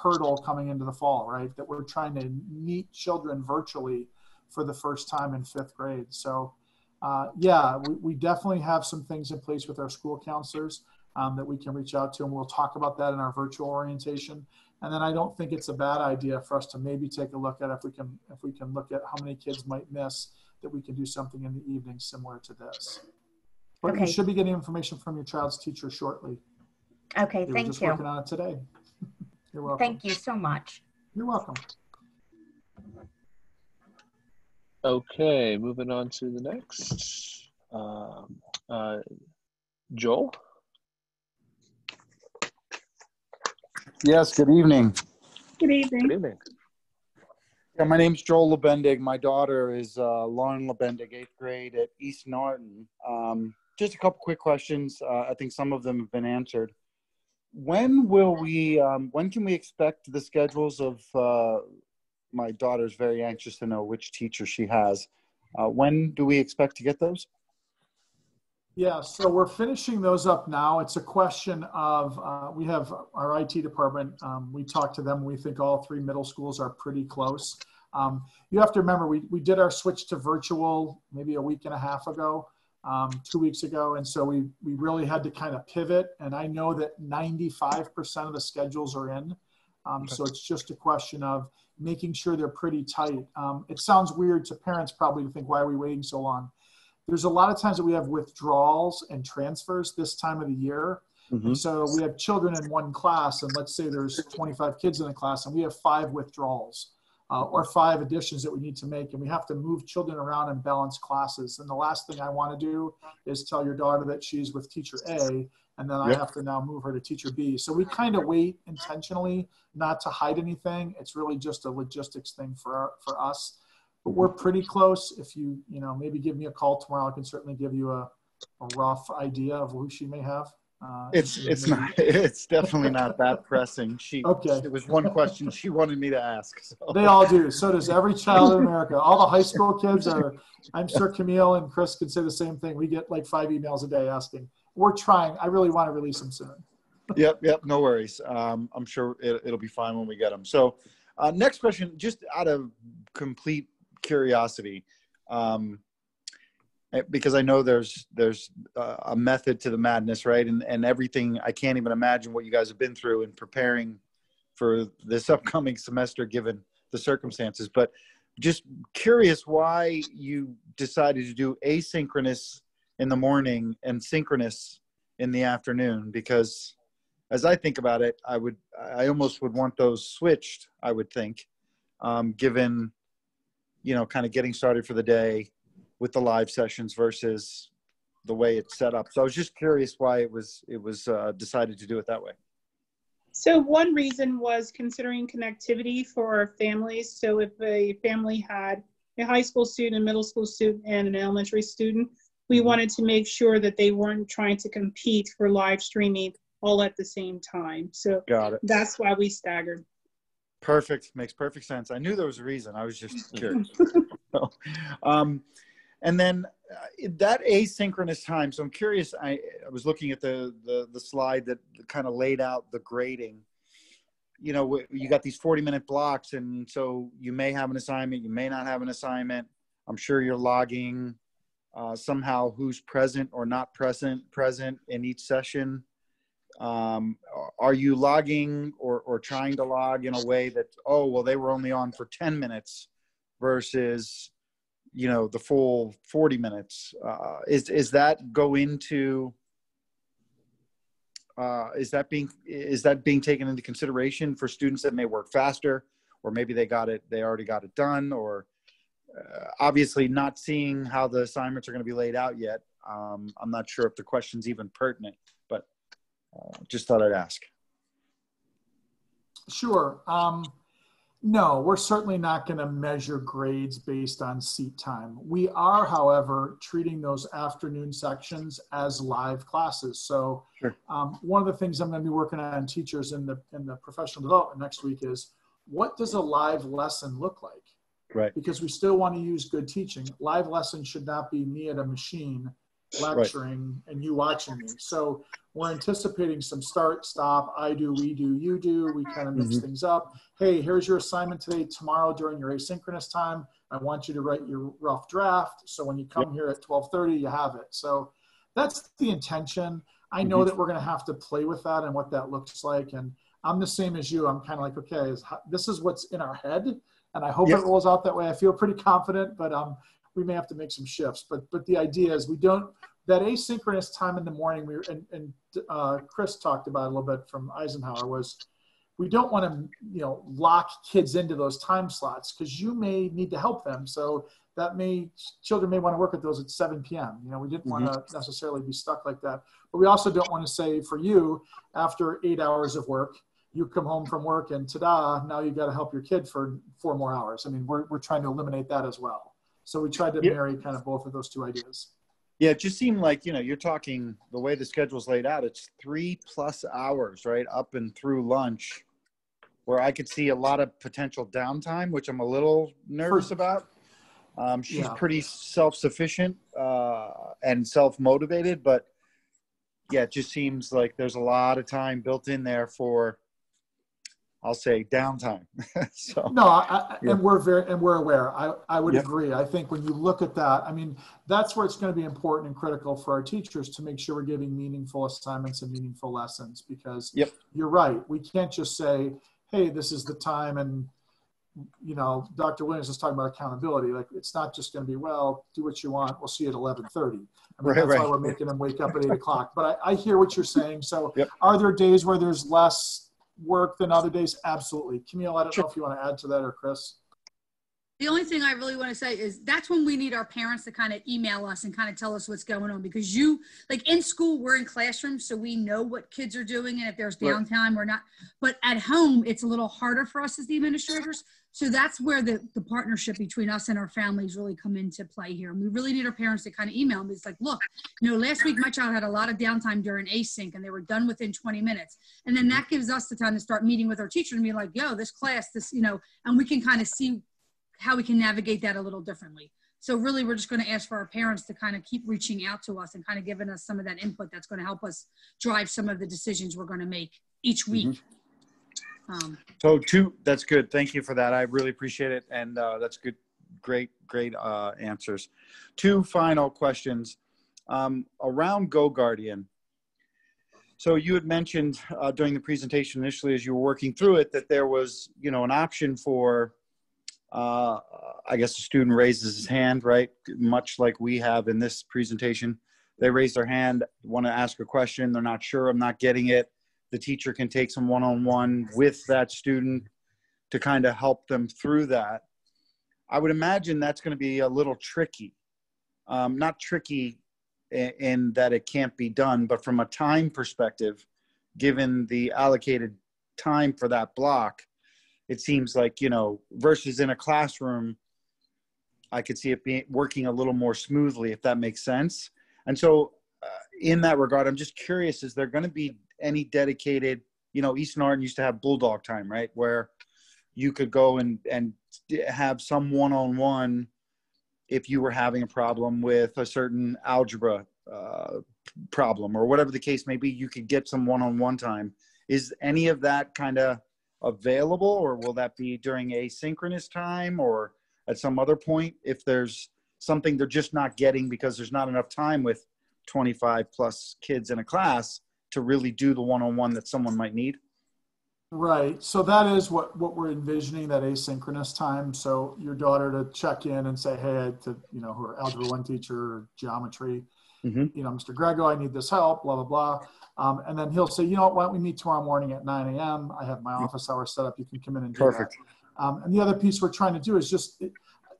[SPEAKER 4] hurdle coming into the fall, right? That we're trying to meet children virtually for the first time in 5th grade. So yeah, we definitely have some things in place with our school counselors that we can reach out to, and we'll talk about that in our virtual orientation. And then I don't think it's a bad idea for us to maybe take a look at if we can look at how many kids might miss, that we can do something in the evening similar to this. But
[SPEAKER 14] Okay.
[SPEAKER 4] You should be getting information from your child's teacher shortly.
[SPEAKER 14] Okay,
[SPEAKER 4] They were
[SPEAKER 14] thank
[SPEAKER 4] just
[SPEAKER 14] you.
[SPEAKER 4] working on it today. You're welcome.
[SPEAKER 14] Thank you so much.
[SPEAKER 4] You're welcome.
[SPEAKER 2] Okay, moving on to the next. Joel?
[SPEAKER 15] Yes, good evening.
[SPEAKER 1] Good evening.
[SPEAKER 2] Good evening.
[SPEAKER 15] Yeah, my name's Joel Lebendig. My daughter is Lauren Lebendig, 8th grade at East Norton. Just a couple quick questions. I think some of them have been answered. When can we expect the schedules of, my daughter's very anxious to know which teacher she has. When do we expect to get those?
[SPEAKER 4] Yeah, so we're finishing those up now. It's a question of, we have our IT department, we talk to them. We think all 3 middle schools are pretty close. You have to remember, we did our switch to virtual maybe a week and a half ago, 2 weeks ago. And so we really had to kind of pivot. And I know that 95% of the schedules are in. So it's just a question of making sure they're pretty tight. It sounds weird to parents probably to think, why are we waiting so long? There's a lot of times that we have withdrawals and transfers this time of the year. Mm-hmm. And so we have children in one class, and let's say there's 25 kids in the class, and we have 5 withdrawals or 5 additions that we need to make. And we have to move children around and balance classes. And the last thing I want to do is tell your daughter that she's with teacher A, and then I have to now move her to teacher B. So we kind of wait intentionally not to hide anything. It's really just a logistics thing for us. But we're pretty close. If you maybe give me a call tomorrow, I can certainly give you a rough idea of who she may have.
[SPEAKER 15] It's not. It's definitely not that pressing.
[SPEAKER 4] Okay.
[SPEAKER 15] It was one question she wanted me to ask. So.
[SPEAKER 4] They all do. So does every child in America. All the high school kids are. I'm sure Camille and Chris could say the same thing. We get like 5 emails a day asking. We're trying. I really want to release them soon.
[SPEAKER 15] Yep. No worries. I'm sure it'll be fine when we get them. So, next question, just out of complete curiosity. Because I know there's a method to the madness, right? And everything, I can't even imagine what you guys have been through in preparing for this upcoming semester, given the circumstances. But just curious why you decided to do asynchronous in the morning and synchronous in the afternoon. Because as I think about it, I almost would want those switched, I would think, given, kind of getting started for the day with the live sessions versus the way it's set up. So I was just curious why it was decided to do it that way.
[SPEAKER 1] So one reason was considering connectivity for our families. So if a family had a high school student, a middle school student, and an elementary student, we wanted to make sure that they weren't trying to compete for live streaming all at the same time. So
[SPEAKER 15] got it.
[SPEAKER 1] That's why we staggered.
[SPEAKER 15] Perfect. Makes perfect sense. I knew there was a reason. I was just curious. So, and then that asynchronous time. So I'm curious. I was looking at the slide that kind of laid out the grading. You got these 40-minute blocks, and so you may have an assignment, you may not have an assignment. I'm sure you're logging somehow who's present or not present in each session. Are you logging or trying to log in a way that, they were only on for 10 minutes versus the full 40 minutes? Is that go into, is that being taken into consideration for students that may work faster, or maybe they already got it done, or obviously not seeing how the assignments are going to be laid out yet. I'm not sure if the question's even pertinent, but just thought I'd ask.
[SPEAKER 4] Sure. No, we're certainly not going to measure grades based on seat time. We are, however, treating those afternoon sections as live classes. So
[SPEAKER 15] sure.
[SPEAKER 4] One of the things I'm going to be working on teachers in the professional development next week is, what does a live lesson look like?
[SPEAKER 15] Right.
[SPEAKER 4] Because we still want to use good teaching. Live lessons should not be me at a machine lecturing and you watching me. So we're anticipating some start, stop, I do, we do, you do. We kind of mix things up. Hey, here's your assignment today. Tomorrow during your asynchronous time, I want you to write your rough draft. So when you come here at 12:30, you have it. So that's the intention. I know that we're going to have to play with that and what that looks like. And I'm the same as you. I'm kind of like, okay, this is what's in our head. And I hope it rolls out that way. I feel pretty confident, but we may have to make some shifts. But the idea is that asynchronous time in the morning, and Chris talked about a little bit from Eisenhower, was we don't want to lock kids into those time slots, because you may need to help them. So children may want to work at those at 7 p.m. We didn't want to necessarily be stuck like that. But we also don't want to say, for you, after 8 hours of work, you come home from work and ta-da, now you got to help your kid for 4 more hours. I mean, we're trying to eliminate that as well. So we tried to marry kind of both of those two ideas.
[SPEAKER 15] Yeah, it just seemed like, you're talking, the way the schedule's laid out, it's 3+ hours, right, up and through lunch, where I could see a lot of potential downtime, which I'm a little nervous about. She's pretty self-sufficient and self-motivated, but yeah, it just seems like there's a lot of time built in there for, I'll say, downtime. So
[SPEAKER 4] no, and we're aware. I would agree. I think when you look at that, I mean, that's where it's going to be important and critical for our teachers to make sure we're giving meaningful assignments and meaningful lessons, because you're right. We can't just say, hey, this is the time. And, Dr. Williams is talking about accountability. Like, it's not just going to be, well, do what you want. We'll see you at 11:30. I mean, that's why we're making them wake up at 8 o'clock. But I hear what you're saying. So are there days where there's less work than other days? Absolutely. Camille, I don't know if you want to add to that, or Chris.
[SPEAKER 5] The only thing I really want to say is that's when we need our parents to kind of email us and kind of tell us what's going on, because in school, we're in classrooms, so we know what kids are doing and if there's downtime or not. But at home, it's a little harder for us as the administrators. So that's where the partnership between us and our families really come into play here. And we really need our parents to kind of email them. It's like, look, last week my child had a lot of downtime during async and they were done within 20 minutes. And then that gives us the time to start meeting with our teacher and be like, yo, this class, and we can kind of see how we can navigate that a little differently. So really, we're just going to ask for our parents to kind of keep reaching out to us and kind of giving us some of that input that's going to help us drive some of the decisions we're going to make each week.
[SPEAKER 15] So that's good. Thank you for that. I really appreciate it. And that's good. Great answers. Two final questions around Goguardian. So you had mentioned during the presentation initially, as you were working through it, that there was, an option for, I guess the student raises his hand, right? Much like we have in this presentation. They raise their hand, want to ask a question. They're not sure, I'm not getting it. The teacher can take some one-on-one with that student to kind of help them through that. I would imagine that's going to be a little tricky. Not tricky in that it can't be done, but from a time perspective, given the allocated time for that block, it seems like, versus in a classroom, I could see it working a little more smoothly, if that makes sense. And so in that regard, I'm just curious, is there going to be any dedicated, East Norton used to have bulldog time, right? Where you could go and have some one-on-one if you were having a problem with a certain algebra problem or whatever the case may be, you could get some one-on-one time. Is any of that kind of available, or will that be during asynchronous time or at some other point if there's something they're just not getting because there's not enough time with 25 plus kids in a class to really do the one-on-one that someone might need?
[SPEAKER 4] Right. So that is what we're envisioning, that asynchronous time. So your daughter to check in and say, hey, to, her Algebra 1 teacher or geometry, Mr. Grego, I need this help, blah, blah, blah. And then he'll say, why don't we meet tomorrow morning at 9 a.m. I have my office hour set up. You can come in and do
[SPEAKER 15] Perfect.
[SPEAKER 4] that. And the other piece we're trying to do is just,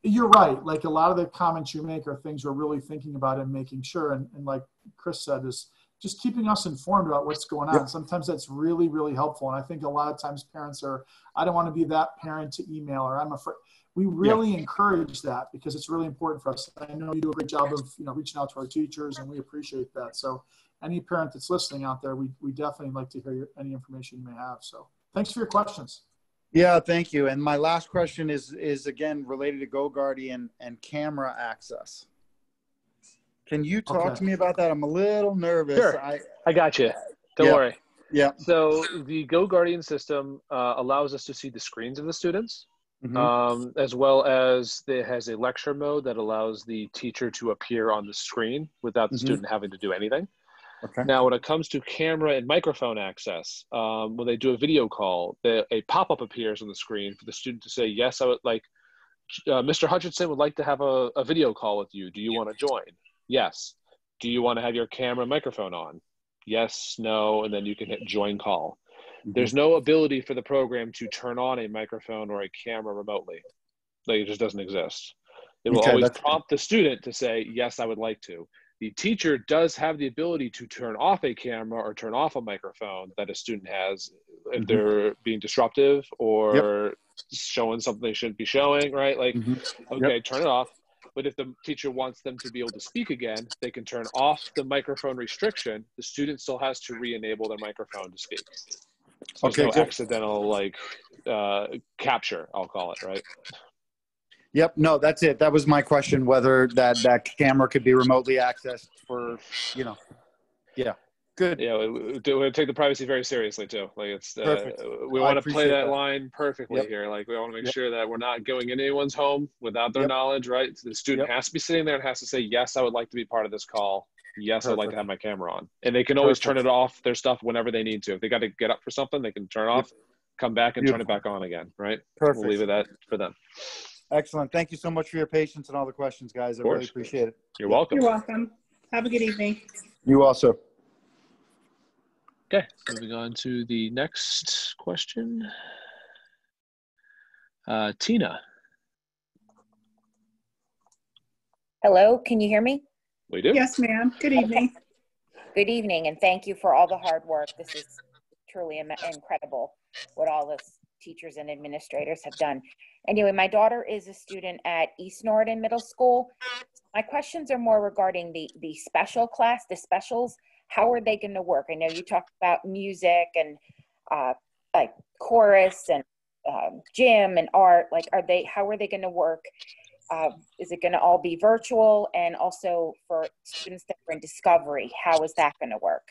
[SPEAKER 4] you're right. Like a lot of the comments you make are things we're really thinking about and making sure. And like Chris said, is just keeping us informed about what's going on. Yep. Sometimes that's really, really helpful. And I think a lot of times parents I don't want to be that parent to email, or I'm afraid. We really encourage that because it's really important for us. I know you do a great job of, reaching out to our teachers, and we appreciate that. So any parent that's listening out there, we definitely like to hear any information you may have. So thanks for your questions.
[SPEAKER 15] Yeah, thank you. And my last question is again related to Goguardian and camera access. Can you talk to me about that? I'm a little nervous.
[SPEAKER 2] Sure. I got you. Don't worry.
[SPEAKER 15] Yeah.
[SPEAKER 2] So the Goguardian system allows us to see the screens of the students, as well as it has a lecture mode that allows the teacher to appear on the screen without the student having to do anything.
[SPEAKER 15] Okay.
[SPEAKER 2] Now, when it comes to camera and microphone access, when they do a video call, a pop-up appears on the screen for the student to say, yes, I would like, Mr. Hutchinson would like to have a video call with you. Do you want to join? Yes. Do you want to have your camera and microphone on? Yes, no, and then you can hit join call. There's no ability for the program to turn on a microphone or a camera remotely. Like, it just doesn't exist. It will always prompt the student to say, yes, I would like to. The teacher does have the ability to turn off a camera or turn off a microphone that a student has if they're being disruptive or showing something they shouldn't be showing, right? Like, okay, turn it off. But if the teacher wants them to be able to speak again, they can turn off the microphone restriction. The student still has to re-enable their microphone to speak. So there's no accidental capture, I'll call it, right?
[SPEAKER 15] Yep. No, that's it. That was my question, whether that camera could be remotely accessed for, yeah. Good.
[SPEAKER 2] Yeah, we take the privacy very seriously too. Like it's, we want to play that line perfectly here. Like we want to make sure that we're not going in anyone's home without their knowledge, right? So the student has to be sitting there and has to say, yes, I would like to be part of this call. Yes, I'd like to have my camera on. And they can always turn it off, their stuff, whenever they need to. If they got to get up for something, they can turn it off, come back and turn it back on again, right?
[SPEAKER 15] Perfect.
[SPEAKER 2] We'll leave it that for them.
[SPEAKER 15] Excellent. Thank you so much for your patience and all the questions, guys. I really appreciate it.
[SPEAKER 2] You're welcome.
[SPEAKER 1] You're welcome. Have a good evening.
[SPEAKER 15] You also.
[SPEAKER 2] Okay, moving on to the next question. Tina.
[SPEAKER 16] Hello, can you hear me?
[SPEAKER 2] We do.
[SPEAKER 1] Yes, ma'am. Good evening.
[SPEAKER 16] Good evening, and thank you for all the hard work. This is truly incredible what all this teachers and administrators have done. Anyway, my daughter is a student at East Norriton Middle School. My questions are more regarding the special class, the specials. How are they going to work? I know you talked about music and like chorus and gym and art. Like, how are they going to work? Is it going to all be virtual? And also for students that are in Discovery, how is that going to work?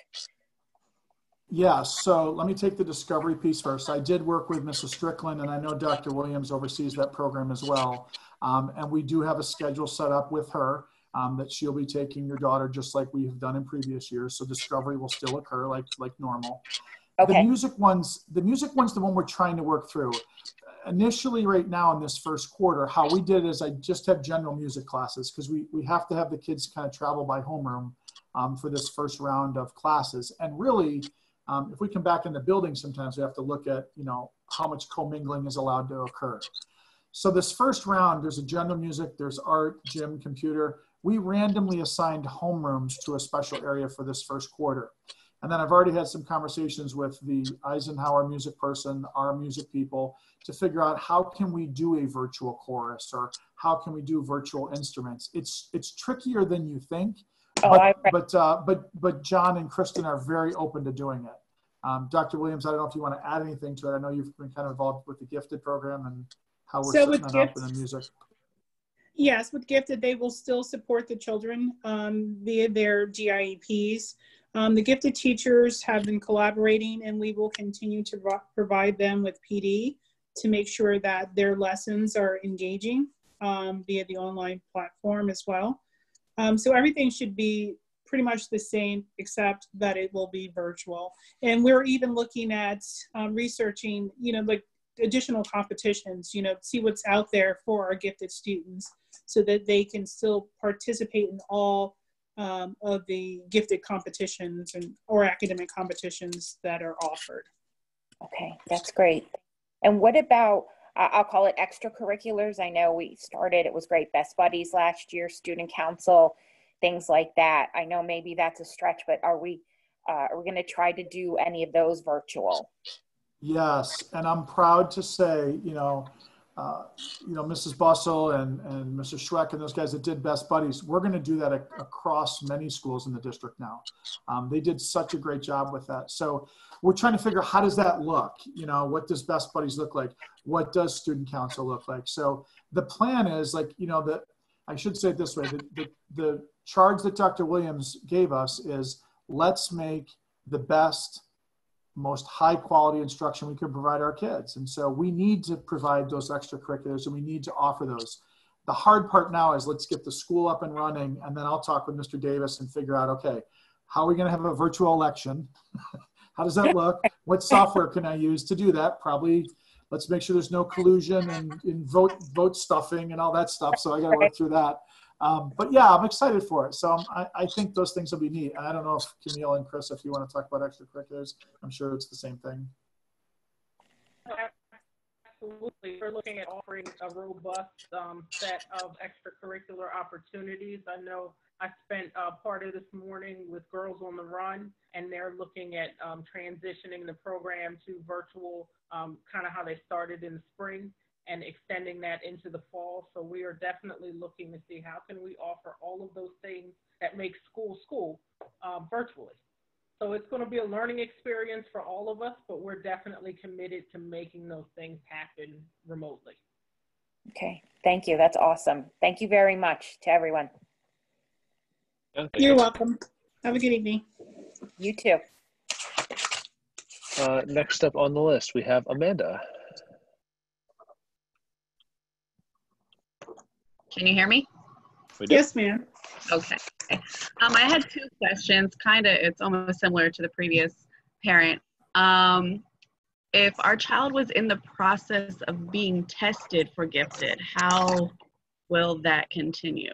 [SPEAKER 4] Yeah, so let me take the Discovery piece first. I did work with Mrs. Strickland, and I know Dr. Williams oversees that program as well. And we do have a schedule set up with her that she'll be taking your daughter just like we have done in previous years. So Discovery will still occur like normal. Okay. The music one's the one we're trying to work through. Initially, right now in this first quarter, how we did it is I just have general music classes because we have to have the kids kind of travel by homeroom for this first round of classes. And really, if we come back in the building, sometimes we have to look at, how much commingling is allowed to occur. So this first round, there's a general music, there's art, gym, computer. We randomly assigned homerooms to a special area for this first quarter. And then I've already had some conversations with the Eisenhower music person, our music people, to figure out how can we do a virtual chorus or how can we do virtual instruments. It's trickier than you think, but John and Kristen are very open to doing it. Dr. Williams, I don't know if you want to add anything to it. I know you've been kind of involved with the Gifted program and how we're setting that up in the music.
[SPEAKER 1] Yes, with Gifted, they will still support the children via their GIEPs. The Gifted teachers have been collaborating, and we will continue to provide them with PD to make sure that their lessons are engaging via the online platform as well. So everything should be pretty much the same, except that it will be virtual. And we're even looking at researching, like additional competitions, see what's out there for our gifted students so that they can still participate in all of the gifted competitions or academic competitions that are offered.
[SPEAKER 16] Okay, that's great. And what about, I'll call it extracurriculars. I know we started, it was great, Best Buddies last year, student council, things like that. I know maybe that's a stretch, but are we going to try to do any of those virtual?
[SPEAKER 4] Yes, and I'm proud to say, Mrs. Bussell and Mr. Schweck and those guys that did Best Buddies, we're going to do that across many schools in the district now. They did such a great job with that. So we're trying to figure out how does that look? What does Best Buddies look like? What does Student Council look like? So the plan is I should say it this way, the charge that Dr. Williams gave us is let's make the best, most high quality instruction we can provide our kids. And so we need to provide those extracurriculars and we need to offer those. The hard part now is let's get the school up and running, and then I'll talk with Mr. Davis and figure out, okay, how are we going to have a virtual election? How does that look? What software can I use to do that? Probably let's make sure there's no collusion and vote stuffing and all that stuff. So I got to work through that. But yeah, I'm excited for it. So I think those things will be neat. And I don't know if Camille and Chris, if you want to talk about extracurriculars, I'm sure it's the same thing.
[SPEAKER 6] Absolutely. We're looking at offering a robust set of extracurricular opportunities. I know I spent part of this morning with Girls on the Run, and they're looking at transitioning the program to virtual, kind of how they started in the spring, and extending that into the fall. So we are definitely looking to see how can we offer all of those things that make school virtually. So it's going to be a learning experience for all of us, but we're definitely committed to making those things happen remotely.
[SPEAKER 16] Okay, thank you. That's awesome. Thank you very much to everyone.
[SPEAKER 1] You're welcome. Have a good evening.
[SPEAKER 16] You too.
[SPEAKER 2] Next up on the list, we have Amanda.
[SPEAKER 17] Can you hear me?
[SPEAKER 1] Yes, ma'am.
[SPEAKER 17] Okay. I had two questions. It's almost similar to the previous parent. If our child was in the process of being tested for gifted, how will that continue?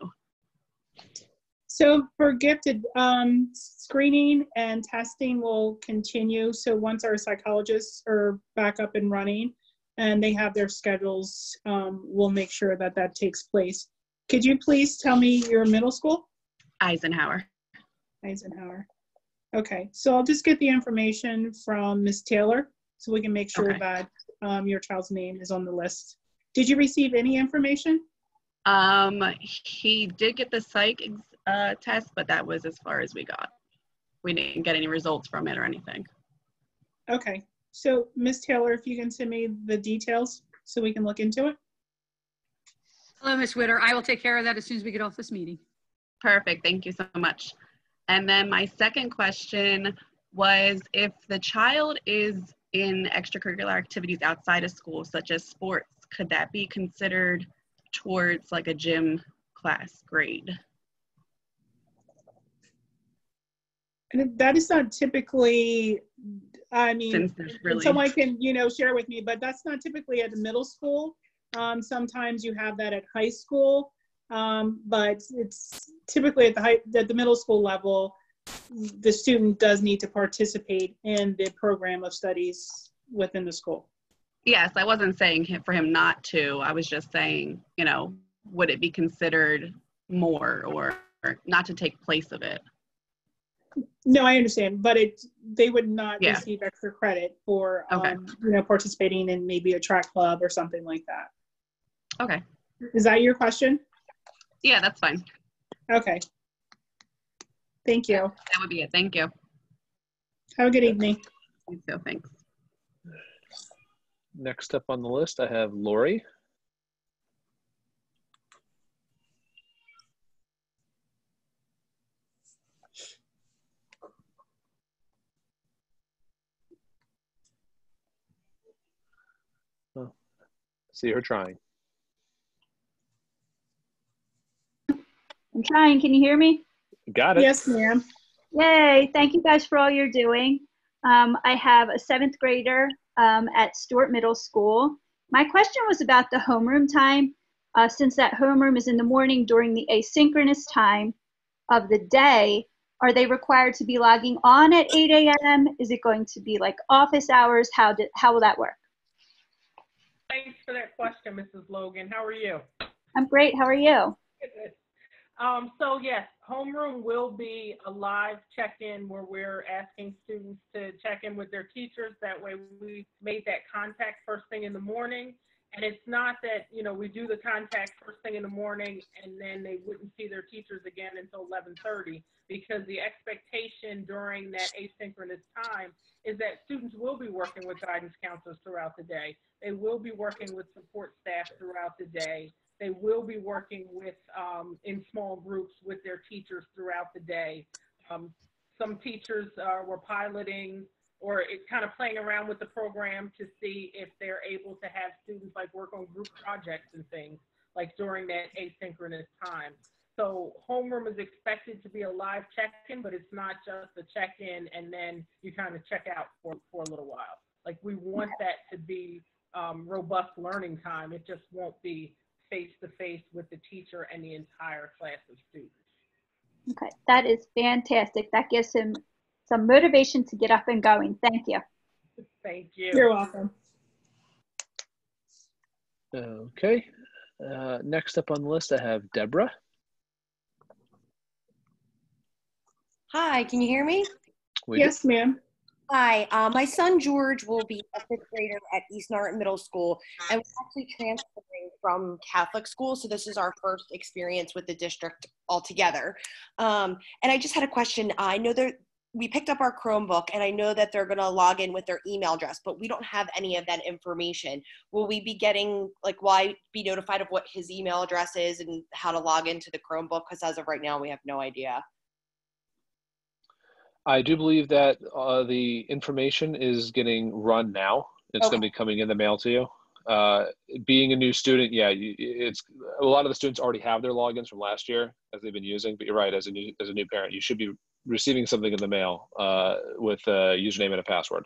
[SPEAKER 1] So for gifted, screening and testing will continue. So once our psychologists are back up and running and they have their schedules, we'll make sure that that takes place. Could you please tell me your middle school?
[SPEAKER 17] Eisenhower.
[SPEAKER 1] Eisenhower. Okay, so I'll just get the information from Ms. Taylor so we can make sure that your child's name is on the list. Did you receive any information?
[SPEAKER 17] He did get the psych test, but that was as far as we got. We didn't get any results from it or anything.
[SPEAKER 1] Okay. So, Ms. Taylor, if you can send me the details so we can look into it.
[SPEAKER 5] Hello, Ms. Witter. I will take care of that as soon as we get off this meeting.
[SPEAKER 17] Perfect. Thank you so much. And then my second question was, if the child is in extracurricular activities outside of school, such as sports, could that be considered towards like a gym class grade?
[SPEAKER 1] And that is not typically, I mean,
[SPEAKER 17] really...
[SPEAKER 1] someone can, you know, share with me, but that's not typically at the middle school. Sometimes you have that at high school, but it's typically at the middle school level, the student does need to participate in the program of studies within the school.
[SPEAKER 17] Yes, I wasn't saying for him not to. I was just saying, you know, would it be considered more or not to take place of it?
[SPEAKER 1] No, I understand, but they would not receive extra credit for you know, participating in maybe a track club or something like that.
[SPEAKER 17] Okay.
[SPEAKER 1] Is that your question?
[SPEAKER 17] Yeah, that's fine.
[SPEAKER 1] Okay. Thank you.
[SPEAKER 17] That would be it. Thank you.
[SPEAKER 1] Have a good evening.
[SPEAKER 17] You too. Thanks.
[SPEAKER 2] Next up on the list, I have Lori. Oh, see her trying.
[SPEAKER 18] I'm trying. Can you hear me?
[SPEAKER 2] Got it.
[SPEAKER 1] Yes, ma'am.
[SPEAKER 18] Yay. Thank you guys for all you're doing. I have a 7th grader at Stewart Middle School. My question was about the homeroom time. Since that homeroom is in the morning during the asynchronous time of the day, are they required to be logging on at 8 a.m.? Is it going to be like office hours? How will that work?
[SPEAKER 6] Thanks for that question, Mrs. Logan. How are you?
[SPEAKER 18] I'm great. How are you?
[SPEAKER 6] Good. So yes, homeroom will be a live check-in where we're asking students to check in with their teachers. That way we made that contact first thing in the morning. And it's not that, you know, we do the contact first thing in the morning and then they wouldn't see their teachers again until 11:30, because the expectation during that asynchronous time is that students will be working with guidance counselors throughout the day. They will be working with support staff throughout the day. They will be working with in small groups with their teachers throughout the day. Some teachers were piloting or kind of playing around with the program to see if they're able to have students like work on group projects and things like during that asynchronous time. So homeroom is expected to be a live check-in, but it's not just a check-in and then you kind of check out for a little while. Like we want that to be robust learning time. It just won't be face-to-face with the teacher and the entire class of students.
[SPEAKER 18] Okay, that is fantastic. That gives him some motivation to get up and going. Thank you.
[SPEAKER 6] Thank you.
[SPEAKER 1] You're welcome.
[SPEAKER 2] Okay. Next up on the list, I have Deborah.
[SPEAKER 19] Hi, can you hear me?
[SPEAKER 1] Yes, ma'am.
[SPEAKER 19] Hi, my son George will be a 5th grader at East Norton Middle School, and we're actually transferring from Catholic school, so this is our first experience with the district altogether. And I just had a question. I know that we picked up our Chromebook, and I know that they're going to log in with their email address, but we don't have any of that information. Will we be getting, like, will I be notified of what his email address is and how to log into the Chromebook? Because as of right now, we have no idea.
[SPEAKER 2] I do believe that the information is getting run now. It's going to be coming in the mail to you. Being a new student, yeah, it's a lot of the students already have their logins from last year as they've been using. But you're right, as a new parent, you should be receiving something in the mail with a username and a password.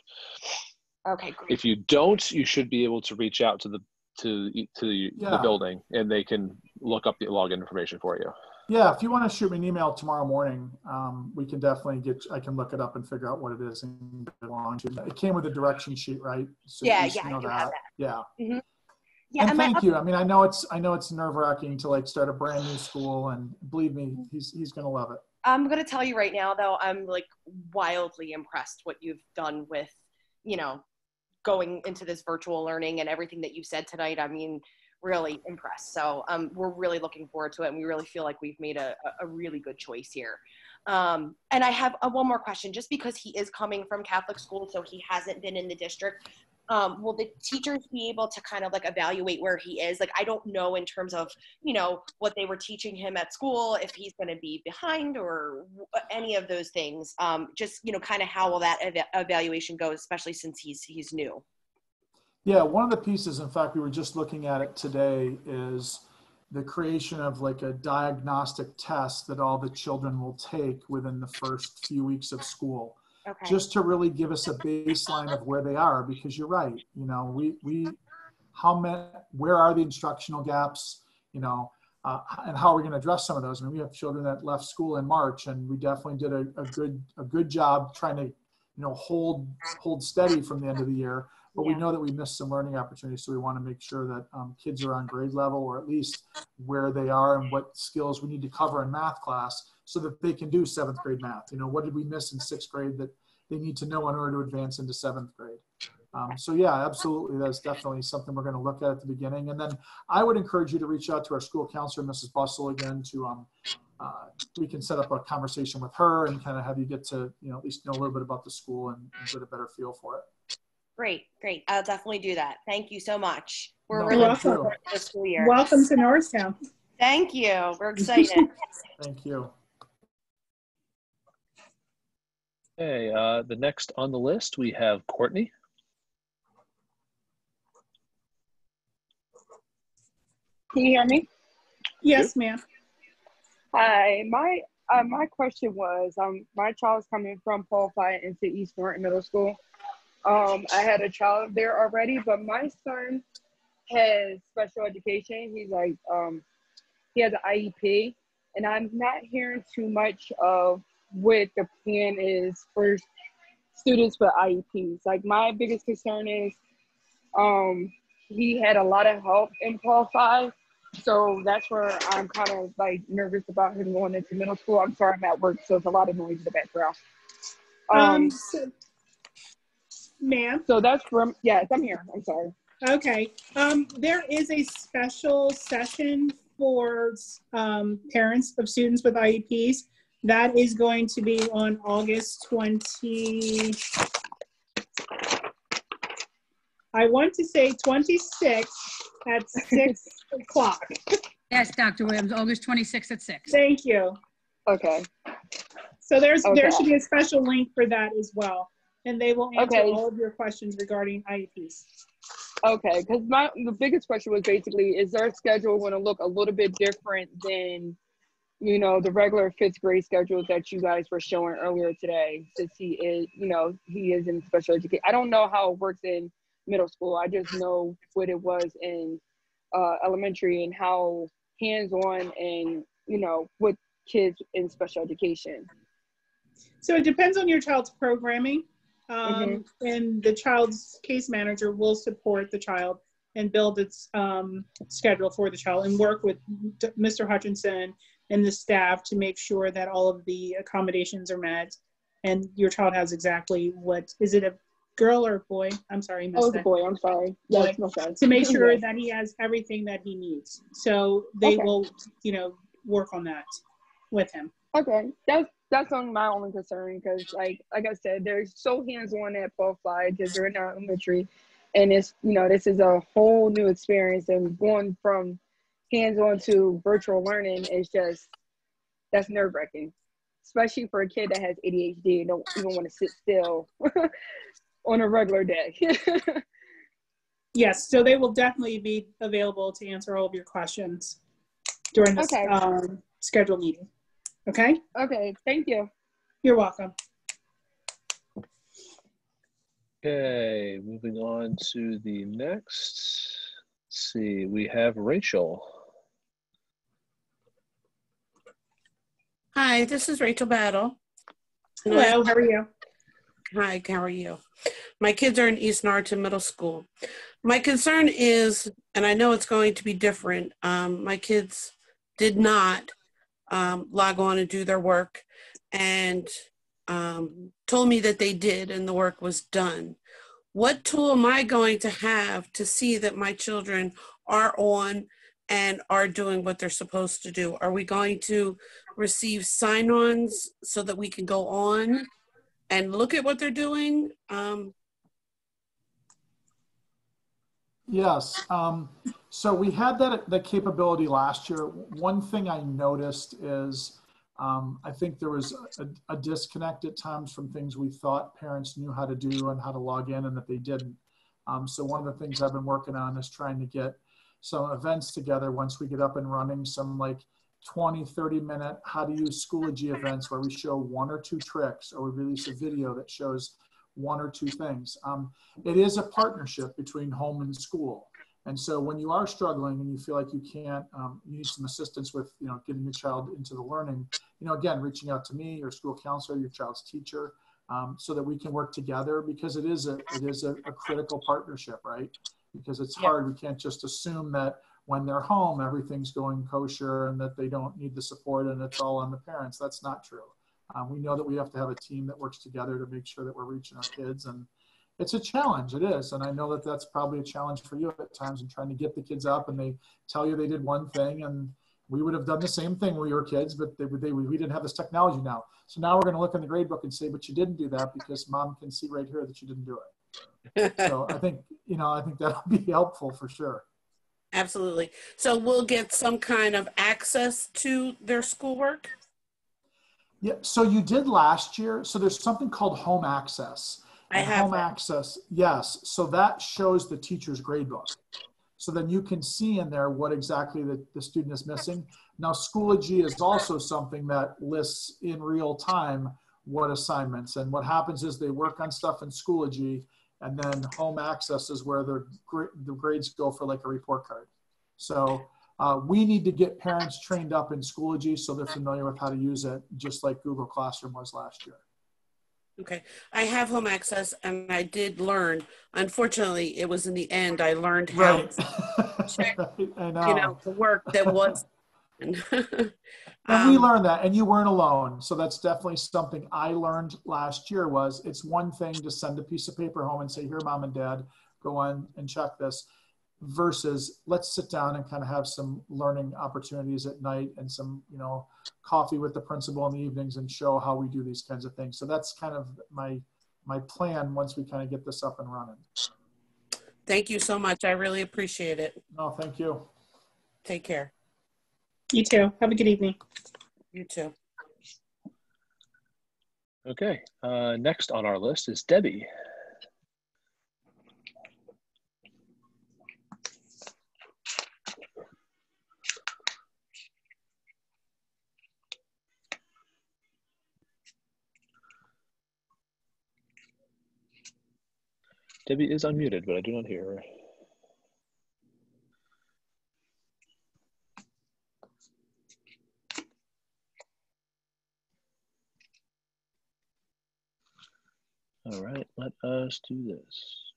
[SPEAKER 19] Okay, great.
[SPEAKER 2] If you don't, you should be able to reach out to the building, and they can look up the login information for you.
[SPEAKER 4] Yeah, if you want to shoot me an email tomorrow morning, we can definitely I can look it up and figure out what it is and get along to. It came with a direction sheet, right? So
[SPEAKER 19] yeah,
[SPEAKER 4] I do
[SPEAKER 19] have
[SPEAKER 4] that. Yeah.
[SPEAKER 19] Mm-hmm. Yeah,
[SPEAKER 4] and thank you. I mean, I know it's nerve-wracking to like start a brand new school, and believe me, he's gonna love it.
[SPEAKER 19] I'm gonna tell you right now, though, I'm like wildly impressed what you've done with, you know, going into this virtual learning and everything that you said tonight. I mean, really impressed. So we're really looking forward to it, and we really feel like we've made a really good choice here. And I have one more question, just because he is coming from Catholic school, so he hasn't been in the district. Will the teachers be able to kind of like evaluate where he is? Like, I don't know in terms of, you know, what they were teaching him at school, if he's going to be behind or any of those things. Just, you know, kind of how will that evaluation go, especially since he's new?
[SPEAKER 4] Yeah, one of the pieces, in fact, we were just looking at it today, is the creation of like a diagnostic test that all the children will take within the first few weeks of school. Okay. Just to really give us a baseline of where they are, because you're right, you know, where are the instructional gaps, you know, and how are we going to address some of those? I mean, we have children that left school in March, and we definitely did a good job trying to, you know, hold steady from the end of the year. But we know that we missed some learning opportunities, so we want to make sure that kids are on grade level, or at least where they are and what skills we need to cover in math class so that they can do 7th grade math. You know, what did we miss in 6th grade that they need to know in order to advance into 7th grade? So yeah, absolutely. That's definitely something we're going to look at the beginning. And then I would encourage you to reach out to our school counselor, Mrs. Bustle, again, to we can set up a conversation with her and kind of have you get to, you know, at least know a little bit about the school and get a better feel for it.
[SPEAKER 19] Great. I'll definitely do that. Thank you so much. We're
[SPEAKER 1] really
[SPEAKER 19] welcome for the school year.
[SPEAKER 1] Welcome to Norristown.
[SPEAKER 19] Thank you. We're excited.
[SPEAKER 4] Thank you.
[SPEAKER 2] Okay, the next on the list, we have Courtney.
[SPEAKER 20] Can you hear me?
[SPEAKER 1] Yes, ma'am.
[SPEAKER 20] Hi, my question was, my child's coming from Paul Fire into East Norton Middle School. I had a child there already, but my son has special education. He's like, he has an IEP, and I'm not hearing too much of what the plan is for students with IEPs. Like, my biggest concern is, he had a lot of help in Paul 5, so that's where I'm kind of like nervous about him going into middle school. I'm sorry, I'm at work, so it's a lot of noise in the background.
[SPEAKER 1] Ma'am?
[SPEAKER 20] So that's from, yes, I'm here. I'm sorry.
[SPEAKER 1] Okay. There is a special session for parents of students with IEPs. That is going to be on August 20, I want to say 26th at 6 o'clock.
[SPEAKER 5] Yes, Dr. Williams, August 26th at 6.
[SPEAKER 1] Thank you.
[SPEAKER 20] Okay.
[SPEAKER 1] So there should be a special link for that as well. And they will answer all of your questions regarding IEPs.
[SPEAKER 20] Okay, because the biggest question was basically, is their schedule going to look a little bit different than, you know, the regular 5th grade schedules that you guys were showing earlier today, since he is, you know, he is in special education. I don't know how it works in middle school. I just know what it was in elementary and how hands-on and, you know, with kids in special education.
[SPEAKER 1] So it depends on your child's programming. And the child's case manager will support the child and build its schedule for the child and work with Mr. Hutchinson and the staff to make sure that all of the accommodations are met and your child has exactly is it a girl or a boy? I'm sorry,
[SPEAKER 20] oh, it's a boy. I'm sorry. Yes, no sense.
[SPEAKER 1] To make sure that he has everything that he needs. So they will, you know, work on that with him.
[SPEAKER 20] Okay, that's my only concern, because like I said, they're so hands-on at both sides because they're in elementary, and it's, you know, this is a whole new experience, and going from hands-on to virtual learning is just, that's nerve-wracking, especially for a kid that has ADHD and don't even want to sit still on a regular day.
[SPEAKER 1] Yes, so they will definitely be available to answer all of your questions during this scheduled meeting. Okay?
[SPEAKER 20] Okay, thank you.
[SPEAKER 1] You're welcome.
[SPEAKER 2] Okay, moving on to the next. Let's see, we have Rachel.
[SPEAKER 21] Hi, this is Rachel Battle.
[SPEAKER 1] Hello, how are you?
[SPEAKER 21] Hi, how are you? My kids are in East Norriton Middle School. My concern is, and I know it's going to be different, my kids did not log on and do their work, and told me that they did and the work was done. what tool am I going to have to see that my children are on and are doing what they're supposed to do? Are we going to receive sign-ons so that we can go on and look at what they're doing?
[SPEAKER 4] Yes. So we had that capability last year. One thing I noticed is I think there was a disconnect at times from things we thought parents knew how to do and how to log in, and that they didn't. So one of the things I've been working on is trying to get some events together once we get up and running, some like 20, 30-minute how to use Schoology events where we show 1 or 2 tricks, or we release a video that shows 1 or 2 things. It is a partnership between home and school. And so when you are struggling and you feel like you can't, you need some assistance with, getting your child into the learning, again, reaching out to me, your school counselor, your child's teacher, so that we can work together, because it is a critical partnership, right? Because it's hard. We can't just assume that when they're home, everything's going kosher and that they don't need the support and it's all on the parents. That's not true. We know that we have to have a team that works together to make sure that we're reaching our kids, and it's a challenge. It is. And I know that that's probably a challenge for you at times in trying to get the kids up, and they tell you they did one thing, and we would have done the same thing when we were kids, but we didn't have this technology now. So now we're going to look in the grade book and say, but you didn't do that because mom can see right here that you didn't do it. So I think that'll be helpful for sure.
[SPEAKER 21] Absolutely. So we'll get some kind of access to their schoolwork?
[SPEAKER 4] Yeah, so you did last year. So there's something called home access.
[SPEAKER 21] I have
[SPEAKER 4] home access, yes. So that shows the teacher's grade book. So then you can see in there what exactly the student is missing. Now, Schoology is also something that lists in real time what assignments. And what happens is they work on stuff in Schoology, and then home access is where the grades go for like a report card. So we need to get parents trained up in Schoology so they're familiar with how to use it, just like Google Classroom was last year.
[SPEAKER 21] Okay, I have home access, and I did learn. Unfortunately, it was in the end I learned how to check,
[SPEAKER 4] I know.
[SPEAKER 21] the work that was.
[SPEAKER 4] And we learned that, and you weren't alone. So that's definitely something I learned last year. Was it's one thing to send a piece of paper home and say, "Here, mom and dad, go on and check this," versus let's sit down and kind of have some learning opportunities at night and some, coffee with the principal in the evenings and show how we do these kinds of things. So that's kind of my plan once we kind of get this up and running.
[SPEAKER 21] Thank you so much. I really appreciate it.
[SPEAKER 4] No, thank you.
[SPEAKER 21] Take care.
[SPEAKER 1] You too. Have a good evening.
[SPEAKER 21] You too.
[SPEAKER 2] Okay, next on our list is Debbie. Debbie is unmuted, but I do not hear her. All right, let us do this.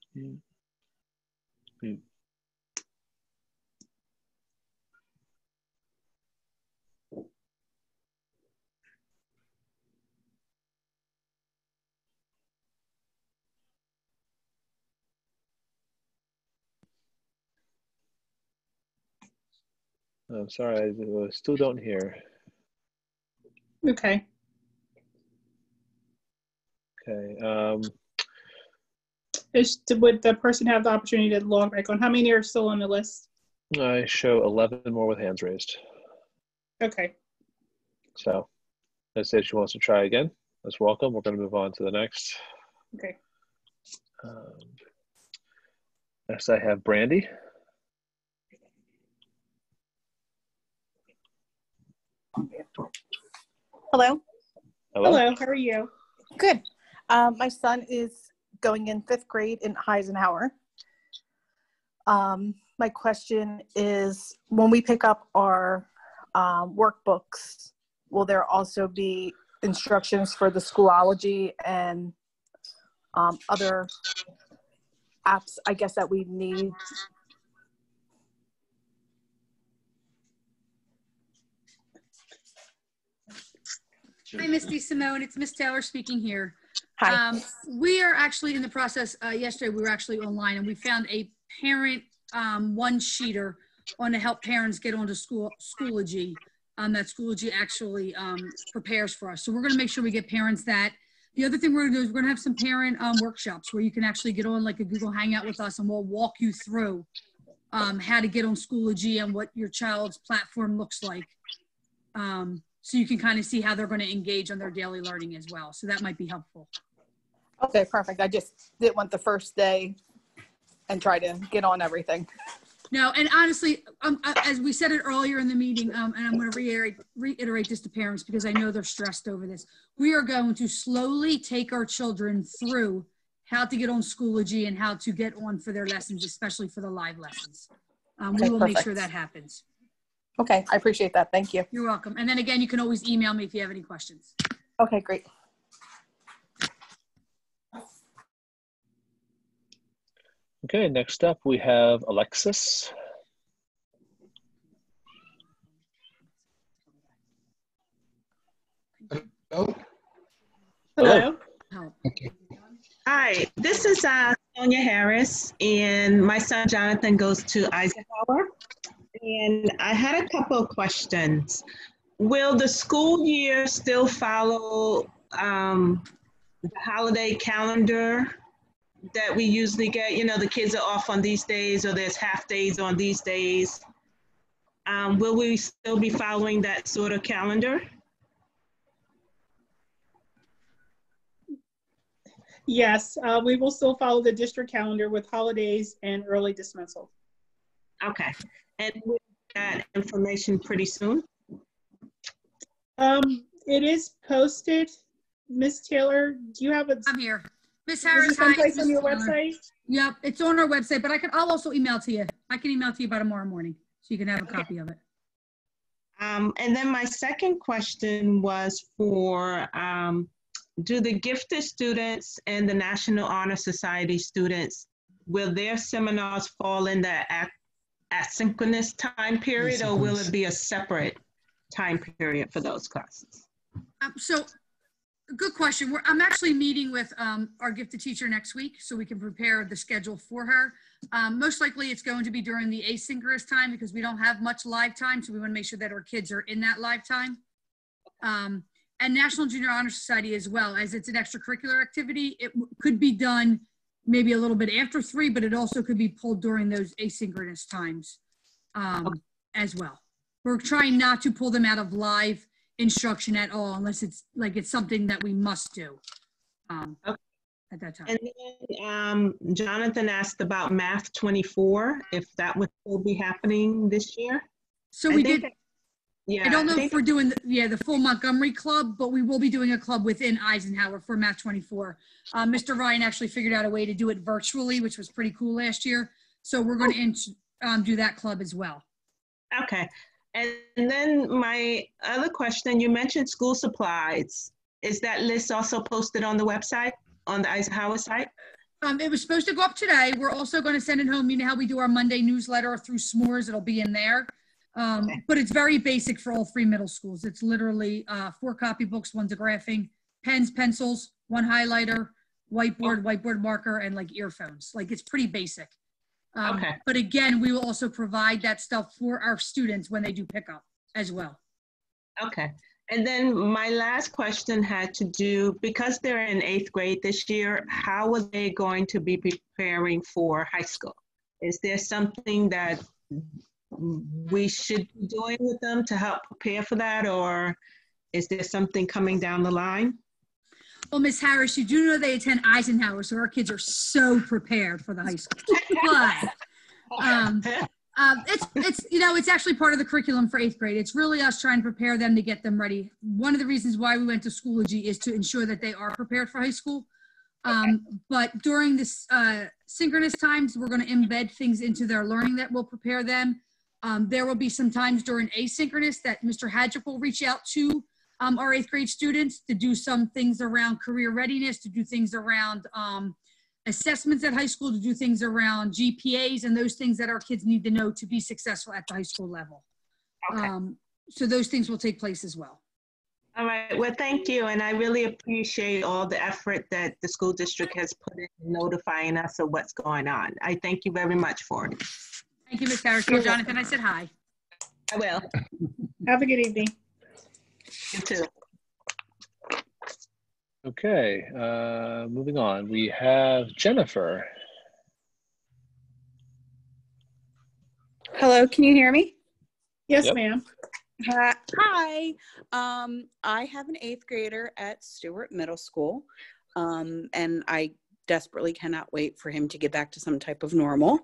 [SPEAKER 2] I'm sorry, I still don't hear.
[SPEAKER 1] Okay.
[SPEAKER 2] Okay.
[SPEAKER 1] Would the person have the opportunity to log back on? How many are still on the list?
[SPEAKER 2] I show 11 more with hands raised.
[SPEAKER 1] Okay.
[SPEAKER 2] So let's say she wants to try again. That's welcome. We're going to move on to the next.
[SPEAKER 1] Okay.
[SPEAKER 2] Next, I have Brandy.
[SPEAKER 3] Hello.
[SPEAKER 1] Hello. How are you?
[SPEAKER 3] Good. My son is going in 5th grade in Eisenhower. My question is, when we pick up our workbooks, will there also be instructions for the Schoology and other apps, I guess, that we need?
[SPEAKER 5] Hi, Misty Simone. It's Miss Taylor speaking here.
[SPEAKER 8] Hi.
[SPEAKER 5] We are actually in the process, yesterday we were actually online and we found a parent one-sheeter on to help parents get onto Schoology. That Schoology actually prepares for us. So we're gonna make sure we get parents that. The other thing we're gonna do is we're gonna have some parent workshops where you can actually get on like a Google Hangout with us and we'll walk you through how to get on Schoology and what your child's platform looks like. So you can kind of see how they're gonna engage on their daily learning as well. So that might be helpful.
[SPEAKER 3] Okay, perfect. I just didn't want the first day and try to get on everything.
[SPEAKER 5] No, and honestly, as we said it earlier in the meeting, and I'm going to reiterate this to parents because I know they're stressed over this. We are going to slowly take our children through how to get on Schoology and how to get on for their lessons, especially for the live lessons. We will make sure that happens.
[SPEAKER 3] Okay, I appreciate that. Thank you.
[SPEAKER 5] You're welcome. And then again, you can always email me if you have any questions.
[SPEAKER 3] Okay, great.
[SPEAKER 2] Okay, next up we have Alexis.
[SPEAKER 7] Hello?
[SPEAKER 2] Hello.
[SPEAKER 7] Okay. Hi, this is Sonia Harris, and my son Jonathan goes to Eisenhower. And I had a couple of questions. Will the school year still follow the holiday calendar that we usually get? You know, the kids are off on these days or there's half days on these days. Will we still be following that sort of calendar?
[SPEAKER 1] Yes, we will still follow the district calendar with holidays and early dismissal.
[SPEAKER 7] Okay, and we'll get that information pretty soon?
[SPEAKER 1] It is posted. Ms. Taylor, do you have a...
[SPEAKER 5] I'm here. Ms. Harris,
[SPEAKER 1] is it someplace on your website?
[SPEAKER 5] Yep, it's on our website, but I'll also email to you. I can email to you by tomorrow morning, so you can have a copy of it.
[SPEAKER 7] And then my second question was for, do the gifted students and the National Honor Society students, will their seminars fall in the asynchronous time period, or will it be a separate time period for those classes?
[SPEAKER 5] So, good question. I'm actually meeting with our gifted teacher next week so we can prepare the schedule for her. Most likely it's going to be during the asynchronous time because we don't have much live time, so we want to make sure that our kids are in that live time. And National Junior Honor Society as well, as it's an extracurricular activity. It could be done maybe a little bit after 3, but it also could be pulled during those asynchronous times as well. We're trying not to pull them out of live instruction at all, unless it's like it's something that we must do at that time.
[SPEAKER 7] And then Jonathan asked about Math 24, if that would still be happening this year.
[SPEAKER 5] So we did. Yeah, I don't know if we're doing the full Montgomery club, but we will be doing a club within Eisenhower for Math 24. Mr. Ryan actually figured out a way to do it virtually, which was pretty cool last year. So we're going to do that club as well.
[SPEAKER 7] Okay. And then my other question, you mentioned school supplies. Is that list also posted on the website, on the Eisenhower site?
[SPEAKER 5] It was supposed to go up today. We're also going to send it home. You know how we do our Monday newsletter through S'mores? It'll be in there. But it's very basic for all 3 middle schools. It's literally 4 copybooks, 1's a graphing, pens, pencils, 1 highlighter, whiteboard marker, and like earphones. Like it's pretty basic. But again, we will also provide that stuff for our students when they do pick up as well.
[SPEAKER 7] Okay. And then my last question had to do, because they're in 8th grade this year, how are they going to be preparing for high school? Is there something that we should be doing with them to help prepare for that, or is there something coming down the line?
[SPEAKER 5] Well, Ms. Harris, you do know they attend Eisenhower, so our kids are so prepared for the high school. But it's actually part of the curriculum for 8th grade. It's really us trying to prepare them to get them ready. One of the reasons why we went to Schoology is to ensure that they are prepared for high school. But during this synchronous times, we're going to embed things into their learning that will prepare them. There will be some times during asynchronous that Mr. Hadjic will reach out to our 8th grade students to do some things around career readiness, to do things around assessments at high school, to do things around GPAs and those things that our kids need to know to be successful at the high school level. So those things will take place as well.
[SPEAKER 7] All right, well, thank you. And I really appreciate all the effort that the school district has put in notifying us of what's going on. I thank you very much for it.
[SPEAKER 5] Thank you, Ms. Harris. Tell Jonathan I said hi.
[SPEAKER 7] I will.
[SPEAKER 1] Have a good evening.
[SPEAKER 7] You too.
[SPEAKER 2] Okay, moving on. We have Jennifer.
[SPEAKER 9] Hello, can you hear me?
[SPEAKER 1] Yes,
[SPEAKER 2] Yep.
[SPEAKER 1] ma'am.
[SPEAKER 9] Hi. I have an 8th grader at Stewart Middle School, and I desperately cannot wait for him to get back to some type of normal.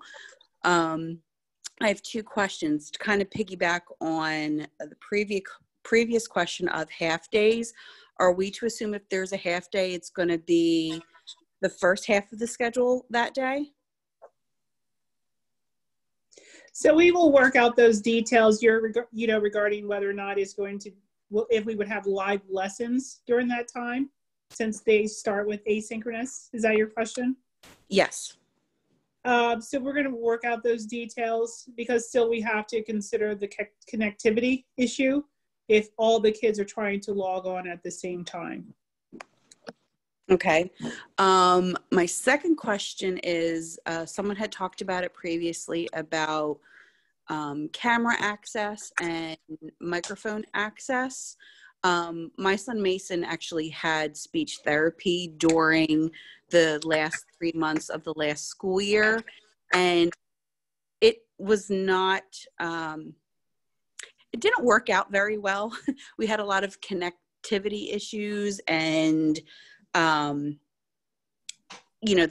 [SPEAKER 9] I have 2 questions to kind of piggyback on the previous question of half days. Are we to assume if there's a half day, it's going to be the first half of the schedule that day?
[SPEAKER 1] So we will work out those details, regarding whether or not it's going to, if we would have live lessons during that time, since they start with asynchronous. Is that your question?
[SPEAKER 9] Yes.
[SPEAKER 1] So we're going to work out those details, because still we have to consider the connectivity issue if all the kids are trying to log on at the same time.
[SPEAKER 9] Okay. My second question is, someone had talked about it previously about camera access and microphone access. My son Mason actually had speech therapy during the last 3 months of the last school year, and it was not, it didn't work out very well. We had a lot of connectivity issues, and the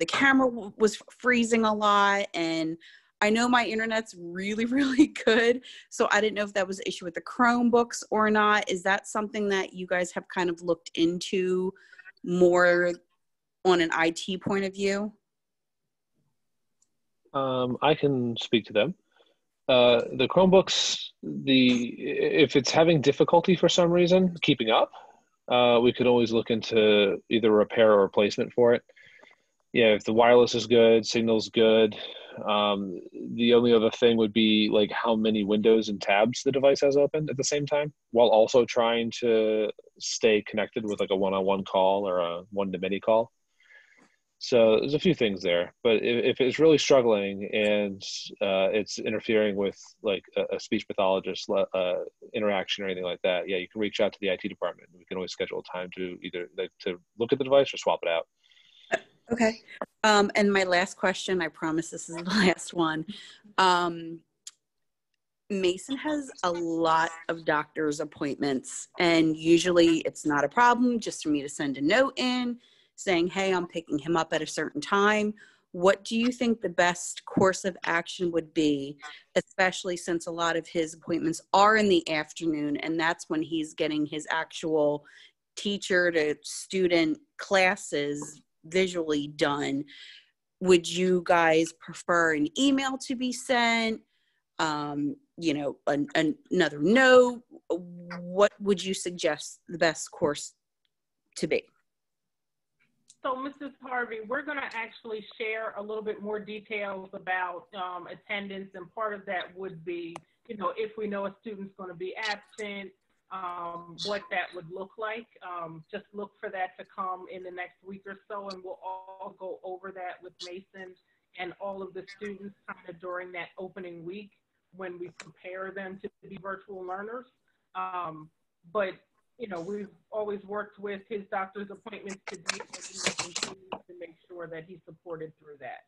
[SPEAKER 9] camera was freezing a lot, and I know my internet's really, really good. So I didn't know if that was an issue with the Chromebooks or not. Is that something that you guys have kind of looked into more on an IT point of view?
[SPEAKER 2] I can speak to them. The Chromebooks, if it's having difficulty for some reason keeping up, we could always look into either repair or replacement for it. Yeah, if the wireless is good, signal's good. The only other thing would be like how many windows and tabs the device has open at the same time, while also trying to stay connected with like a one-on-one call or a one-to-many call. So there's a few things there, but if it's really struggling and it's interfering with like a speech pathologist interaction or anything like that, yeah, you can reach out to the IT department. We can always schedule a time to either to look at the device or swap it out.
[SPEAKER 9] Okay. And my last question, I promise this is the last one. Mason has a lot of doctor's appointments, and usually it's not a problem just for me to send a note in saying, hey, I'm picking him up at a certain time. What do you think the best course of action would be, especially since a lot of his appointments are in the afternoon, and that's when he's getting his actual teacher to student classes visually done? Would you guys prefer an email to be sent, another note? What would you suggest the best course to be?
[SPEAKER 6] So, Mrs. Harvey, we're going to actually share a little bit more details about attendance, and part of that would be, if we know a student's going to be absent, what that would look like. Just look for that to come in the next week or so, and we'll all go over that with Mason and all of the students kind of during that opening week when we prepare them to be virtual learners. But we've always worked with his doctor's appointments to make sure that he's supported through that.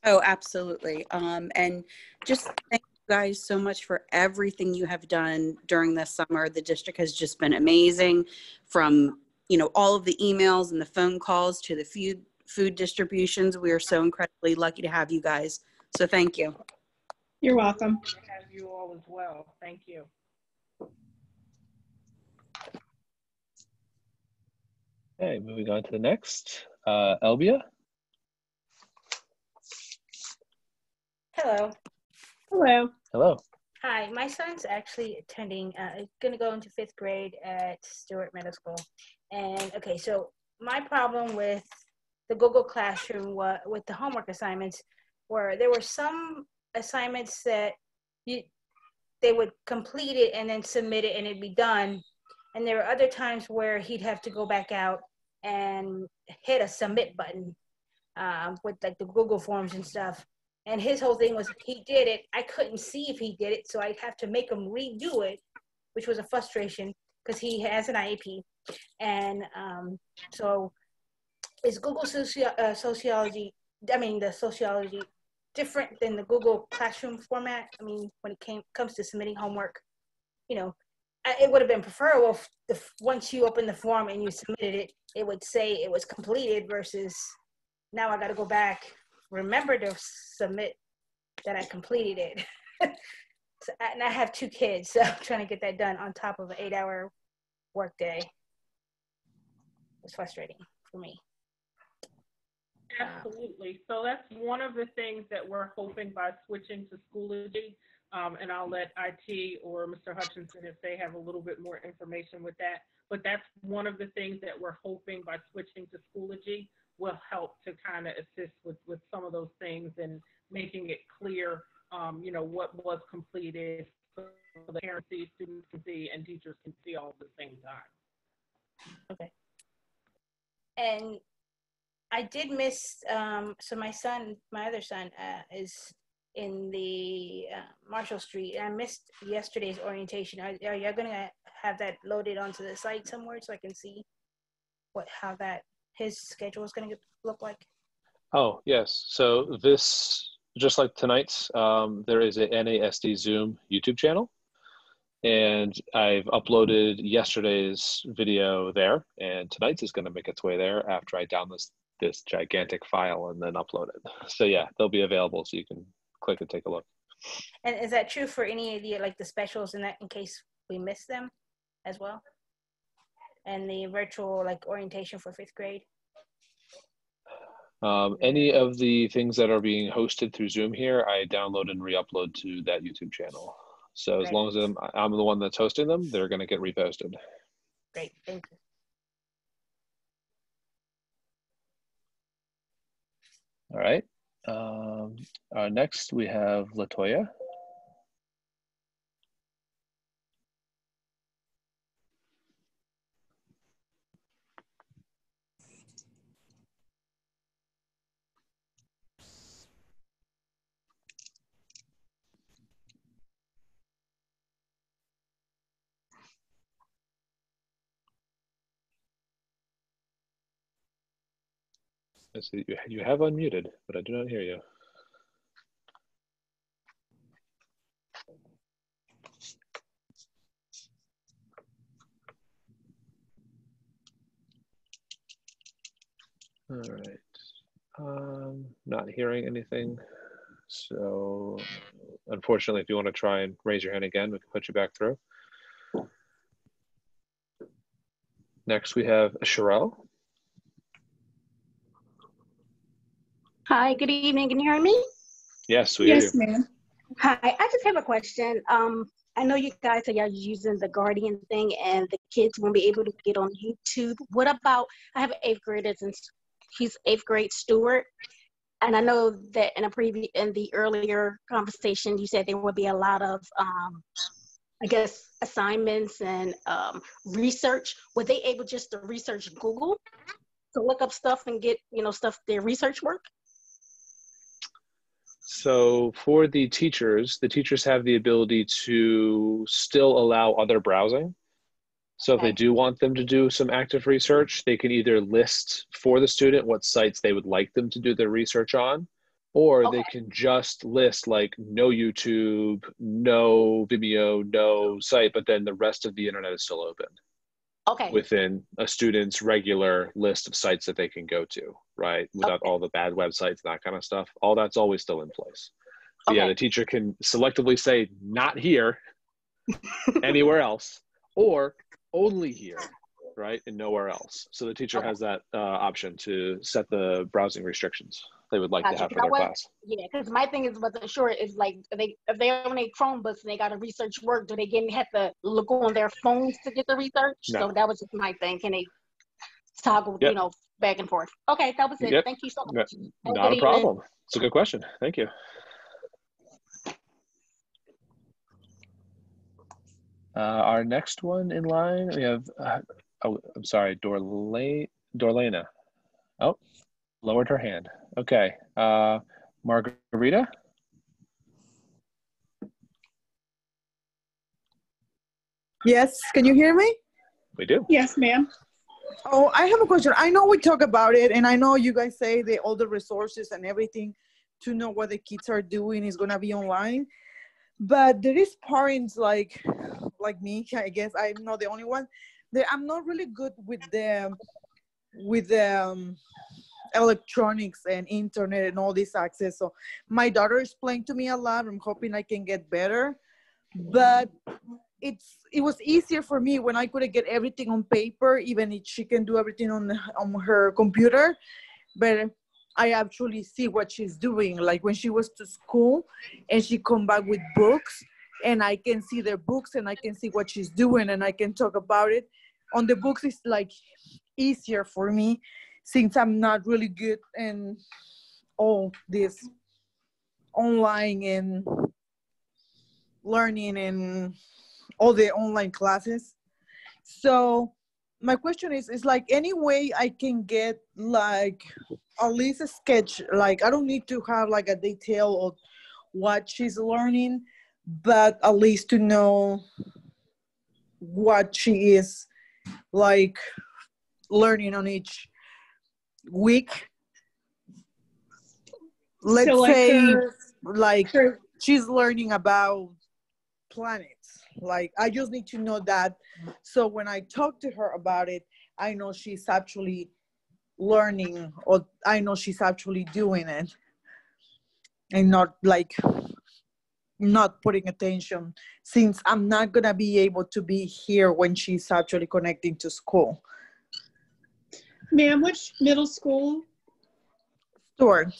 [SPEAKER 9] Oh, absolutely. And just thank you guys so much for everything you have done during this summer. The district has just been amazing, from, all of the emails and the phone calls to the food distributions. We are so incredibly lucky to have you guys. So thank you.
[SPEAKER 1] You're welcome.
[SPEAKER 6] Have you all as well. Thank you.
[SPEAKER 2] Okay, moving on to the next. Elbia.
[SPEAKER 22] Hello.
[SPEAKER 1] Hello.
[SPEAKER 2] Hello.
[SPEAKER 22] Hi, my son's actually attending, going to go into 5th grade at Stewart Middle School. And okay, so my problem with the Google Classroom with the homework assignments were there were some assignments that they would complete it and then submit it and it'd be done. And there were other times where he'd have to go back out and hit a submit button with like the Google Forms and stuff. And his whole thing was he did it. I couldn't see if he did it, so I'd have to make him redo it, which was a frustration because he has an IEP. And so is Google Sociology, I mean the Sociology, different than the Google Classroom format? I mean, when it comes to submitting homework, you know, it would have been preferable if once you open the form and you submitted it, it would say it was completed versus now I got to go back, remember to submit that I completed it. So, and I have 2 kids, so I'm trying to get that done on top of an 8-hour workday. It's frustrating for me.
[SPEAKER 6] Absolutely. So that's one of the things that we're hoping by switching to Schoology. And I'll let IT or Mr. Hutchinson if they have a little bit more information with that. But that's one of the things that we're hoping by switching to Schoology will help to kind of assist with some of those things and making it clear, you know, what was completed so the parents see, students can see, and teachers can see all at the same time.
[SPEAKER 22] Okay. And I did miss, so my other son is in the Marshall Street. I missed yesterday's orientation. Are you going to have that loaded onto the site somewhere so I can see how his schedule is going to look like?
[SPEAKER 2] Oh, yes. So this, just like tonight's, there is a NASD Zoom YouTube channel. And I've uploaded yesterday's video there, and tonight's is going to make its way there after I download this gigantic file and then upload it. So yeah, they'll be available so you can click and take a look.
[SPEAKER 22] And is that true for any of the specials in case we miss them as well? And the virtual orientation for 5th grade?
[SPEAKER 2] Any of the things that are being hosted through Zoom here, I download and re-upload to that YouTube channel. So as long as I'm the one that's hosting them, they're going to get reposted.
[SPEAKER 22] Great, thank you.
[SPEAKER 2] All right. Next we have Latoya. Let's see, you have unmuted, but I do not hear you. All right, not hearing anything. So unfortunately, if you want to try and raise your hand again, we can put you back through. Next, we have Sherelle.
[SPEAKER 10] Hi, good evening. Can you hear me?
[SPEAKER 2] Yes, we hear you.
[SPEAKER 10] Yes, ma'am. Hi, I just have a question. I know you guys are using the Guardian thing and the kids won't be able to get on YouTube. What about, I have an 8th grader and he's 8th grade Stewart. And I know that in the earlier conversation, you said there would be a lot of, I guess, assignments and research. Were they able just to research Google to look up stuff and get, their research work?
[SPEAKER 2] So for the teachers have the ability to still allow other browsing. So if they do want them to do some active research, they can either list for the student what sites they would like them to do their research on, or they can just list no YouTube, no Vimeo, no site, but then the rest of the internet is still open. Within a student's regular list of sites that they can go to, right? Without all the bad websites and that kind of stuff. All that's always still in place. But yeah, the teacher can selectively say, not here, anywhere else, or only here, right? And nowhere else. So the teacher has that option to set the browsing restrictions they would like to have for their class.
[SPEAKER 10] Yeah, because my thing wasn't sure is if they own a Chromebooks and they got to research work, do they have to look on their phones to get the research? No. So that was just my thing. Can they toggle, back and forth? Okay, that was it. Thank you so much.
[SPEAKER 2] Not a problem. It's a good question. Thank you. Our next one in line, we have, oh, I'm sorry, Dorlena. Oh, lowered her hand. Okay, Margarita?
[SPEAKER 11] Yes, can you hear me?
[SPEAKER 2] We do.
[SPEAKER 1] Yes, ma'am.
[SPEAKER 11] Oh, I have a question. I know we talk about it, and I know you guys say that all the resources and everything to know what the kids are doing is gonna be online. But there is parents like me, I guess I'm not the only one, that I'm not really good with the electronics and internet and all this access. So my daughter is playing to me a lot. I'm hoping I can get better. But it was easier for me when I could get everything on paper, even if she can do everything on her computer. But I actually see what she's doing. Like when she was to school and she come back with books, and I can see their books and I can see what she's doing and I can talk about it. On the books, it's like easier for me since I'm not really good in all this online and learning and all the online classes. So my question is like any way I can get like at least a sketch, like I don't need to have like a detail of what she's learning, but at least to know what she is like learning on each week. Let's
[SPEAKER 1] So, like
[SPEAKER 11] say she's learning about planets. Like I just need to know that, so when I talk to her about it, I know she's actually learning, or I know she's actually doing it, and not like not putting attention, since I'm not gonna be able to be here when she's actually connecting to school.
[SPEAKER 1] Ma'am, which middle school?
[SPEAKER 11] Stewart.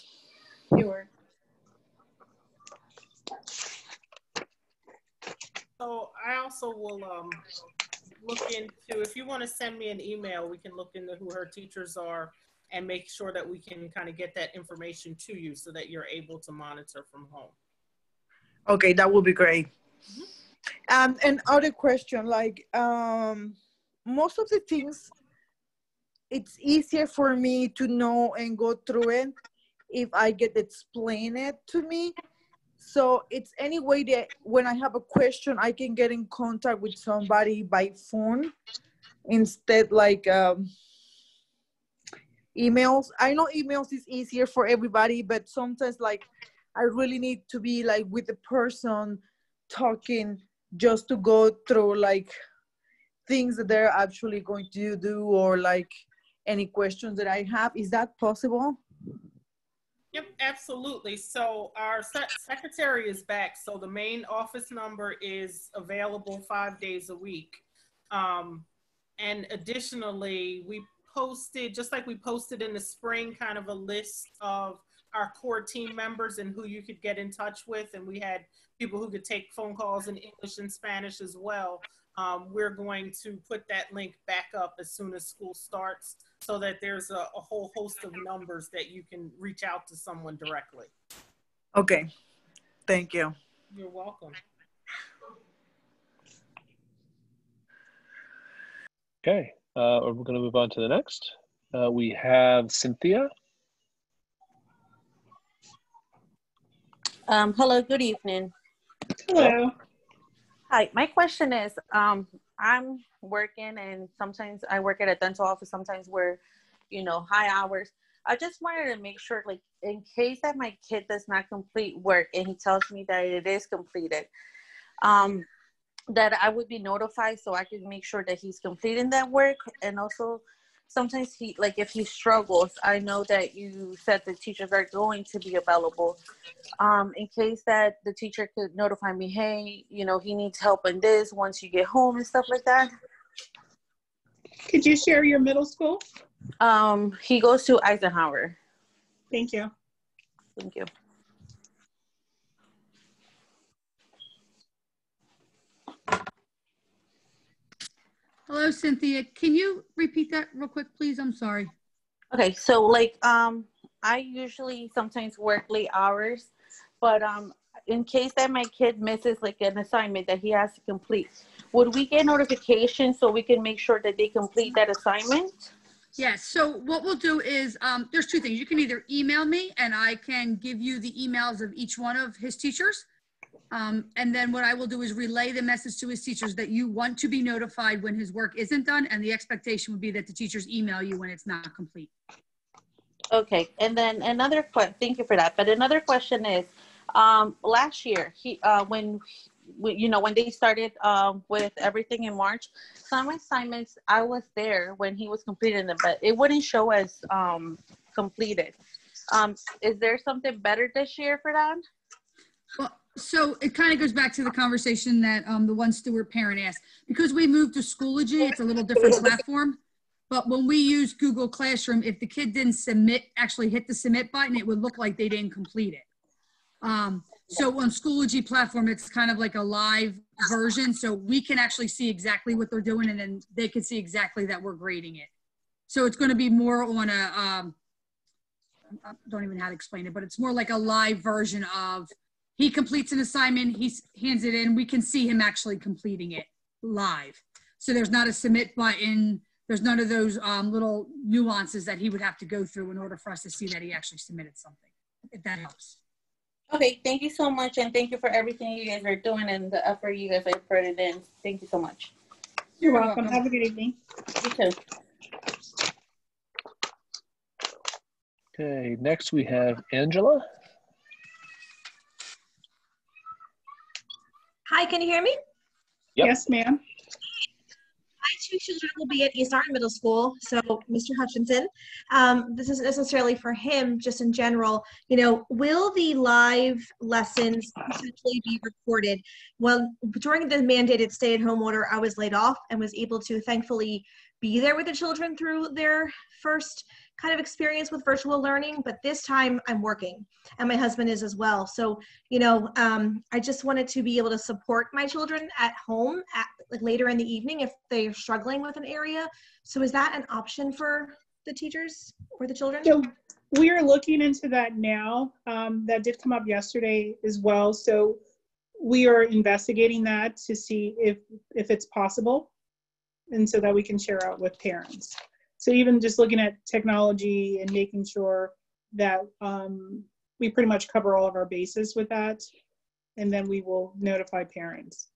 [SPEAKER 6] So I also will look into, if you want to send me an email, we can look into who her teachers are and make sure that we can kind of get that information to you so that you're able to monitor from home.
[SPEAKER 11] Okay, that would be great. And other question, like most of the things, it's easier for me to know and go through it if I get explain it to me. So it's any way that when I have a question, I can get in contact with somebody by phone instead like emails. I know emails is easier for everybody, but sometimes like I really need to be like with the person talking just to go through like things that they're actually going to do, or like any questions that I have. Is that possible?
[SPEAKER 6] Yep, absolutely. So our secretary is back. So the main office number is available 5 days a week. And additionally, we posted, just like we posted in the spring, kind of a list of our core team members and who you could get in touch with. And we had people who could take phone calls in English and Spanish as well. We're going to put that link back up as soon as school starts, so that there's a whole host of numbers that you can reach out to someone directly.
[SPEAKER 11] Okay, thank you.
[SPEAKER 6] You're welcome.
[SPEAKER 2] Okay, we're going to move on to the next. We have Cynthia.
[SPEAKER 12] Hello, good evening.
[SPEAKER 1] Hello.
[SPEAKER 12] Hi, my question is, I'm working, and sometimes I work at a dental office, sometimes we're, high hours. I just wanted to make sure, like, in case that my kid does not complete work and he tells me that it is completed, that I would be notified so I can make sure that he's completing that work. And also sometimes if he struggles, I know that you said the teachers are going to be available. In case that the teacher could notify me, hey, he needs help in this once you get home and stuff like that.
[SPEAKER 1] Could you share your middle school?
[SPEAKER 12] He goes to Eisenhower.
[SPEAKER 1] Thank you.
[SPEAKER 12] Thank you.
[SPEAKER 5] Hello, Cynthia. Can you repeat that real quick, please? I'm sorry.
[SPEAKER 12] Okay, so I usually sometimes work late hours, but in case that my kid misses like an assignment that he has to complete, would we get notification so we can make sure that they complete that assignment?
[SPEAKER 5] Yes, so what we'll do is, there's two things. You can either email me and I can give you the emails of each one of his teachers. And then what I will do is relay the message to his teachers that you want to be notified when his work isn't done, and the expectation would be that the teachers email you when it's not complete.
[SPEAKER 12] Okay, and then another question, thank you for that. But another question is, last year, when they started with everything in March, some assignments, I was there when he was completing them, but it wouldn't show as completed. Is there something better this year for that?
[SPEAKER 5] Well, so it kind of goes back to the conversation that the one Stewart parent asked. Because we moved to Schoology, it's a little different platform. But when we use Google Classroom, if the kid didn't submit, actually hit the submit button, it would look like they didn't complete it. So on Schoology platform, it's kind of like a live version. So we can actually see exactly what they're doing, and then they can see exactly that we're grading it. So it's going to be more on a, I don't even know how to explain it, but it's more like a live version of, he completes an assignment, he hands it in, we can see him actually completing it live. So there's not a submit button, there's none of those little nuances that he would have to go through in order for us to see that he actually submitted something, if that helps.
[SPEAKER 12] Okay, thank you so much, and thank you for everything you guys are doing and the effort you guys have put it in. Thank you so much.
[SPEAKER 1] You're welcome. Have a good evening.
[SPEAKER 12] You too.
[SPEAKER 2] Okay, next we have Angela.
[SPEAKER 13] Hi, can you hear me?
[SPEAKER 2] Yep.
[SPEAKER 1] Yes, ma'am.
[SPEAKER 13] My two children will be at East Arden Middle School. So, Mr. Hutchinson, this isn't necessarily for him, just in general. Will the live lessons potentially be recorded? Well, during the mandated stay-at-home order, I was laid off and was able to thankfully be there with the children through their first kind of experience with virtual learning, but this time I'm working and my husband is as well. So, I just wanted to be able to support my children at home later in the evening if they're struggling with an area. So is that an option for the teachers or the children?
[SPEAKER 1] So we are looking into that now. That did come up yesterday as well. So we are investigating that to see if it's possible, and so that we can share out with parents. So even just looking at technology and making sure that we pretty much cover all of our bases with that, and then we will notify parents.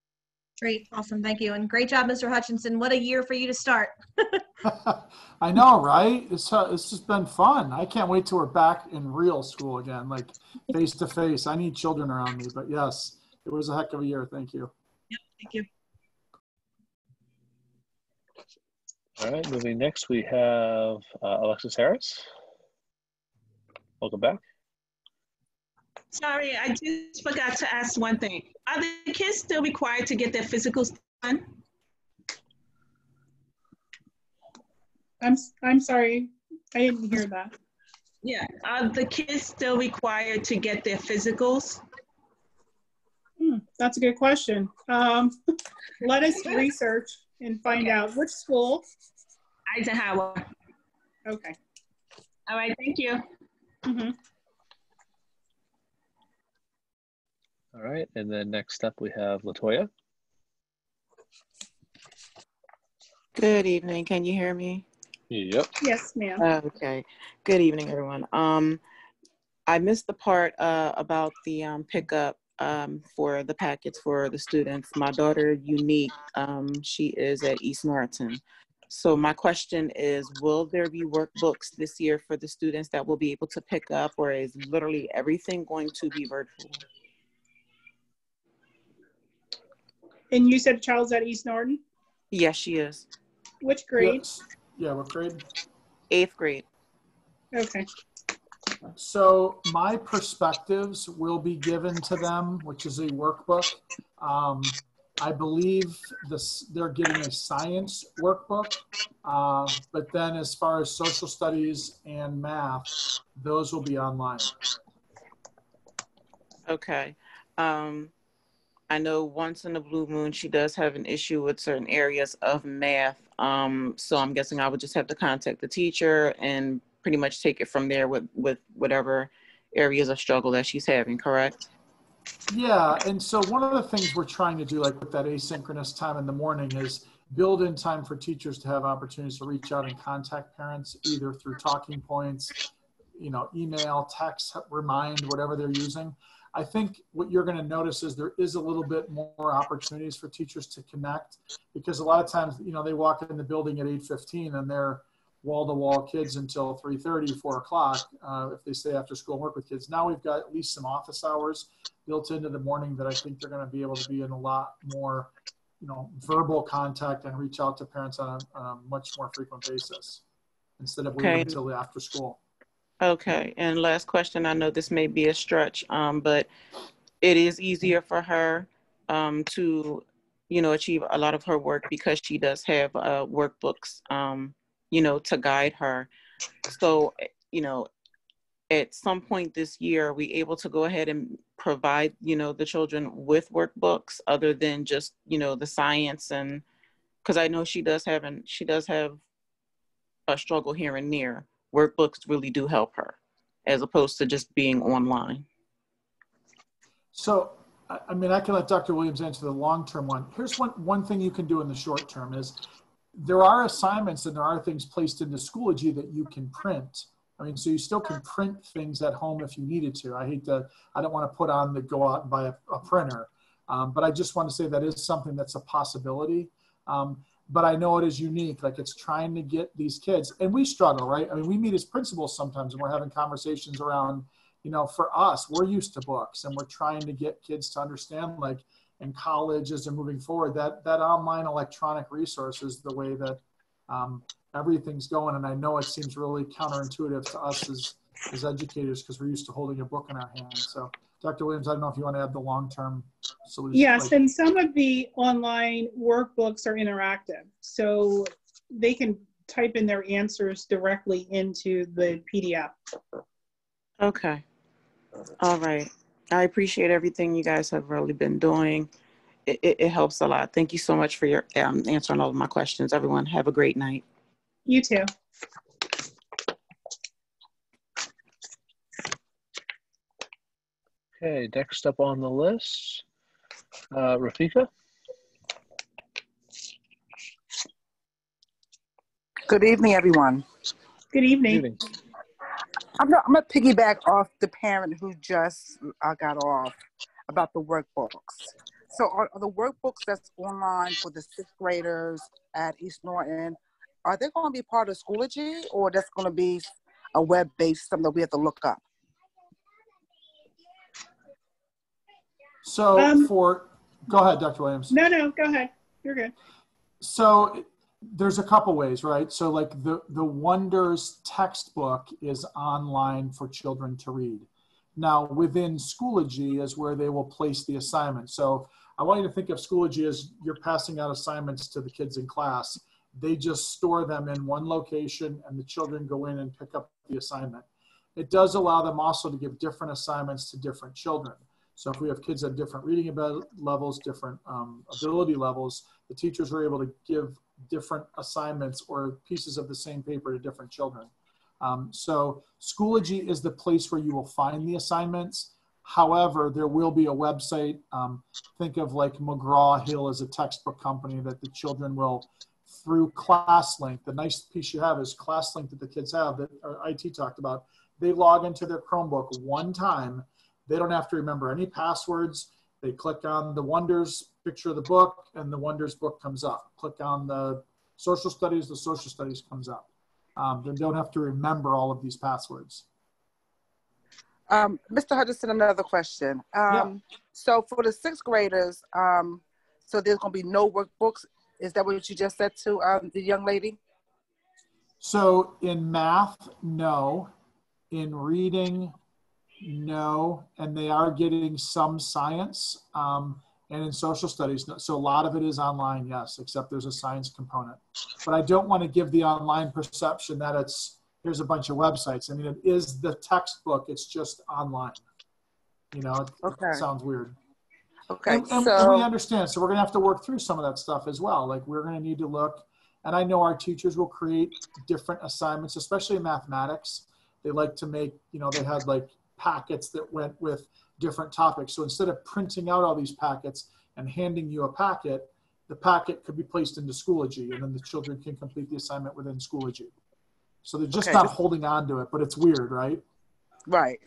[SPEAKER 13] Great, awesome, thank you. And great job, Mr. Hutchinson. What a year for you to start.
[SPEAKER 4] I know, right? It's just been fun. I can't wait till we're back in real school again, like face to face. I need children around me, but yes, it was a heck of a year. Thank you.
[SPEAKER 13] Yep, thank you.
[SPEAKER 2] All right, moving next, we have Alexis Harris. Welcome back.
[SPEAKER 7] Sorry, I just forgot to ask one thing. Are the kids still required to get their physicals done?
[SPEAKER 1] I'm sorry, I didn't hear that.
[SPEAKER 7] Yeah, are the kids still required to get their physicals?
[SPEAKER 1] That's a good question. Let us research and find out. Which school?
[SPEAKER 7] Eisenhower.
[SPEAKER 1] Okay.
[SPEAKER 7] All right, thank you.
[SPEAKER 1] Mm-hmm.
[SPEAKER 2] All right, and then next up we have LaToya.
[SPEAKER 14] Good evening. Can you hear me?
[SPEAKER 2] Yep.
[SPEAKER 1] Yes, ma'am.
[SPEAKER 14] Okay. Good evening, everyone. I missed the part about the pickup for the packets for the students. My daughter, Unique, she is at East Norriton. So my question is, will there be workbooks this year for the students that will be able to pick up, or is literally everything going to be virtual?
[SPEAKER 1] And you said child's at East Norton?
[SPEAKER 14] Yes, she is.
[SPEAKER 1] Which grade?
[SPEAKER 4] Yes. Yeah, what grade?
[SPEAKER 14] 8th grade.
[SPEAKER 1] Okay.
[SPEAKER 4] So my perspectives will be given to them, which is a workbook. I believe they're getting a science workbook, but then as far as social studies and math, those will be online.
[SPEAKER 14] Okay. I know once in a blue moon, she does have an issue with certain areas of math. So I'm guessing I would just have to contact the teacher and pretty much take it from there with whatever areas of struggle that she's having, correct?
[SPEAKER 4] Yeah, and so one of the things we're trying to do, like with that asynchronous time in the morning, is build in time for teachers to have opportunities to reach out and contact parents, either through talking points, email, text, remind, whatever they're using. I think what you're going to notice is there is a little bit more opportunities for teachers to connect, because a lot of times, they walk in the building at 8:15 and they're wall-to-wall kids until 3:30, 4 o'clock, if they stay after school and work with kids. Now we've got at least some office hours built into the morning that I think they're going to be able to be in a lot more, verbal contact and reach out to parents on a much more frequent basis instead of waiting until after school.
[SPEAKER 14] Okay, and last question, I know this may be a stretch, but it is easier for her to, achieve a lot of her work because she does have workbooks, to guide her. So, at some point this year, are we able to go ahead and provide, the children with workbooks other than just, the science? And because I know she does have a struggle here and there. Workbooks really do help her as opposed to just being online.
[SPEAKER 4] So, I mean, I can let Dr. Williams answer the long-term one. Here's one thing you can do in the short term is there are assignments and there are things placed into Schoology that you can print. I mean, so you still can print things at home if you needed to. I don't want to put on the go out and buy a printer. But I just want to say that is something that's a possibility. But I know it is unique. Like, it's trying to get these kids, and we struggle, right? I mean, we meet as principals sometimes and we're having conversations around, for us, we're used to books and we're trying to get kids to understand, like in college as they're moving forward, that online electronic resource is the way that everything's going. And I know it seems really counterintuitive to us as educators because we're used to holding a book in our hands. So Dr. Williams, I don't know if you want to add the long-term solution.
[SPEAKER 1] Yes, and some of the online workbooks are interactive. So they can type in their answers directly into the PDF.
[SPEAKER 14] Okay. All right. I appreciate everything you guys have really been doing. It helps a lot. Thank you so much for your answering all of my questions. Everyone, have a great night.
[SPEAKER 1] You too.
[SPEAKER 2] Okay, next up on the list, Rafika.
[SPEAKER 15] Good evening, everyone.
[SPEAKER 1] Good evening.
[SPEAKER 2] Good evening.
[SPEAKER 15] I'm going to piggyback off the parent who just got off about the workbooks. So are the workbooks that's online for the 6th graders at East Norton, are they going to be part of Schoology, or that's going to be a web-based something that we have to look up?
[SPEAKER 4] So go ahead, Dr. Williams.
[SPEAKER 1] No, go ahead. You're good.
[SPEAKER 4] So there's a couple ways, right? So like the Wonders textbook is online for children to read. Now within Schoology is where they will place the assignment. So I want you to think of Schoology as you're passing out assignments to the kids in class. They just store them in one location and the children go in and pick up the assignment. It does allow them also to give different assignments to different children. So if we have kids at different reading levels, different ability levels, the teachers are able to give different assignments or pieces of the same paper to different children. So Schoology is the place where you will find the assignments. However, there will be a website. Think of like McGraw-Hill as a textbook company that the children will, through ClassLink, the nice piece you have is ClassLink that the kids have that IT talked about. They log into their Chromebook one time. They don't have to remember any passwords. They click on the Wonders picture of the book and the Wonders book comes up. Click on the social studies, the social studies comes up. They don't have to remember all of these passwords.
[SPEAKER 15] Mr. Hudson, another question. So for the 6th graders, so there's going to be no workbooks. Is that what you just said to the young lady?
[SPEAKER 4] So in math, no. In reading, no. And they are getting some science. And in social studies, so a lot of it is online, yes, except there's a science component. But I don't want to give the online perception that here's a bunch of websites. I mean, it is the textbook, it's just online. It sounds weird.
[SPEAKER 15] Okay,
[SPEAKER 4] and we understand, so we're gonna have to work through some of that stuff as well. Like we're gonna need to look, and I know our teachers will create different assignments, especially in mathematics. They like to make, they had like packets that went with different topics. So instead of printing out all these packets and handing you a packet, the packet could be placed into Schoology, and then the children can complete the assignment within Schoology. So they're just not holding on to it, but it's weird, right?
[SPEAKER 15] Right.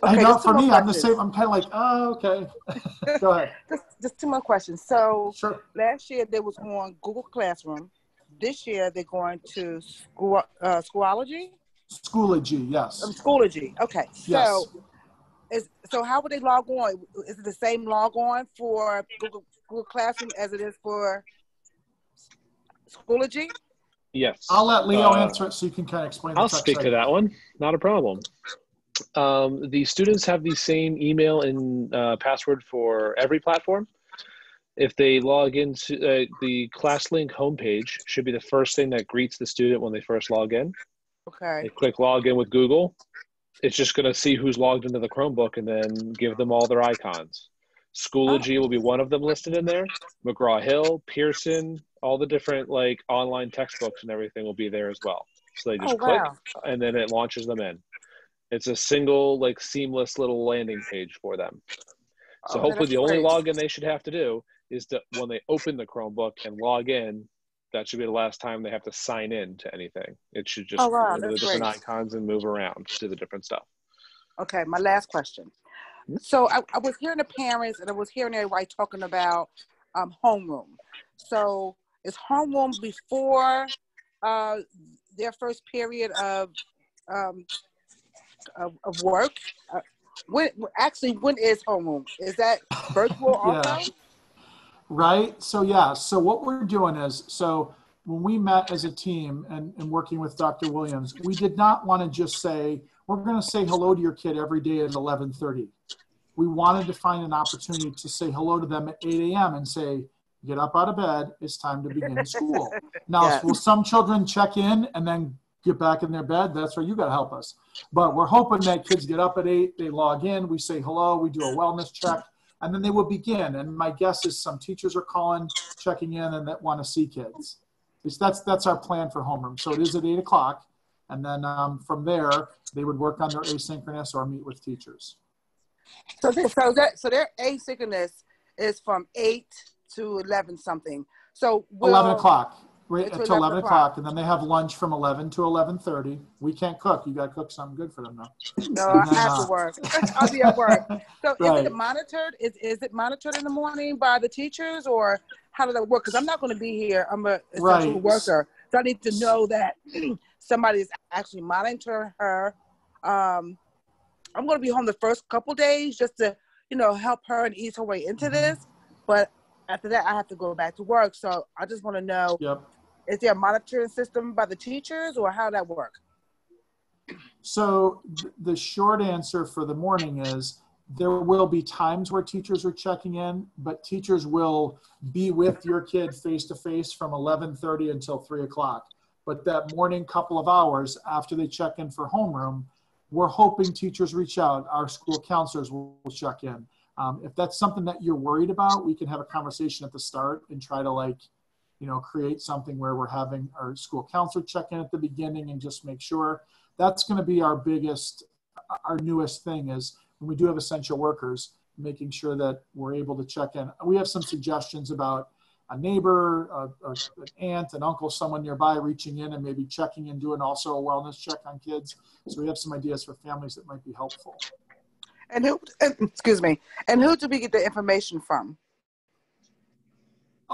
[SPEAKER 4] I know for me, I'm the same. I'm kind of like, oh, okay. Go ahead.
[SPEAKER 15] Just two more questions. So
[SPEAKER 4] sure.
[SPEAKER 15] Last year they was on Google Classroom. This year they're going to Schoology?
[SPEAKER 4] Schoology, yes.
[SPEAKER 15] Schoology. Okay.
[SPEAKER 4] Yes.
[SPEAKER 15] So how would they log on? Is it the same log on for Google Classroom as it is for Schoology?
[SPEAKER 2] Yes.
[SPEAKER 4] I'll let Leo answer it so you can kind of explain.
[SPEAKER 2] I'll speak to that one. Not a problem. The students have the same email and password for every platform. If they log into the ClassLink homepage, should be the first thing that greets the student when they first log in.
[SPEAKER 15] Okay.
[SPEAKER 2] They click login with Google. It's just going to see who's logged into the Chromebook and then give them all their icons. Schoology will be one of them listed in there. McGraw-Hill, Pearson, all the different like online textbooks and everything will be there as well. So they just click and then it launches them in. It's a single like seamless little landing page for them. So hopefully the only login they should have to do is that when they open the Chromebook and log in, that should be the last time they have to sign in to anything. It should just go to the different icons and move around to the different stuff.
[SPEAKER 15] Okay, my last question. So I was hearing the parents and I was hearing everybody talking about homeroom. So is homeroom before their first period of work? When is homeroom? Is that virtual also?
[SPEAKER 4] Right. So yeah. So what we're doing is, so when we met as a team and working with Dr. Williams, we did not want to just say, we're going to say hello to your kid every day at 11:30. We wanted to find an opportunity to say hello to them at 8 a.m. and say, get up out of bed. It's time to begin school. Now, will some children check in and then get back in their bed? That's where you got to help us. But we're hoping that kids get up at 8, they log in, we say hello, we do a wellness check, and then they will begin. And my guess is some teachers are calling, checking in, and that want to see kids. That's our plan for homeroom. So it is at 8 o'clock. And then from there, they would work on their asynchronous or meet with teachers.
[SPEAKER 15] So their asynchronous is from 8 to 11 something. So
[SPEAKER 4] 11 o'clock, right until 11 o'clock. And then they have lunch from 11 to 11:30. We can't cook. You got to cook something good for them though.
[SPEAKER 15] No, I have to work. I'll be at work. So is it monitored? Is it monitored in the morning by the teachers, or how does that work? Because I'm not going to be here. I'm an essential worker. So I need to know that somebody is actually monitoring her. I'm going to be home the first couple days just to, help her and ease her way into this. But after that, I have to go back to work. So I just want to know, is there a monitoring system by the teachers, or how that work?
[SPEAKER 4] So the short answer for the morning is there will be times where teachers are checking in, but teachers will be with your kid face-to-face from 11:30 until 3 o'clock. But that morning couple of hours after they check in for homeroom, we're hoping teachers reach out. Our school counselors will check in. If that's something that you're worried about, we can have a conversation at the start and try to create something where we're having our school counselor check in at the beginning and just make sure. That's going to be our newest thing is when we do have essential workers, making sure that we're able to check in. We have some suggestions about a neighbor, an aunt, an uncle, someone nearby reaching in and maybe checking and doing also a wellness check on kids. So we have some ideas for families that might be helpful.
[SPEAKER 15] And who do we get the information from?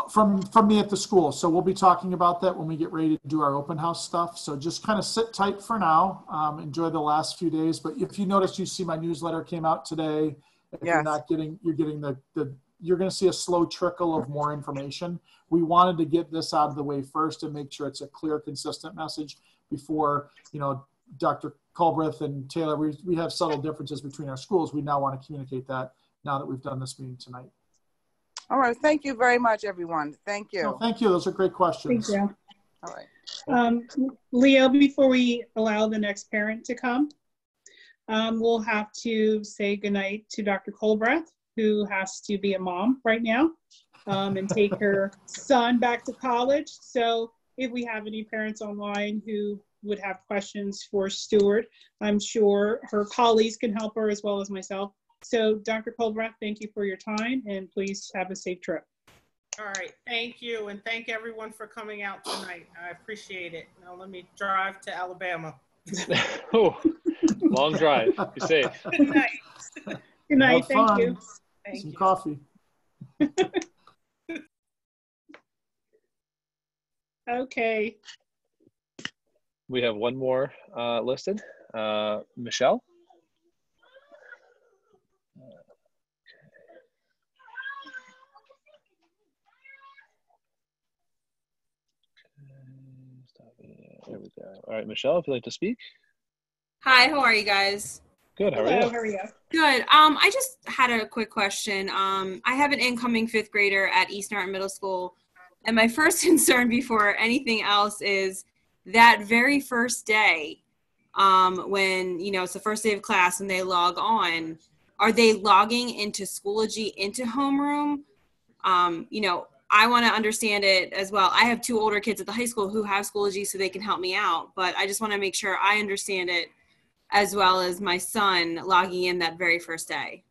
[SPEAKER 4] From me at the school. So we'll be talking about that when we get ready to do our open house stuff. So just kind of sit tight for now. Enjoy the last few days. But if you notice, you see my newsletter came out today. If you're not getting, you're getting you're going to see a slow trickle of more information. We wanted to get this out of the way first and make sure it's a clear, consistent message before, Dr. Culbreth and Taylor, we have subtle differences between our schools. We now want to communicate that now that we've done this meeting tonight.
[SPEAKER 15] All right. Thank you very much, everyone. Thank you.
[SPEAKER 4] Oh, thank you. Those are great questions.
[SPEAKER 1] Thank you.
[SPEAKER 15] All right.
[SPEAKER 1] Leo, before we allow the next parent to come, we'll have to say goodnight to Dr. Culbreth, who has to be a mom right now and take her son back to college. So if we have any parents online who would have questions for Stuart, I'm sure her colleagues can help her as well as myself. So Dr. Colbreth, thank you for your time, and please have a safe trip.
[SPEAKER 6] All right, thank you, and thank everyone for coming out tonight. I appreciate it. Now let me drive to Alabama.
[SPEAKER 2] Oh, long drive. Be safe.
[SPEAKER 6] Good night.
[SPEAKER 1] Good night.
[SPEAKER 4] Have
[SPEAKER 1] Thank
[SPEAKER 4] fun.
[SPEAKER 1] you.
[SPEAKER 6] Thank
[SPEAKER 4] Some
[SPEAKER 6] you.
[SPEAKER 4] coffee.
[SPEAKER 1] Okay.
[SPEAKER 2] We have one more listed. Michelle? There we go. All right, Michelle, if you'd like to speak.
[SPEAKER 16] Hi, how are you guys?
[SPEAKER 2] Good, how are you?
[SPEAKER 1] Hello, how are you?
[SPEAKER 16] Good. I just had a quick question. I have an incoming 5th grader at East Norton Middle School, and my first concern before anything else is that very first day, when, you know, it's the first day of class and they log on, are they logging into Schoology, into Homeroom? You know, I want to understand it as well. I have 2 older kids at the high school who have Schoology, so they can help me out, but I just want to make sure I understand it as well as my son logging in that very first day.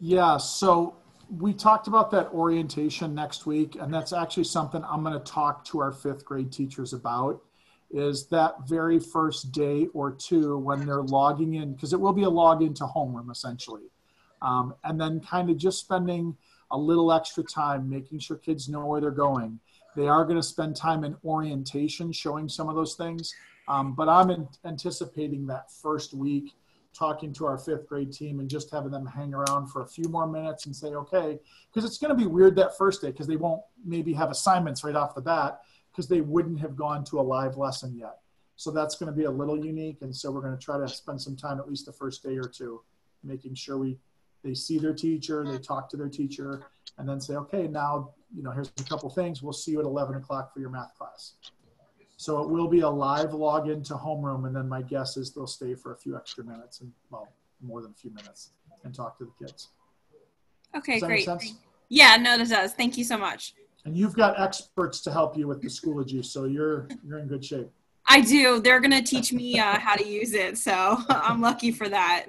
[SPEAKER 4] Yeah, so we talked about that orientation next week, and that's actually something I'm going to talk to our 5th grade teachers about, is that very first day or 2 when they're logging in, because it will be a login to Homeroom essentially. And then kind of just spending a little extra time making sure kids know where they're going. They are going to spend time in orientation showing some of those things. But I'm anticipating that first week talking to our 5th grade team and just having them hang around for a few more minutes and say, okay, because it's going to be weird that first day because they won't maybe have assignments right off the bat because they wouldn't have gone to a live lesson yet. So that's going to be a little unique. And so we're going to try to spend some time at least the first day or 2 making sure they see their teacher, they talk to their teacher, and then say, okay, now, you know, here's a couple things. We'll see you at 11 o'clock for your math class. So it will be a live login to Homeroom, and then my guess is they'll stay for a few extra minutes, and well, more than a few minutes, and talk to the kids.
[SPEAKER 16] Okay,
[SPEAKER 4] Does that
[SPEAKER 16] great.
[SPEAKER 4] make sense?
[SPEAKER 16] Yeah, no, that does. Thank you so much.
[SPEAKER 4] And you've got experts to help you with the Schoology, so you're in good shape.
[SPEAKER 16] I do. They're going to teach me how to use it, so I'm lucky for that.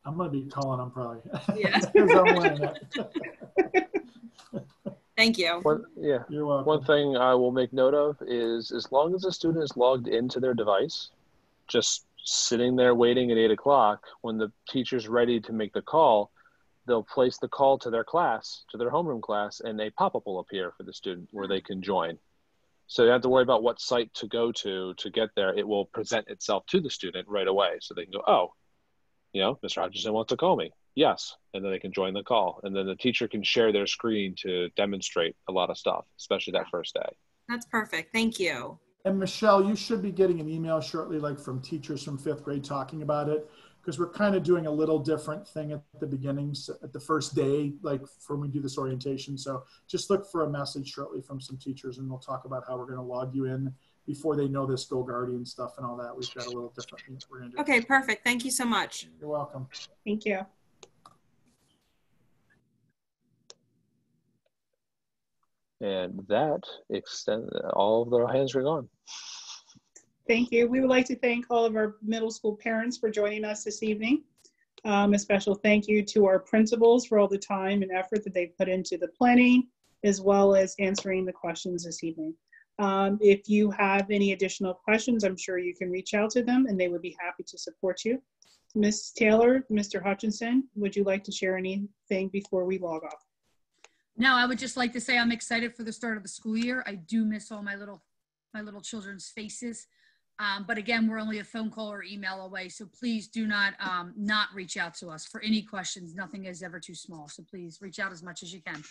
[SPEAKER 4] I'm going to be calling them probably.
[SPEAKER 16] Yeah.
[SPEAKER 4] Because I'm wearing it.
[SPEAKER 16] Thank you.
[SPEAKER 4] You're welcome.
[SPEAKER 2] One thing I will make note of is as long as the student is logged into their device, just sitting there waiting at 8 o'clock, when the teacher's ready to make the call, they'll place the call to their class, to their homeroom class, and a pop-up will appear for the student where they can join. So you don't have to worry about what site to go to get there. It will present itself to the student right away. So they can go, oh, you know, Mr. Hutchinson wants to call me. Yes. And then they can join the call. And then the teacher can share their screen to demonstrate a lot of stuff, especially that first day.
[SPEAKER 16] That's perfect. Thank you.
[SPEAKER 4] And Michelle, you should be getting an email shortly, like from teachers from 5th grade talking about it, because we're kind of doing a little different thing at the beginning, so at the first day, like when we do this orientation. So just look for a message shortly from some teachers, and we'll talk about how we're going to log you in before they know this Goguardian stuff and all that. We've got a little different thing we're going to do.
[SPEAKER 16] Okay, perfect. Thank you so much.
[SPEAKER 4] You're welcome.
[SPEAKER 1] Thank you.
[SPEAKER 2] And that extends, all of their hands are gone.
[SPEAKER 1] Thank you. We would like to thank all of our middle school parents for joining us this evening. A special thank you to our principals for all the time and effort that they put into the planning, as well as answering the questions this evening. If you have any additional questions, I'm sure you can reach out to them and they would be happy to support you. Ms. Taylor, Mr. Hutchinson, would you like to share anything before we log off?
[SPEAKER 5] No, I would just like to say I'm excited for the start of the school year. I do miss all my little children's faces. But again, we're only a phone call or email away. So please do not reach out to us for any questions. Nothing is ever too small. So please reach out as much as you can.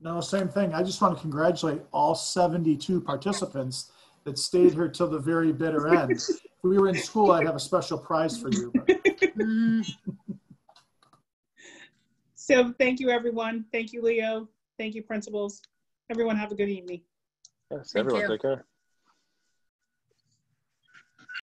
[SPEAKER 4] No, same thing. I just want to congratulate all 72 participants that stayed here till the very bitter end. If we were in school, I'd have a special prize for you.
[SPEAKER 1] So thank you, everyone. Thank you, Leo. Thank you, principals. Everyone have a good evening.
[SPEAKER 2] Yes, everyone, take care.